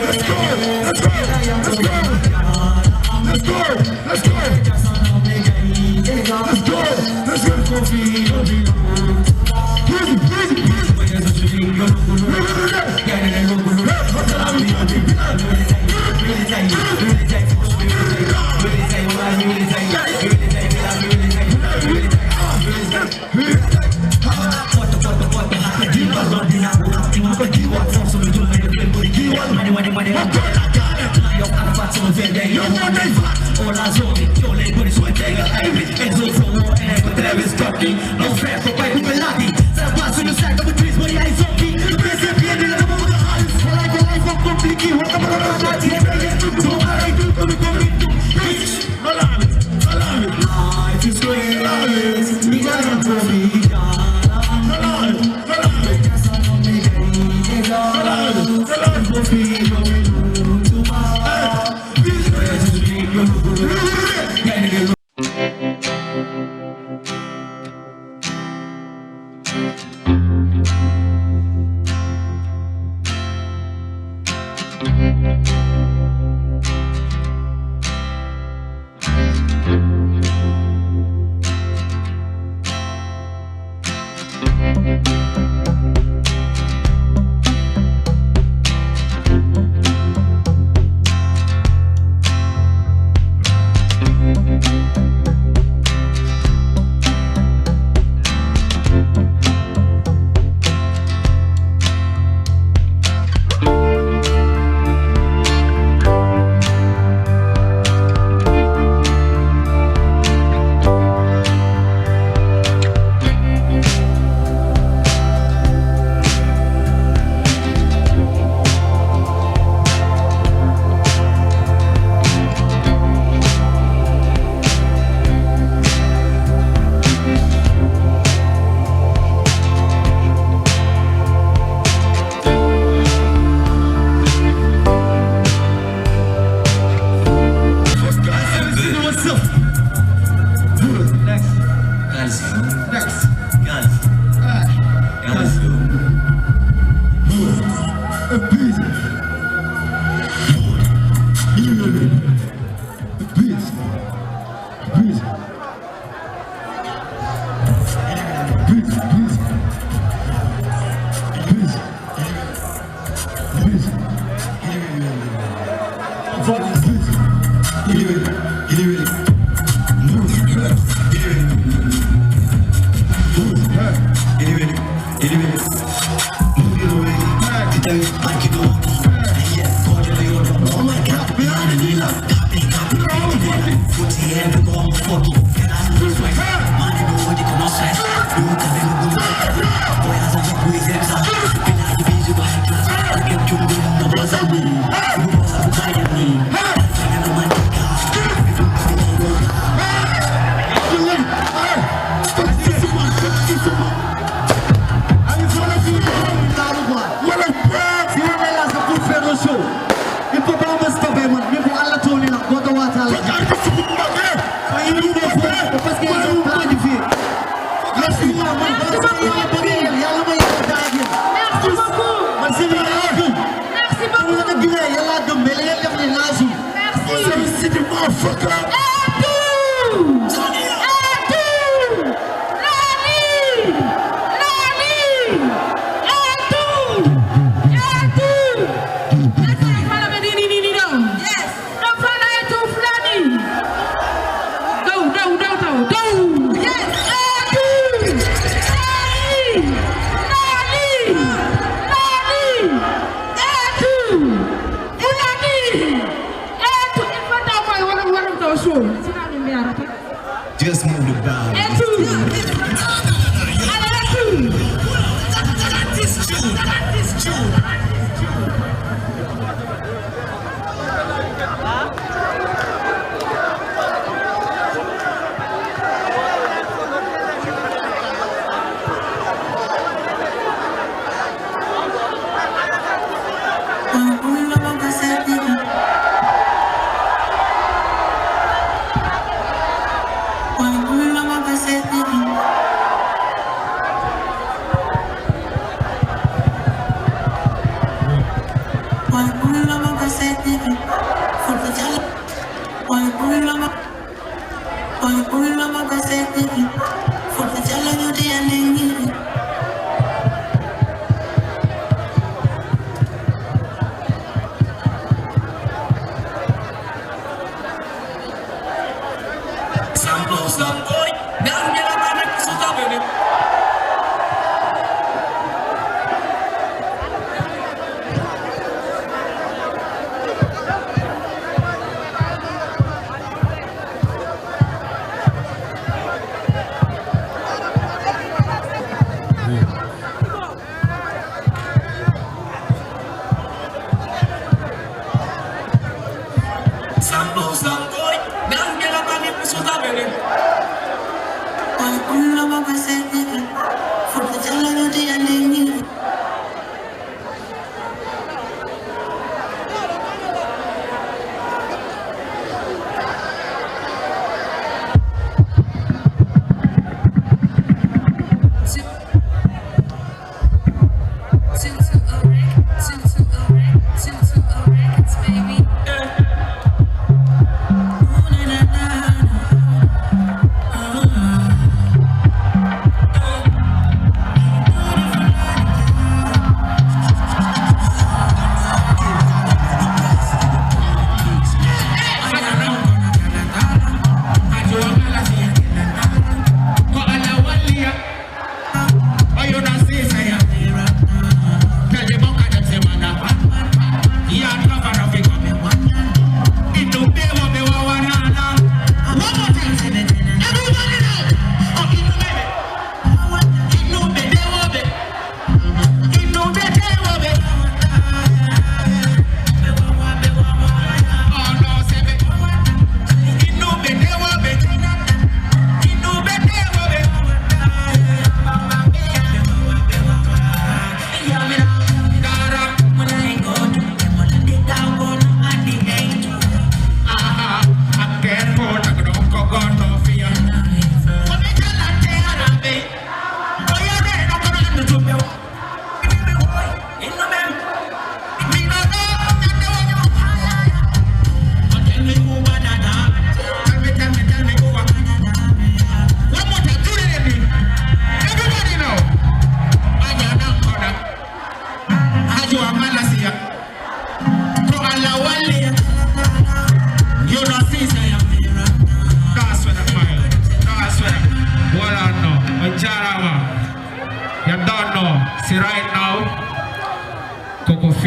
Just move the boundaries.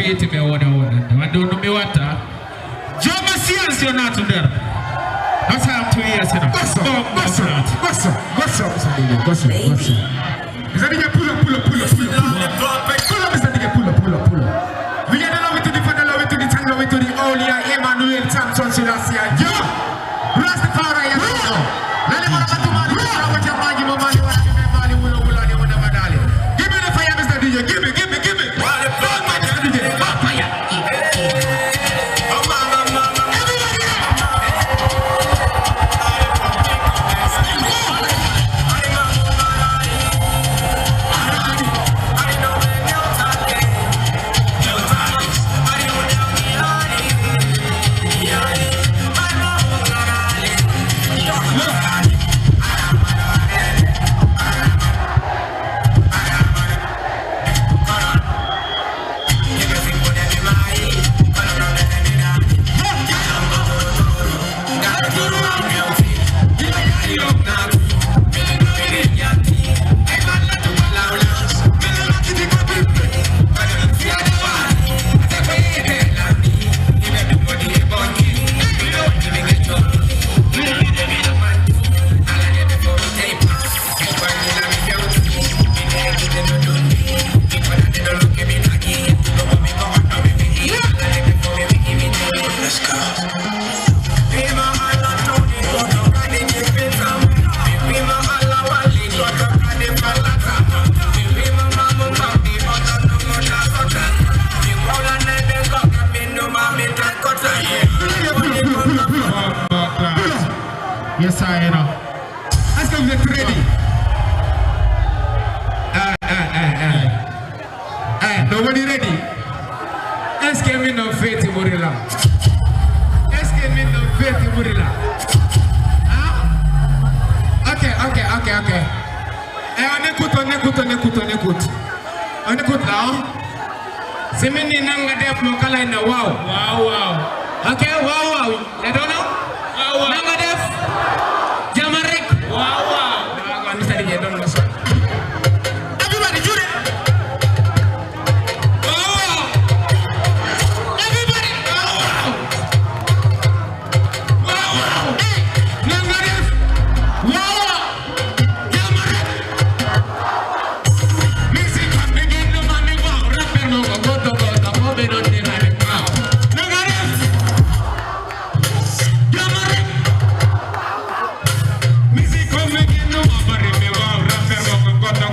iti me wona wando no me wata Joma science you're not there. That's how I'm 2 years in. What's up? Is that nigga pull up? Pull up, Mr. Nigga, pull up. We get the love it to the father, love it to the tongue, love it to the Olia, Emmanuel, Samson, Selassie, yo! Rastafari, yo! Let him have to Mali, what you're Mali, Mali, Wula, Madali. Give me the fire, Mr. DJ, give me. Mr. DJ, fire. Yes, I know. Let's go get ready. Nobody ready? Est-ce que mi non feti morila? Est-ce que mi non feti morila? Okay. On écoute. On écoute là. C'est mini nanga def mo kala na wow. Okay, wow. You don't know? Wow. Nanga def. Jamarek. Wow. Mr. DJ don't know. Everybody do it. Wow. Everybody. Wow. Hey, nanga def. Wow. Jamarek. Music can begin to money wow. Rapper no go to be not the right now. Nanga def. Jamarek. Music can begin to money wow. Rapper no go to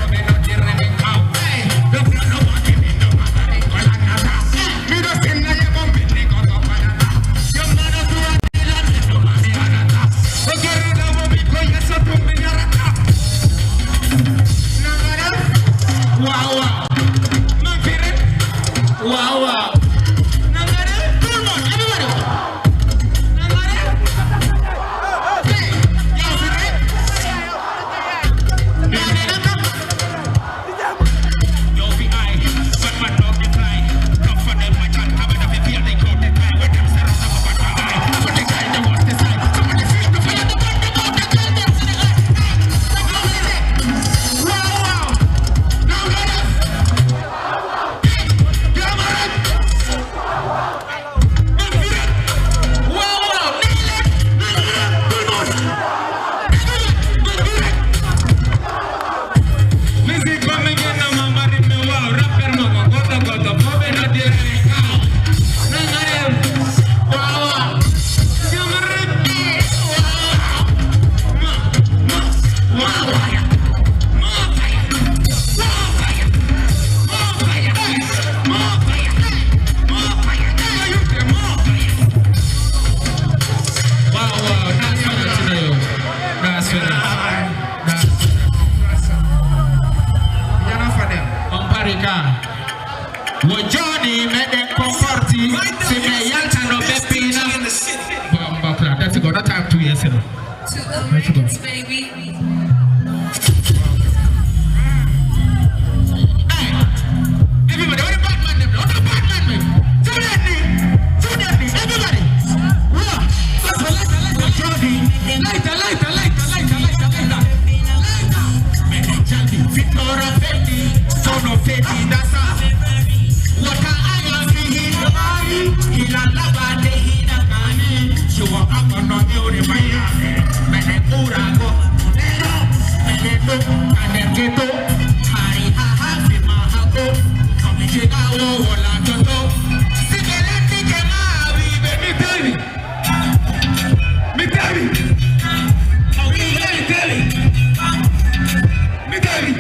be not the right now. Hey, the front of my in the matter in Colana. Me do sin na ye bomb in the Colana. Your mother do a deal and no money anata. Okay, the bomb ko yes to me narata. Nanga def. Wow. Man fire. Wow. Nanga def. Come on, everybody. Nanga def. Hey, yes right. Yo be I, but my dog be fly. Come for them, my can't cover them if they go the time. With them set up about my eye. But the guy that wants the side. Somebody feel the fire, the gun, the girl, the wow. Nanga def. Jamarek. Man fire. Wow. Music coming in na mama rime wow. Rapper no go to bobe no dire cow. Nanga def. Wow. Jamarek. Wow. Johnny made them comforti. See me yalta no pepina. That's good. That time 2 years ago. Baby. Everybody, what the Batman them? What the Batman them? Do that thing. Everybody. Lighter. Victoria Fetti, son of Fetti, that's what I Chicago, and then ghetto. Hari ha ha, fima ha go. Come Chicago, wala toto. Sigeleti kema, baby, me tell me. Me tell me. Oh, we baby, tell me. Me tell me.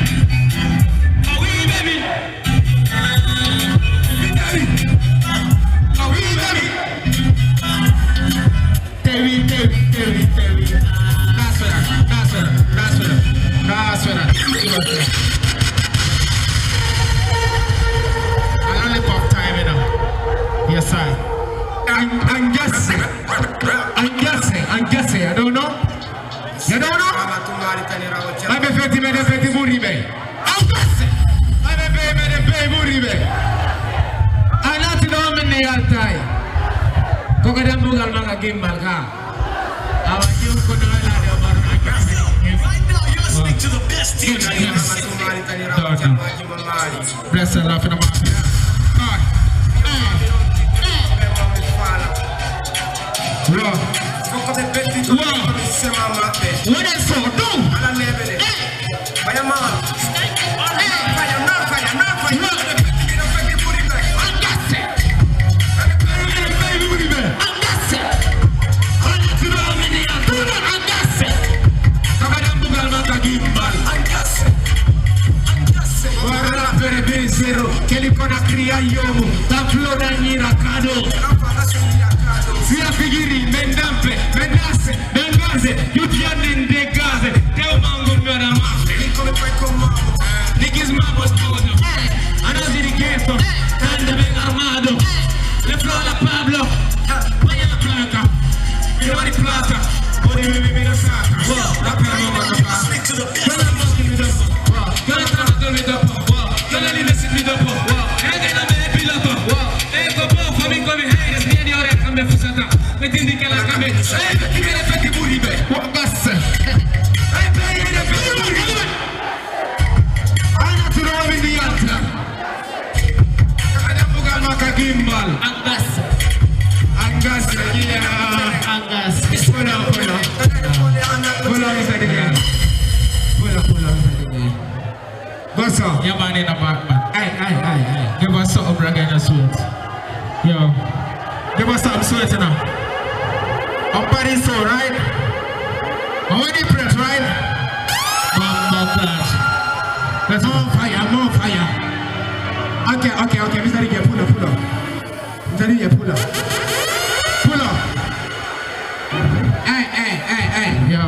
Oh, we baby. Me tell me. Oh, we baby. Tell me. That's what I only pop time, you know. Yes, I'm guessing. I don't know. You don't know? I'm a 50 minutes, 50 Muribe. I'm guessing. I'm a baby Muribe. I'm not in all many time. Kokadam Bugal Manga Gimbal. Speak to the best DJ. Bless and laugh in the mouth. What is so? Do? Que ele pode criar yomo, da flor ni racado. Sia figiri, mendampe, mendasse, mengaze, yutianen de gaze, teu mango meu da mafia. Ele come poi como Niggas mamos todo. Anasi di ghetto, tende ben armado. Le flor la Pablo, vaya la plata, mira mani plata, ori mi la saca. La perro ma la fa. Quella mosca mi dopo, quella trama mi dopo. Quella lì mi dopo, e che non me piloto, ecco po' fammi come haters, vieni ora cambia fusata, mettiti che la cambia, che ne fai di buribe, gas, buribe, anatu no mi di altra, ada bukan maka gimbal, angas, iya, angas, pulang, bisa dilihat, pulang. What's up? Your man in the back, man. Hey. Give us something, brother, in the sweat. Yo. Give us something sweat, you know. Up body so, right? How many press, right? Bomb clutch. There's more fire. Okay. Mr. DJ, pull up. Mr. DJ, pull up. Hey. Yo.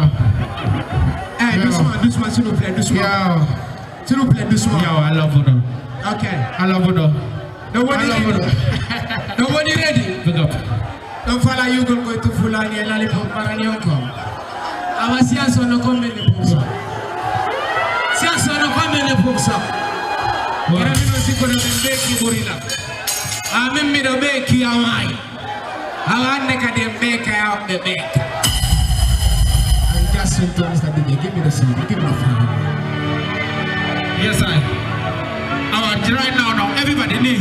Hey, this one, s'il vous plaît, this one. Yo. S'il vous plaît, doucement. Yo, I love you. Okay. I love you. Nobody ready? Pick up. Don't follow you go to Fulani and Lollipop Maranyonko. Our science on the comment in the book. Science on the comment in the book. What I'm going to make you gorilla. I'm in the make you away. I want to get them make out the make. I'm just saying to Mr. DJ, give me the song, give me the phone. Yes, I. Right now, everybody, knee.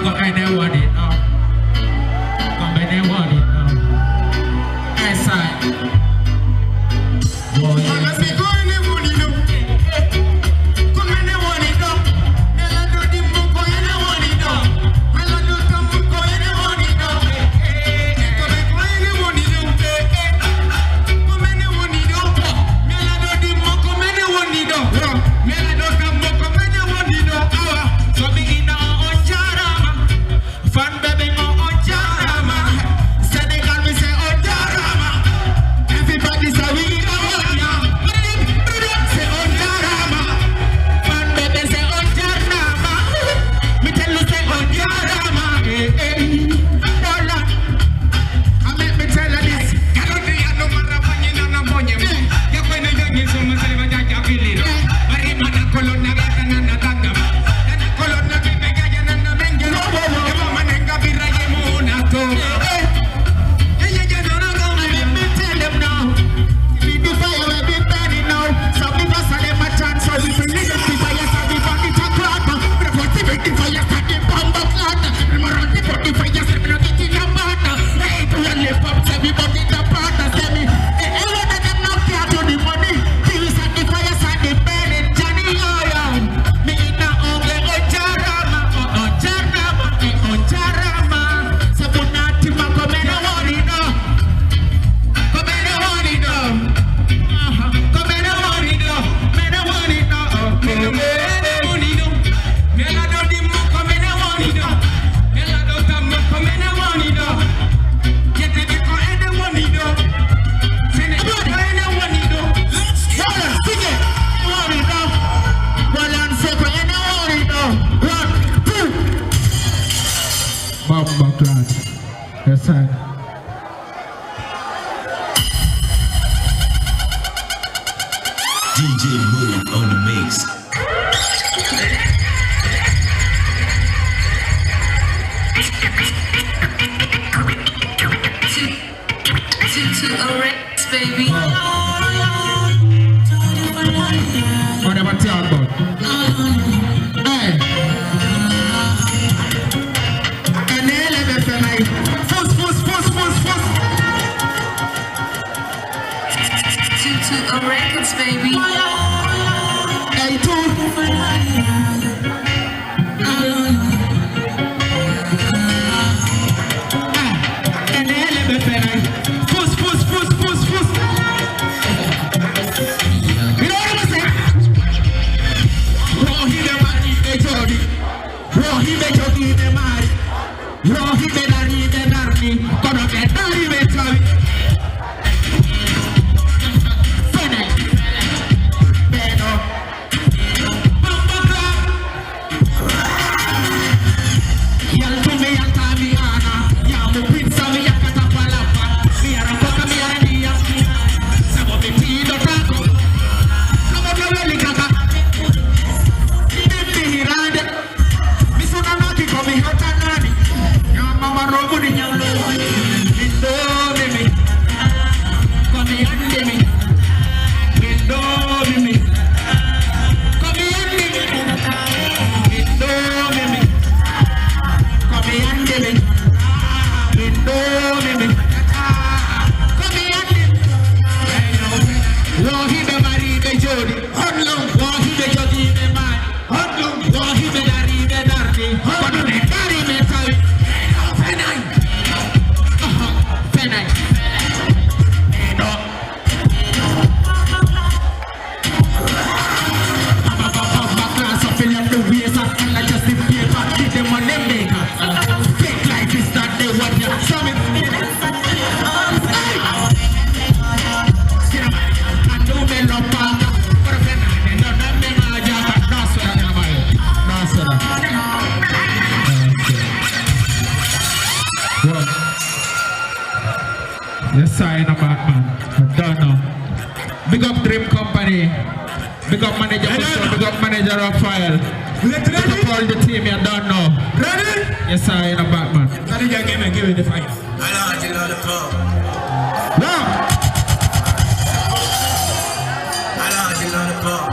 Go ahead and want it now. Come ahead and want it now. Yes, I. Oh, yeah. Mela do tambo come side. DJ Mood on the mix. To arrest, baby. Whatever talk about. Hey. And then let me say my fuss. To records, baby. Hey, and then let me say my fuss. You know what I'm saying? Rohi be mari be jodi. Rohi be jodi be mari. Rohi be darni. Kono be dari be jodi. Yes, I am a Batman. I don't know. Big up Dream Company. Big up manager Michelle. Big up manager Raphael. Big up all the team. You don't know. Ready? Yes, I am a Batman. Ready? Give me the fire. I know the pump. Now. I know the pump.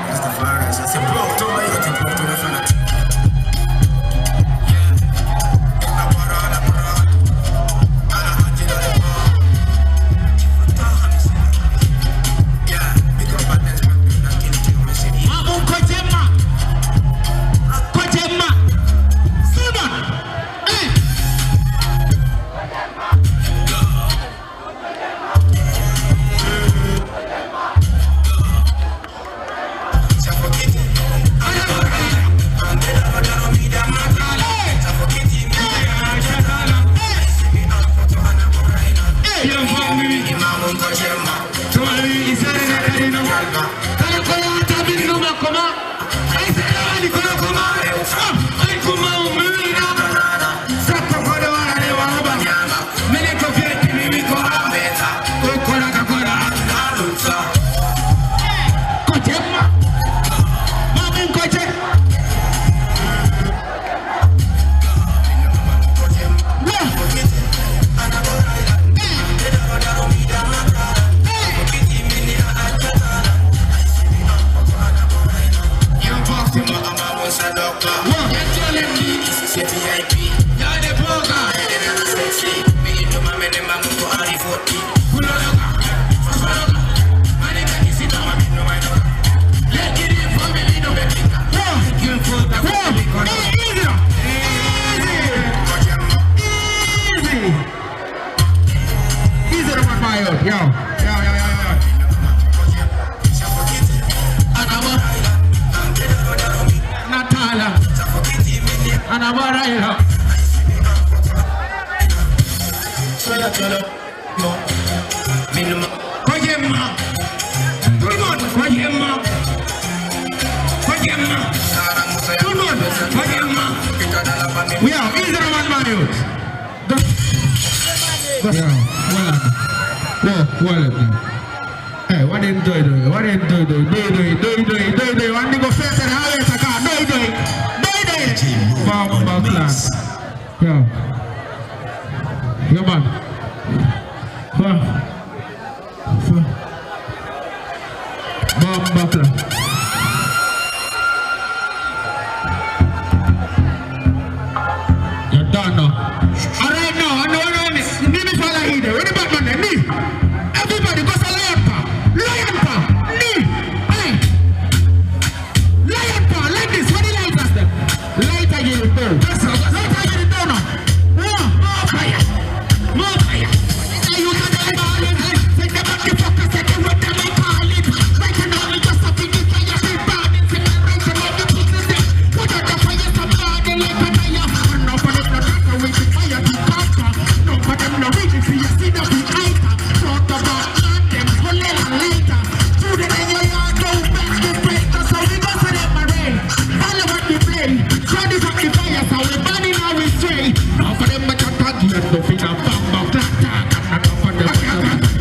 That's the fire. It's a blow. Don't let it go to the front. We are Israel and Mario. Hey, what did do? What did do? Do. One go first and how it's a car. Do. Bomba clan. Yeah. Come on. Bomba clan. You're done now. All right now. I know. Me follow here. What about man? Me. Everybody go to Lion Pa. Me. Hey. Lion Pa. Like this. What the light us them? Light again it down. Light again it down now. More fire. Now you can die all in. Take them back the fucker. Take them with them and call it. Right now we just have to get fire. Big bad in celebration of the pieces there. Put out the fire. Some body like a fire. And now for them not to wait the fire to conquer. No for them no waiting for you see the big item. Talk about them for little later. Through the day you are go back to break. So we go to them array. Follow what we play. Show this up the fire. So we burning how we stray. Now for them but you talk you have to feel a bomb clap. And now for them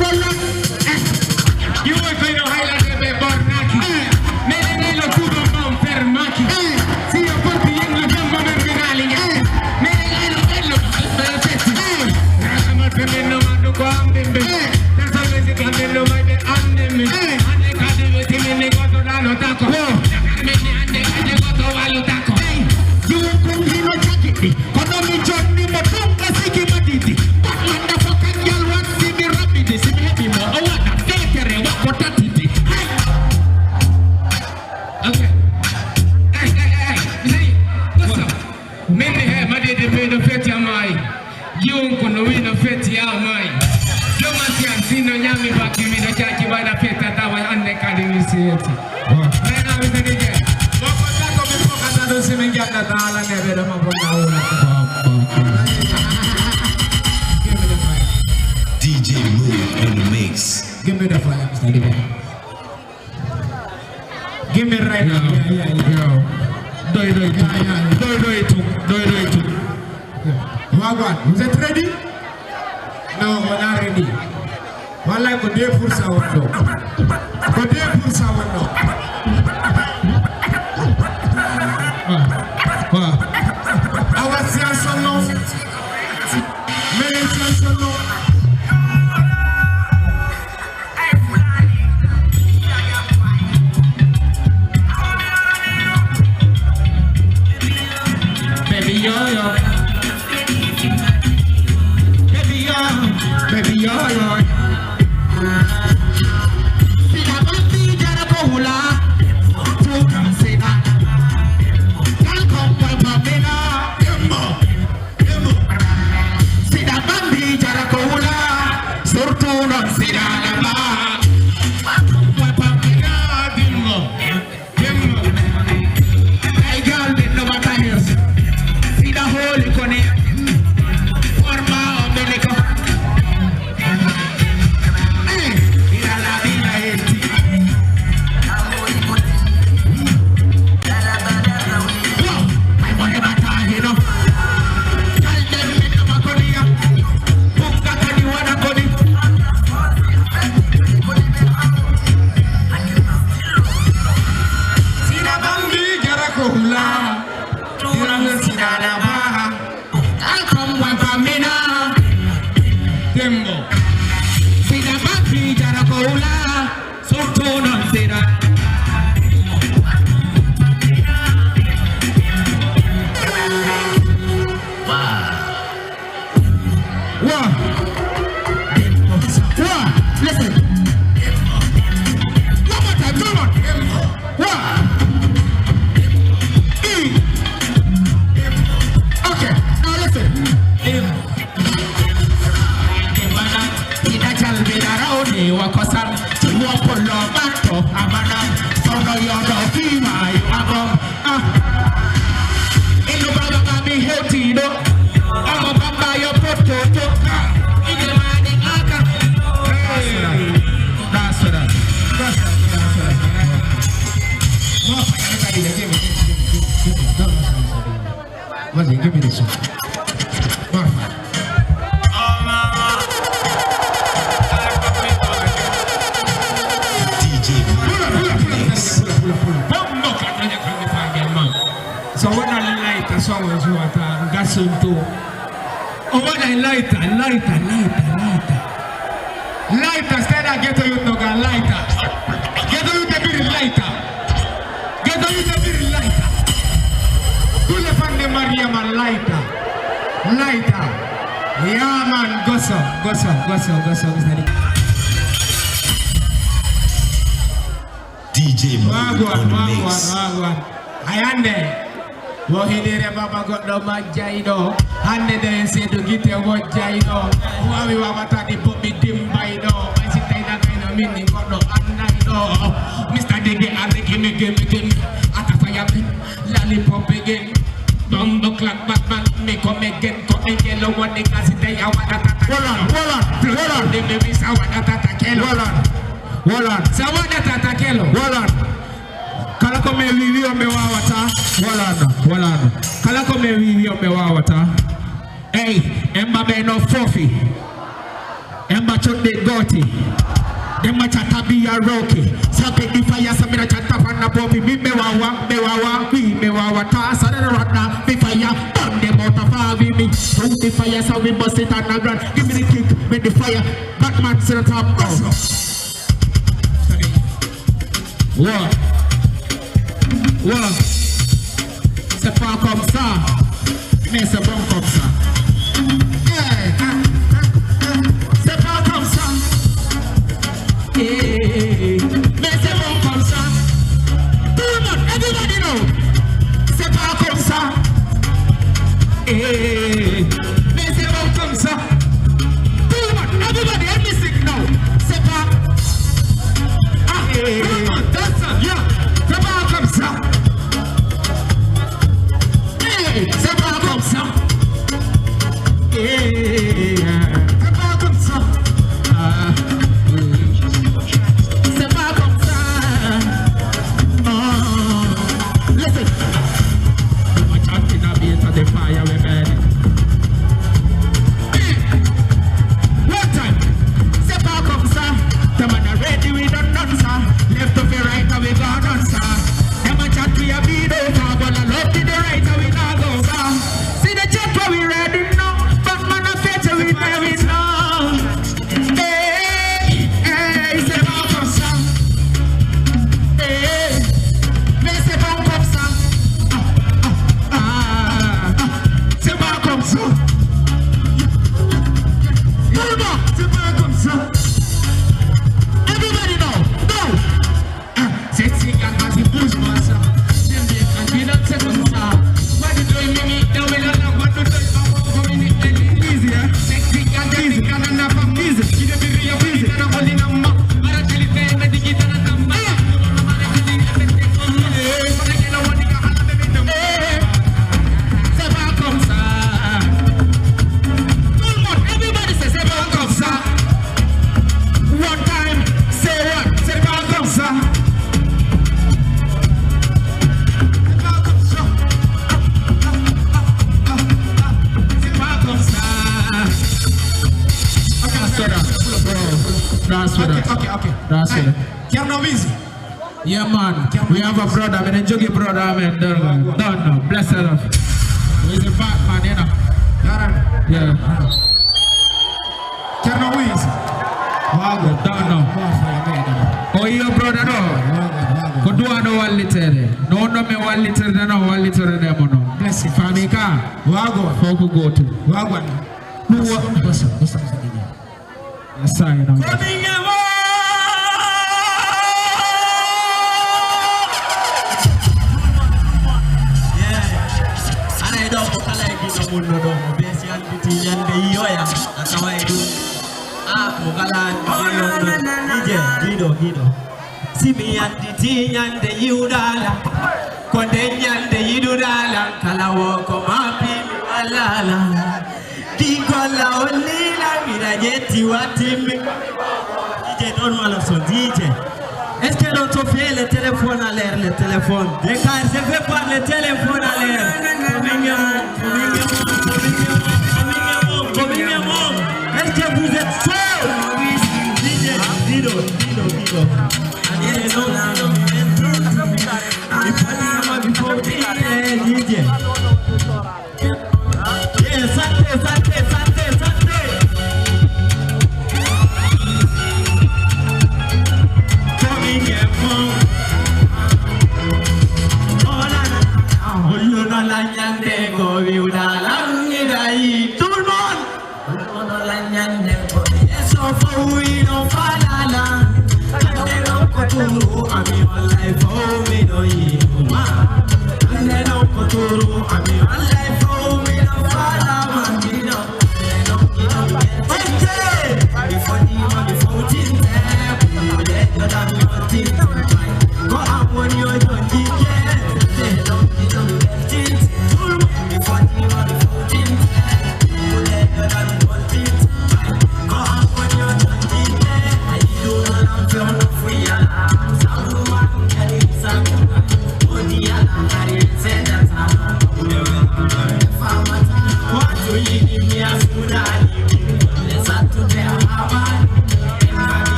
roll up. You want to know highlight of a Bornaki. Menenelo tubo mom fermaki. See your puppy in the jumbo and finale. Menenelo bello. I'm a criminal man to go on them. That's always a criminal man to on them. And they can't do it in the go to Lano Taco. And they go to Walo Taco. You won't come here no jacket. Cause I'm in Johnny, but don't go see him a diddy. But motherfucking girl wants to see me rapid. See me happy more. I want to take her and walk for that titty. Okay. Hey. What's up? Mimi hai madi de pe no feti amai. You kono wi no feti amai. Yo masian sino nyami baki mi da chaki ba da feta tawa ande kadi mi sieti. Rena mi se dije. Boko tako mi foka ta do simen gata ta ala nebe da ma bona una. DJ Move on the mix. Give me the fire, Mr. DJ. Give me right now. Yeah. Do it. Wagwan, vous êtes ready? No, we're not ready. Wallah, go there for sound no. Go there for sound no. Our science no. Many science no. Baby yo. Sina bandi jara ko hula. Tu kam sina. Kal kom pa mena. Sina bandi jara ko hula. Surtu non sina lama. Pa mena dimmo. Ay gal din no batayos. Sina holi kone. Forma omeliko. Give me this one. So what a lighter song is what gas into. Oh, what a lighter. Lighter, instead of get you to go lighter. Get you to be lighter. Get you to be lighter. Do the fan de Maria man lighter. Lighter. Yeah man, go so. DJ Mode on the mix. Ayande. Wohidere baba goddo majjaido hande de sedu gite wojjaido wawi wawata di bobbi dimbaido basi tayda kayna minni goddo andaido Mr. Dege ande gimme atafaya bin lollipop again bombo clap batman me come again ko engelo woni kasi tay awada tata hold on de me bisa awada tata kelo hold on sawada tata kelo hold on kala ko me wiwi o me wawata walano kala ko me wiwi o me wawata hey emba be no fofi emba chonde goti demma chata biya roki sabe di fire samira chata fanna popi me wawa we me wawata sadara rata be fire burn them out of our me put the fire so we bust it on the ground give me the kick make the fire Batman sit on top What? C'est pas comme ça, mais c'est bon comme ça. C'est pas comme ça, mais c'est bon comme ça. Tout le monde, everybody know. C'est pas comme ça, mais c'est bon comme ça. Tout le monde, everybody, let me sing now. C'est pas. Tout le monde, that's it, yeah. C'est pas comme ça. C'est pas comme ça. C'est pas comme ça. C'est pas comme ça. Listen. I'm chanting a bit of the fire we made. One time. C'est pas comme ça. The man are ready with a dancer. Left to the right and we got dancer. Them a chat we a beat over, but I love to the right and we not go down. See the chat where we ready now, but man a fetch we never know. Hey, c'est bon comme ça. Hey, mais c'est bon comme ça. C'est bon comme ça. Non, c'est pas comme ça. Everybody know, no. Sexy and as it push myself. We don't say comme ça. What you doing, me? Now we don't know what to do. I'm going to make it easier. Sexy and easy, and I'm not easy. You don't be real easy. I'm holding a mop. But I tell you, I'm a digit and I'm a man. C'est pas comme ça. Tout le monde, everybody say c'est pas comme ça. One time, say what? C'est pas comme ça. Okay. That's it. Kernoviz. Yeah, man. We have a brother, man. A juggy brother, man. Don't know. Bless her. He's a bad man, you know. Yeah. Kernoviz. Wago, don't know. Oh, your brother, no. Go do no 1 liter. No, me 1 liter, no 1 liter, no. Bless you. Famika. Wago. Foku go to. Wago. No, what's sign on. Gido. Simi and the Yudala. Kondenyan the Yudala. Kalawo komapi walala. Dikola olila mirajeti watimi. DJ donne moi le son DJ. Est-ce que l'on te fait le téléphone à l'air, le téléphone? Car je fais pas le téléphone à l'air. Est-ce que vous êtes chaud? Dido. Il faut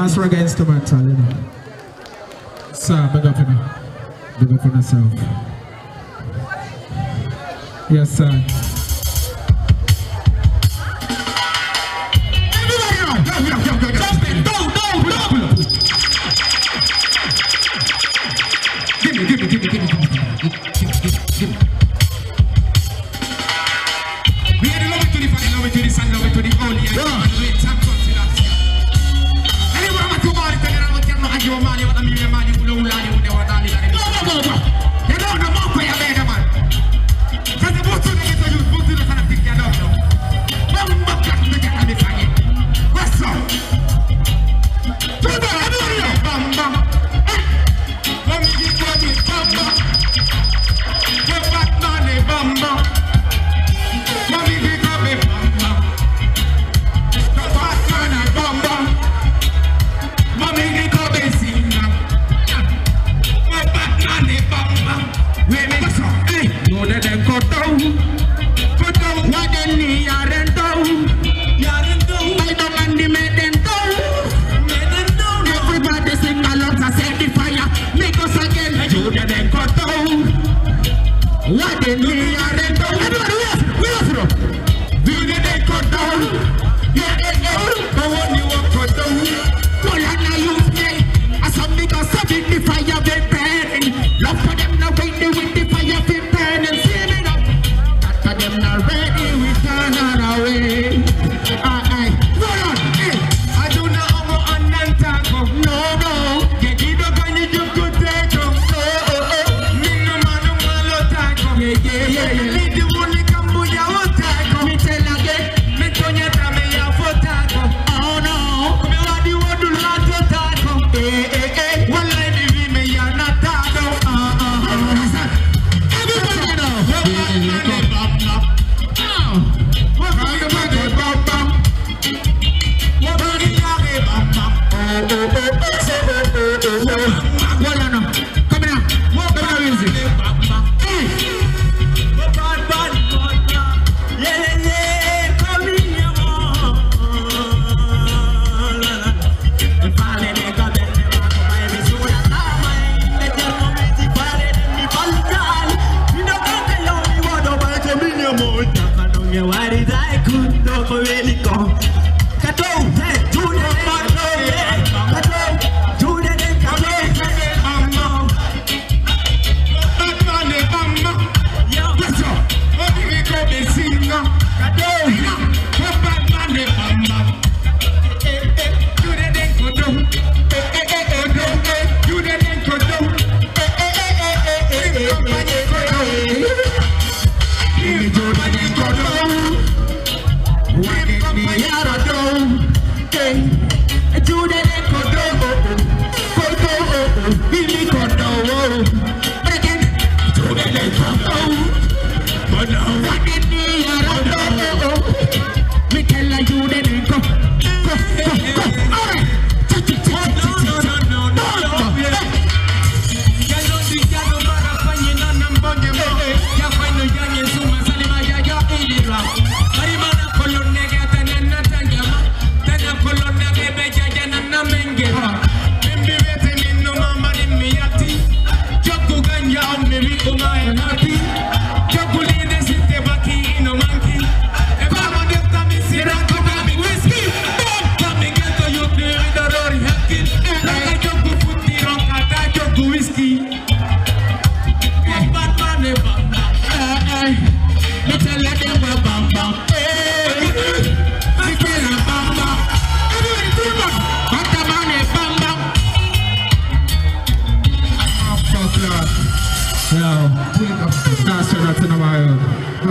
Last reggae instrumental, you know. So, big up on you. Big up on yourself. Yes, sir. Mami,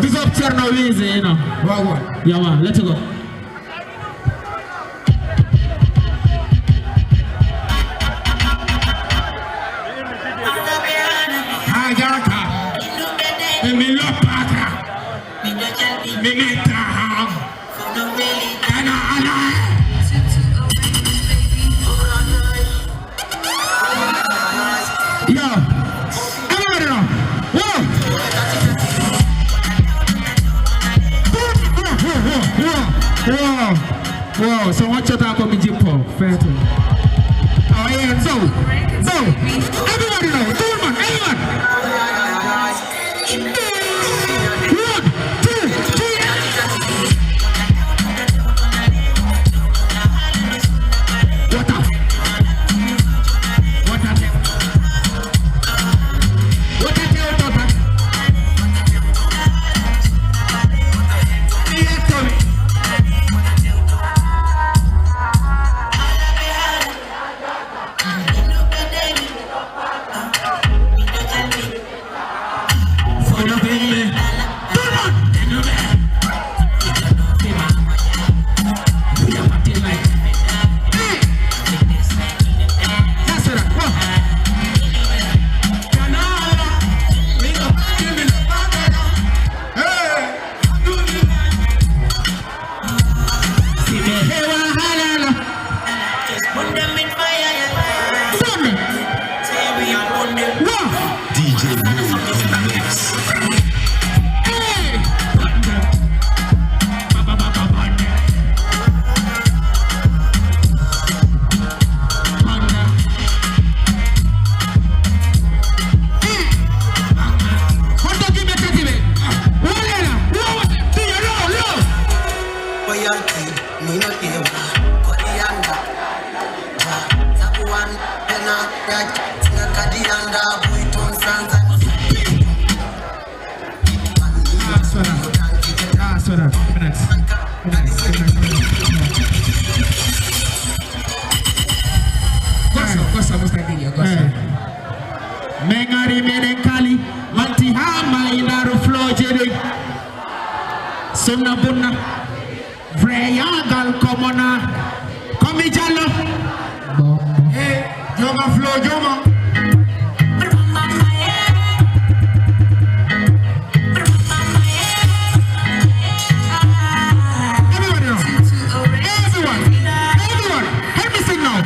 Big up Chernobyl, you know. What? Yeah, man, let's go. Wow, so what you talk about me Jimpo? Fair to. Oh yeah, so everybody know, everyone. 1, 2, 3. Mengari menenkali manti hama inaru flow jadi sumna bunna vreyagal komona komi jalo joma flow joma everyone help me sing now.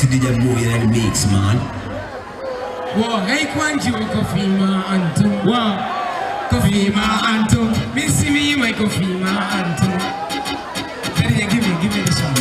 to the boy in the mix, man. Wow, hey, Kwanji, Kofima Antum. Wow, Kofima Antum. Missy me, my Kofima Antum. Give me the song.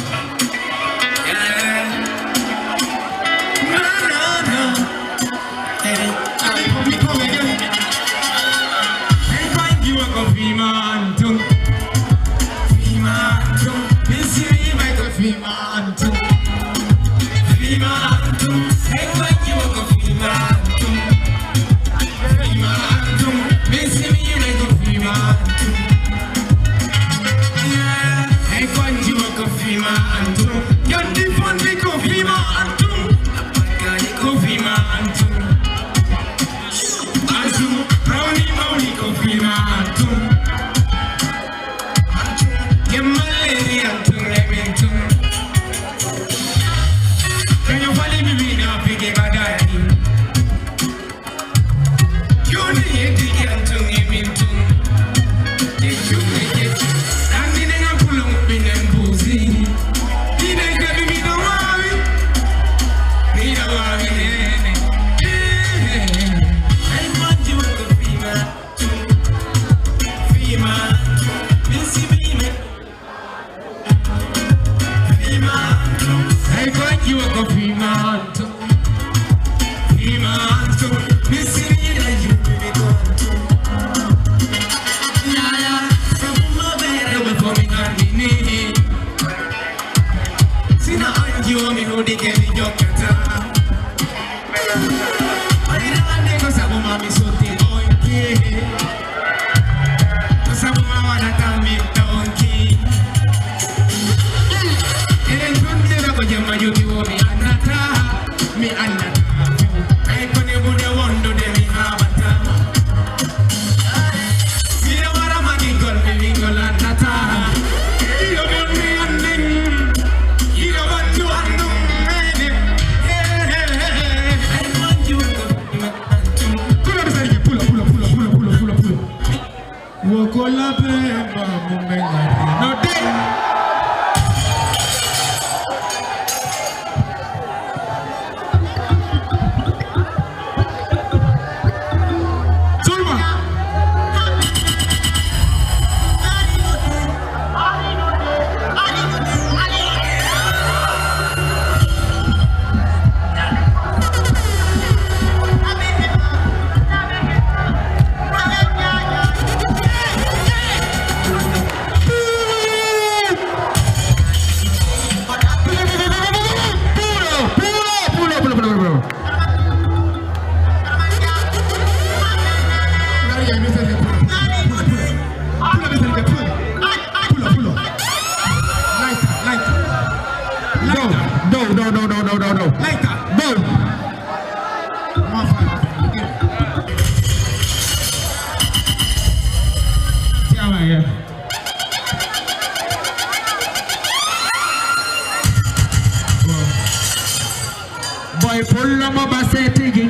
Boy, pull on my basse tigi.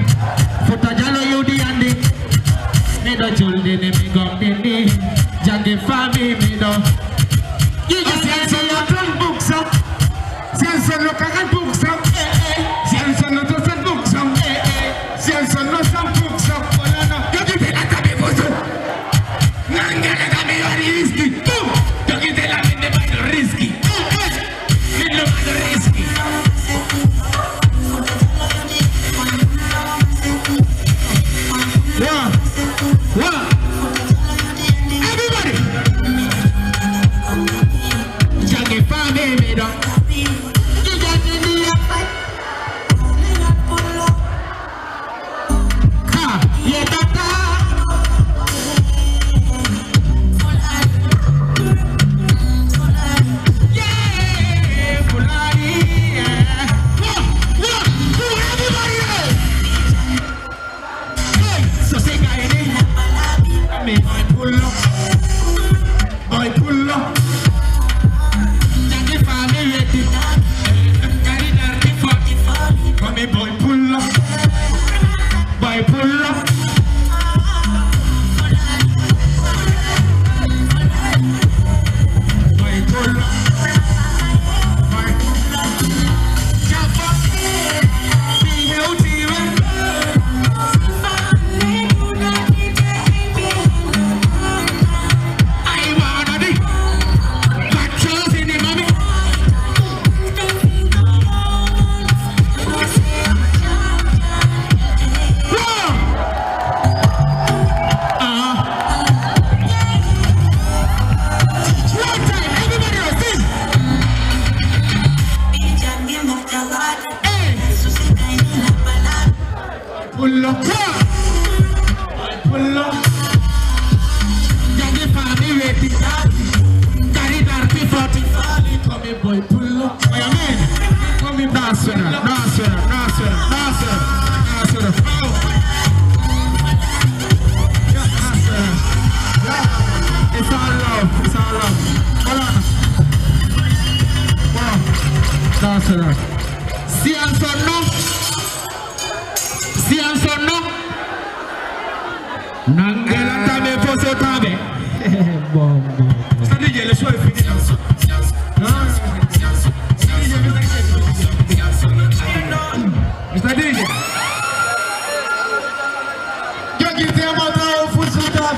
Futa jalo yudi andi. Me do chuldi ni mi gombini. Jangi fami mi do. Sienso lo kan buksam. Sienso lo kan buksam. Sienso lo kan buksam. Sienso lo kan buksam. Wala no. Yogi te la tabi busu. Nanga la tabi vari risky. Yogi te la mende bado risky. Mendo bado risky. Everybody! Jangi family, me do.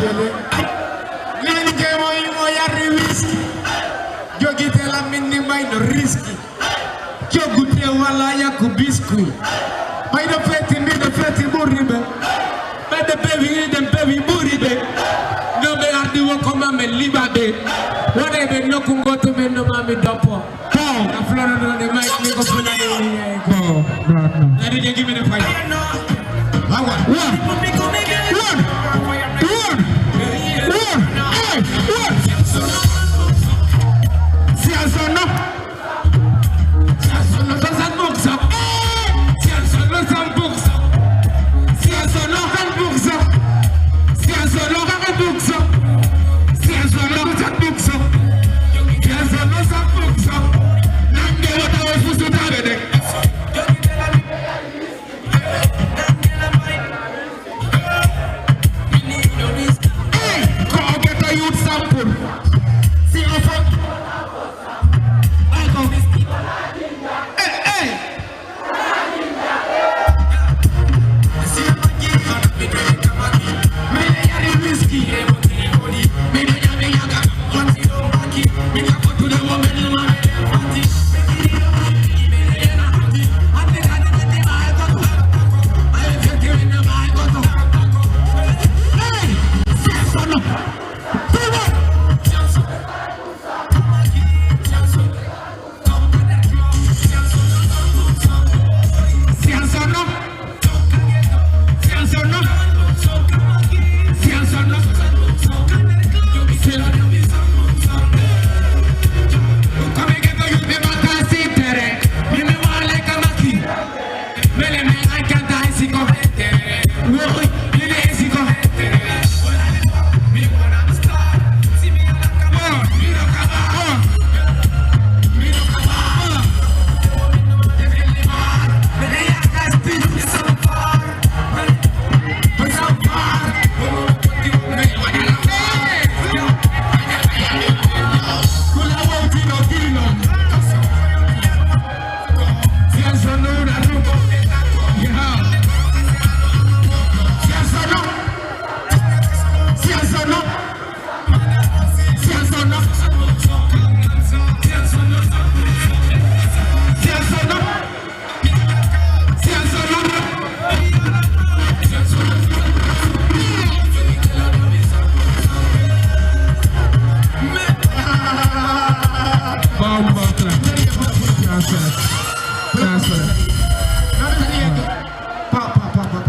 dele. Len ke mo yari whisky. Jogite la minni may no risky. Jogute wala ya ku biscuit. May no feti muribe. May the baby muribe. No me ardi wo koma me libabe. Wone be no kungo to me no mami dopo. Na flora no de mic me go puna de go. Let me give me the fire.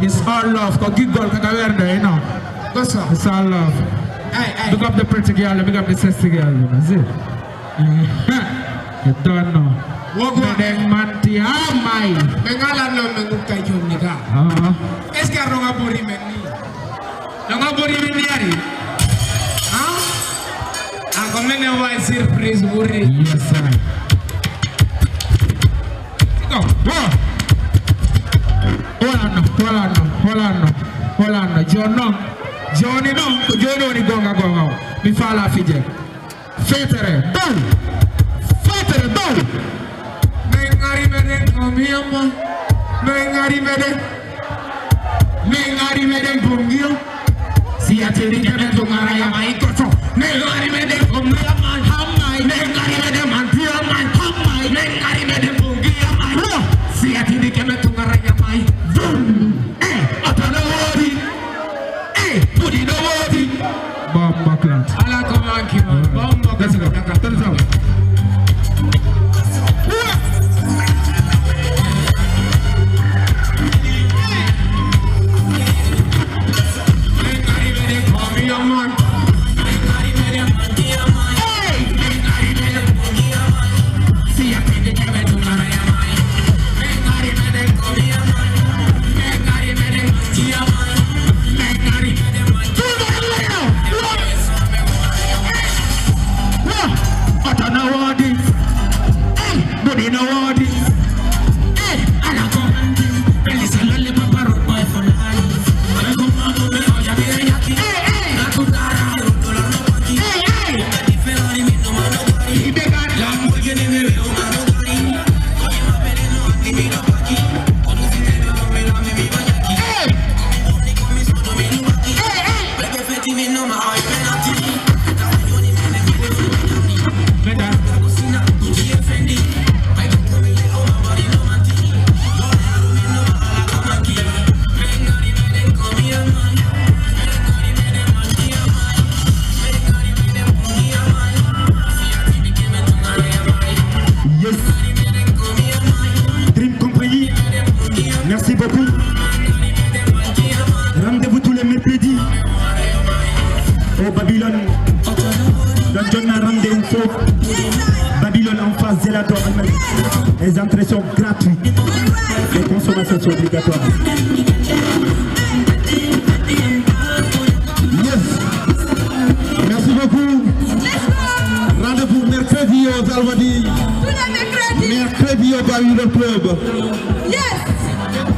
It's all love, cause good girl can wear there, you know. It's all love. Pick up the pretty girl, pick up the sexy girl, you know, see? You don't know. Medeng manti amai. Mengala no mengukai jomnika. Est-ce que ronga bori menni? Ronga bori menni ari? Ah, comme ne voit surprise bori. Yes sir. Go. Hold on. Johnny no ni gonga. Mi fala fije. Fetere, dol. Mengari meden bungio. Si atiri kene tungara ya mai koso. Mengari meden bungio man hamai. Mengari meden mantia man hamai. Mengari meden bungio man. Si atiri kene tungara ya mai. Atana wodi. Pudi no wodi. Bomba plant. Ala komanki man. Bomba plant. Hey, au Babylone. Donc on a rendez-vous faux. Babylone en face de la douane. Les entrées sont gratuites. Les consommations sont obligatoires. Yes. Merci beaucoup. Rendez-vous mercredi aux Almadies. Mercredi au Babylone Club. Yes.